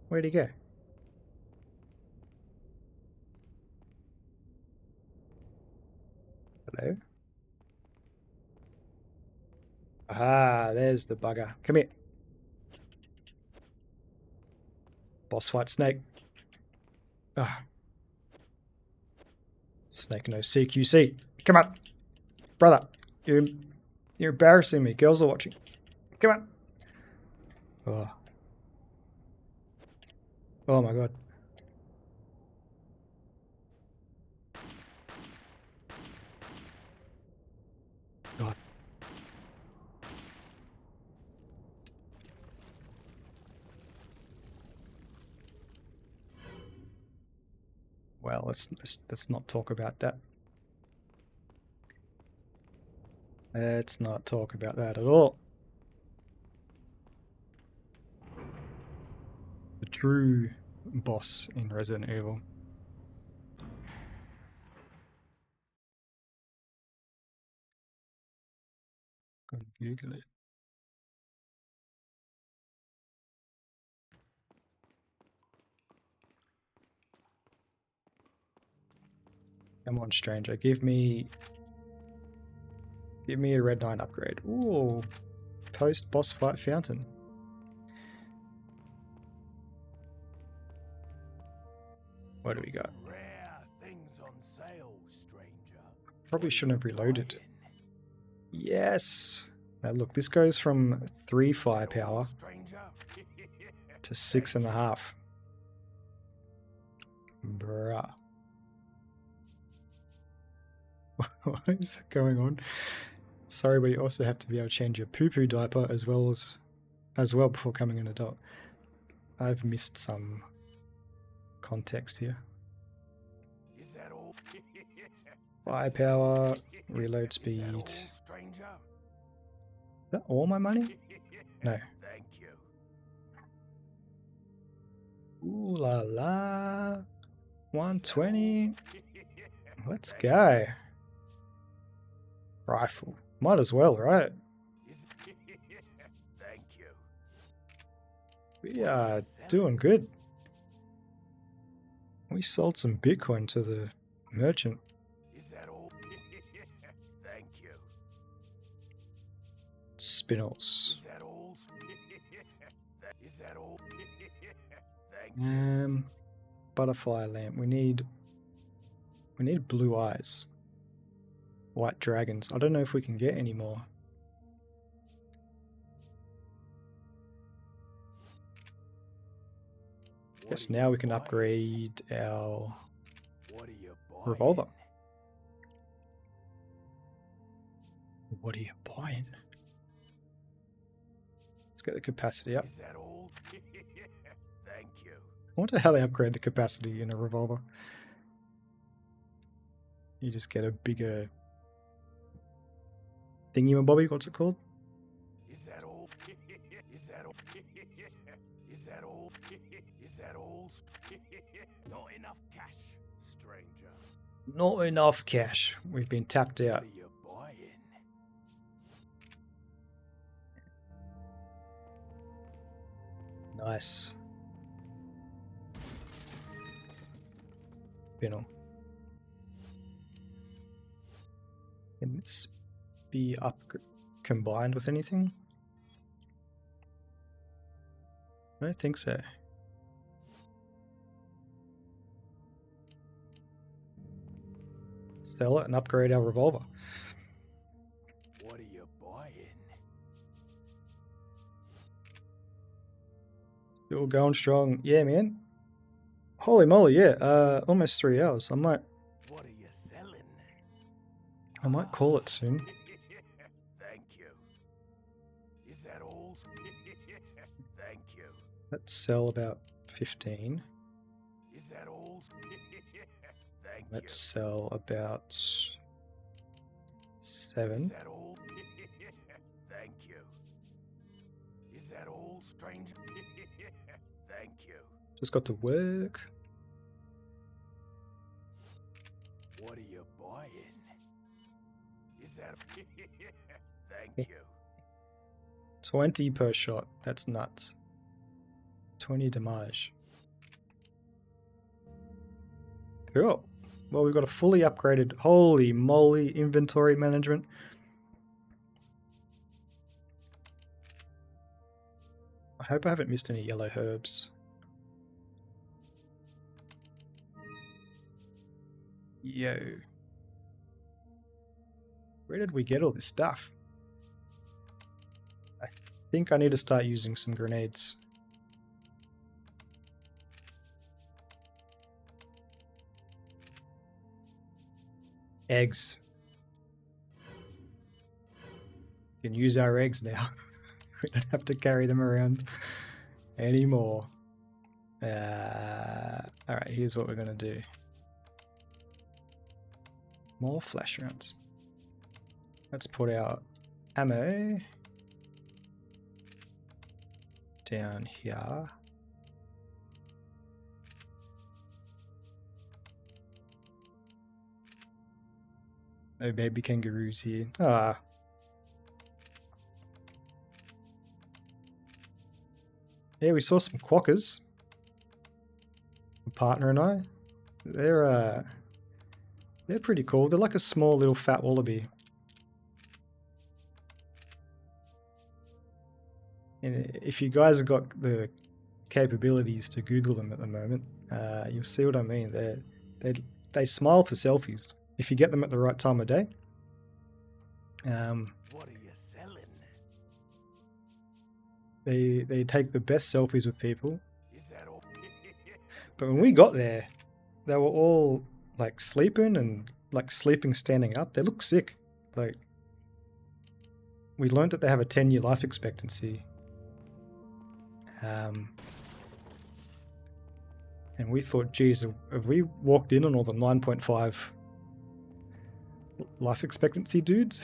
Where'd he go? Hello? Ah, there's the bugger. Come here. Boss fight snake. Ah. Snake no CQC. Come on. Brother. You're embarrassing me. Girls are watching. Come on. Oh. Oh my god. God. Well, let's not talk about that. Let's not talk about that at all. The true boss in Resident Evil. Gotta Google it. Come on, stranger, give me a Red 9 upgrade. Ooh, post boss fight fountain. What do we got? Rare things on sale, stranger. Probably shouldn't have reloaded. Yes. Now look, this goes from 3 firepower to 6.5. Bruh. What is going on? Sorry, but you also have to be able to change your poo-poo diaper as well before becoming an adult. I've missed some context here. Is that all? Firepower, reload speed. Is that all, Is stranger? that all my money? No. Thank you. Ooh la la. 120. Let's go. Rifle. Might as well, right? Thank you. We are doing good. We sold some Bitcoin to the merchant. Is that all? Thank you. Spinels. Is that all? Is that all? Thank you. Butterfly lamp. We need blue eyes. White dragons. I don't know if we can get any more. Guess now we can upgrade our What are you buying? revolver. What are you buying? Let's get the capacity up. Is that all? Thank you. I wonder how they upgrade the capacity in a revolver. You just get a bigger thingy-mabobby, what's it called? Is that all? Is that all? Is that all? Is that all? Not enough cash, stranger. Not enough cash. We've been tapped What out. are you buying? Nice. Spinel. Can this be combined with anything? I don't think so. Sell it and upgrade our revolver. What are you buying? Still going strong. Yeah, man. Holy moly, yeah. Almost 3 hours. What are you selling? I might call it soon. Thank you. Is that all? Thank you. Let's sell about 15. Is that all? Thank Let's sell about 7. Is that all? Thank you. Is that all, stranger? Thank you. Just got to work. What are you buying? Is that? Thank you. 20 per shot. That's nuts. 20 damage. Cool. Well, we've got a fully upgraded, holy moly, inventory management. I hope I haven't missed any yellow herbs. Yo. Where did we get all this stuff? I think I need to start using some grenades. Eggs. We can use our eggs now. We don't have to carry them around anymore. Alright, here's what we're going to do. More flash rounds. Let's put our ammo down here. No baby kangaroos here. Ah. Yeah, we saw some quokkas. My partner and I. They're pretty cool. They're like a small little fat wallaby. And if you guys have got the capabilities to Google them at the moment, you'll see what I mean. They smile for selfies if you get them at the right time of day. What are you selling? They take the best selfies with people. Is that all? But when we got there, they were all like sleeping and like sleeping standing up. They look sick. Like, we learned that they have a 10-year life expectancy. And we thought, geez, have we walked in on all the 9.5 life expectancy dudes?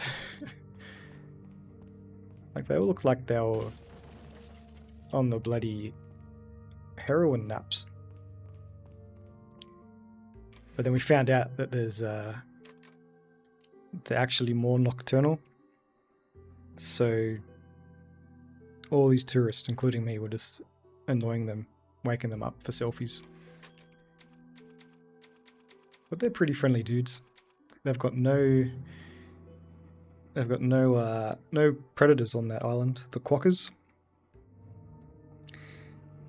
Like, they all look like they were on the bloody heroin naps. But then we found out that they're actually more nocturnal. So all these tourists, including me, were just annoying them, waking them up for selfies. But they're pretty friendly dudes. They've got no predators on that island, the quokkas.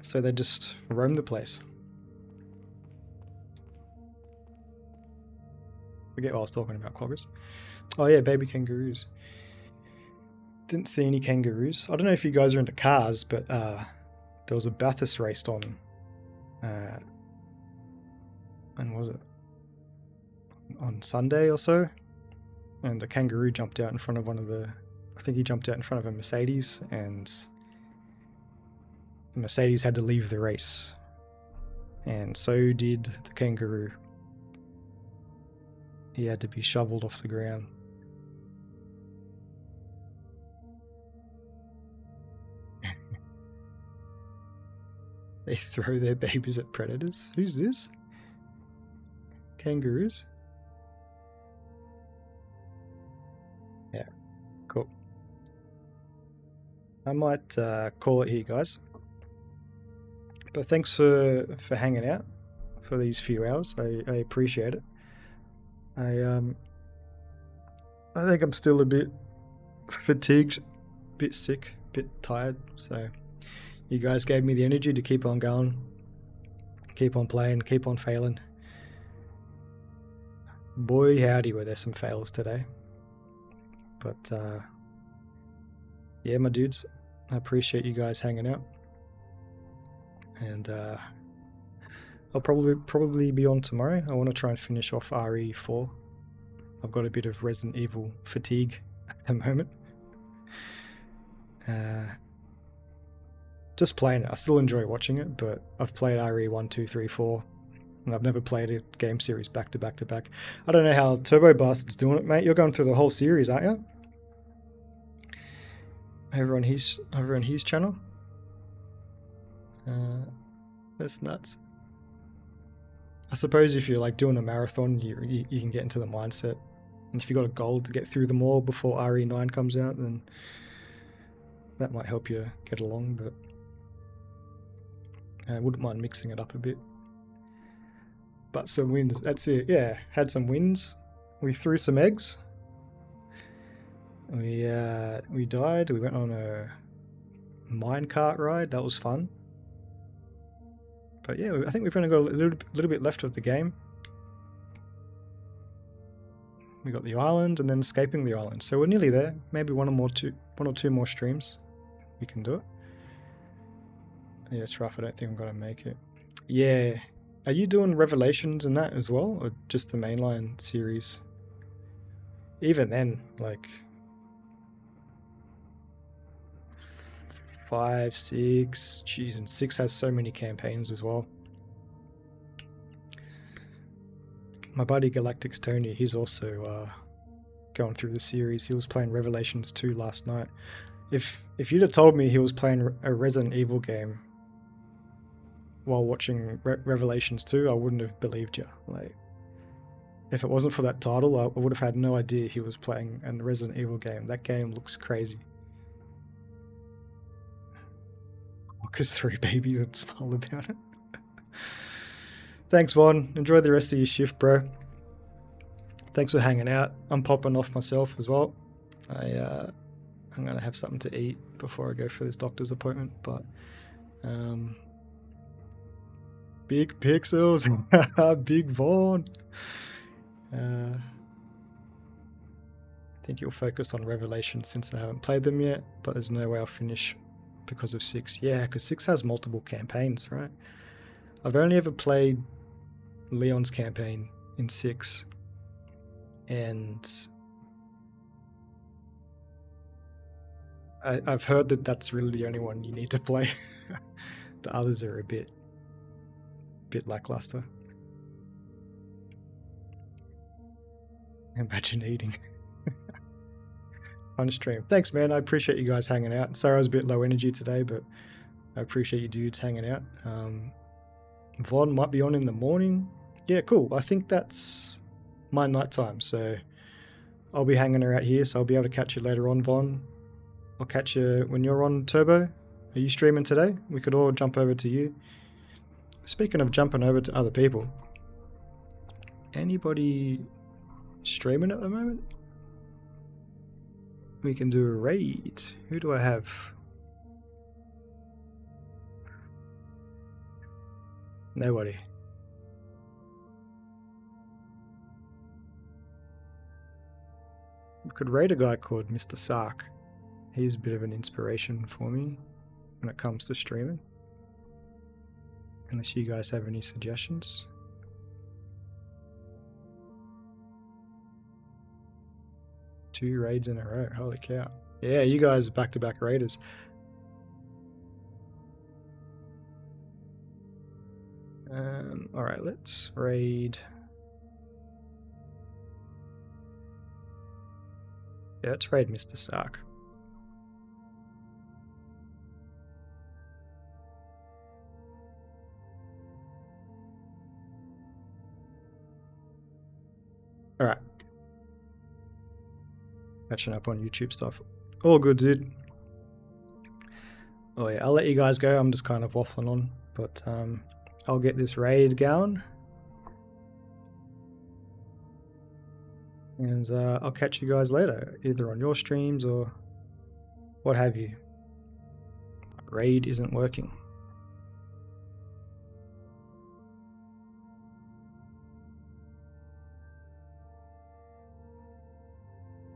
So they just roam the place. Forget what I was talking about, quokkas. Oh yeah, baby kangaroos. Didn't see any kangaroos. I don't know if you guys are into cars, but there was a Bathurst race on. When was it? On Sunday or so, and a kangaroo jumped out in front of I think he jumped out in front of a Mercedes, and the Mercedes had to leave the race, and so did the kangaroo. He had to be shoveled off the ground. They throw their babies at predators? Who's this? Kangaroos? Yeah, cool. I might call it here, guys. But thanks for hanging out for these few hours. I appreciate it. I think I'm still a bit fatigued, a bit sick, a bit tired. So you guys gave me the energy to keep on going, keep on playing, keep on failing. Boy, howdy, were there some fails today. But yeah, my dudes, I appreciate you guys hanging out. And I'll probably be on tomorrow. I want to try and finish off RE4. I've got a bit of Resident Evil fatigue at the moment. Just playing it. I still enjoy watching it, but I've played RE 1, 2, 3, 4, and I've never played a game series back to back to back. I don't know how Turbo Bastard's doing it, mate. You're going through the whole series, aren't you? Over on his channel. That's nuts. I suppose if you're like doing a marathon, you can get into the mindset. And if you've got a goal to get through them all before RE9 comes out, then that might help you get along, but I wouldn't mind mixing it up a bit. But some wins, that's it. Yeah, had some wins. We threw some eggs. We died. We went on a minecart ride. That was fun. But yeah, I think we've only got a little bit left of the game. We got the island and then escaping the island. So we're nearly there. Maybe one or two more streams. We can do it. Yeah, it's rough. I don't think I'm going to make it. Yeah. Are you doing Revelations and that as well? Or just the mainline series? Even then, like 5, 6, jeez, and 6 has so many campaigns as well. My buddy Galactics Tony, he's also going through the series. He was playing Revelations 2 last night. If you'd have told me he was playing a Resident Evil game while watching Revelations 2, I wouldn't have believed you. Like, if it wasn't for that title, I would have had no idea he was playing a Resident Evil game. That game looks crazy. Because 3 babies and smile about it. Thanks, Vaughn. Enjoy the rest of your shift, bro. Thanks for hanging out. I'm popping off myself as well. I'm gonna have something to eat before I go for this doctor's appointment. But big pixels, big Vaughn. I think you'll focus on Revelation since I haven't played them yet. But there's no way I'll finish because of 6. Yeah, because 6 has multiple campaigns, right? I've only ever played Leon's campaign in 6, and I've heard that that's really the only one you need to play. The others are a bit lackluster. Imagine eating. Fun stream. Thanks, man. I appreciate you guys hanging out. Sorry I was a bit low energy today, but I appreciate you dudes hanging out. Vaughn might be on in the morning. Yeah, cool. I think that's my nighttime, so I'll be hanging out here, so I'll be able to catch you later on, Vaughn. I'll catch you when you're on, Turbo. Are you streaming today? We could all jump over to you. Speaking of jumping over to other people, anybody streaming at the moment? We can do a raid. Who do I have? Nobody. We could raid a guy called Mr. Sark. He's a bit of an inspiration for me when it comes to streaming. Unless you guys have any suggestions. Two raids in a row. Holy cow. Yeah, you guys are back-to-back raiders. Alright, let's raid. Yeah, let's raid Mr. Sark. Alright. Catching up on YouTube stuff. All good, dude. Oh yeah, I'll let you guys go. I'm just kind of waffling on, but I'll get this raid going. And I'll catch you guys later, either on your streams or what have you. Raid isn't working.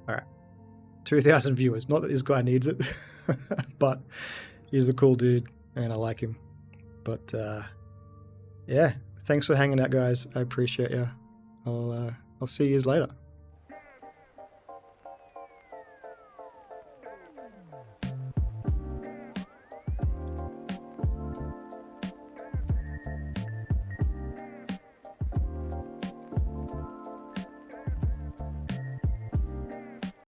Alright. 2,000 viewers. Not that this guy needs it, but he's a cool dude and I like him. But yeah, thanks for hanging out, guys. I appreciate you. I'll see you later.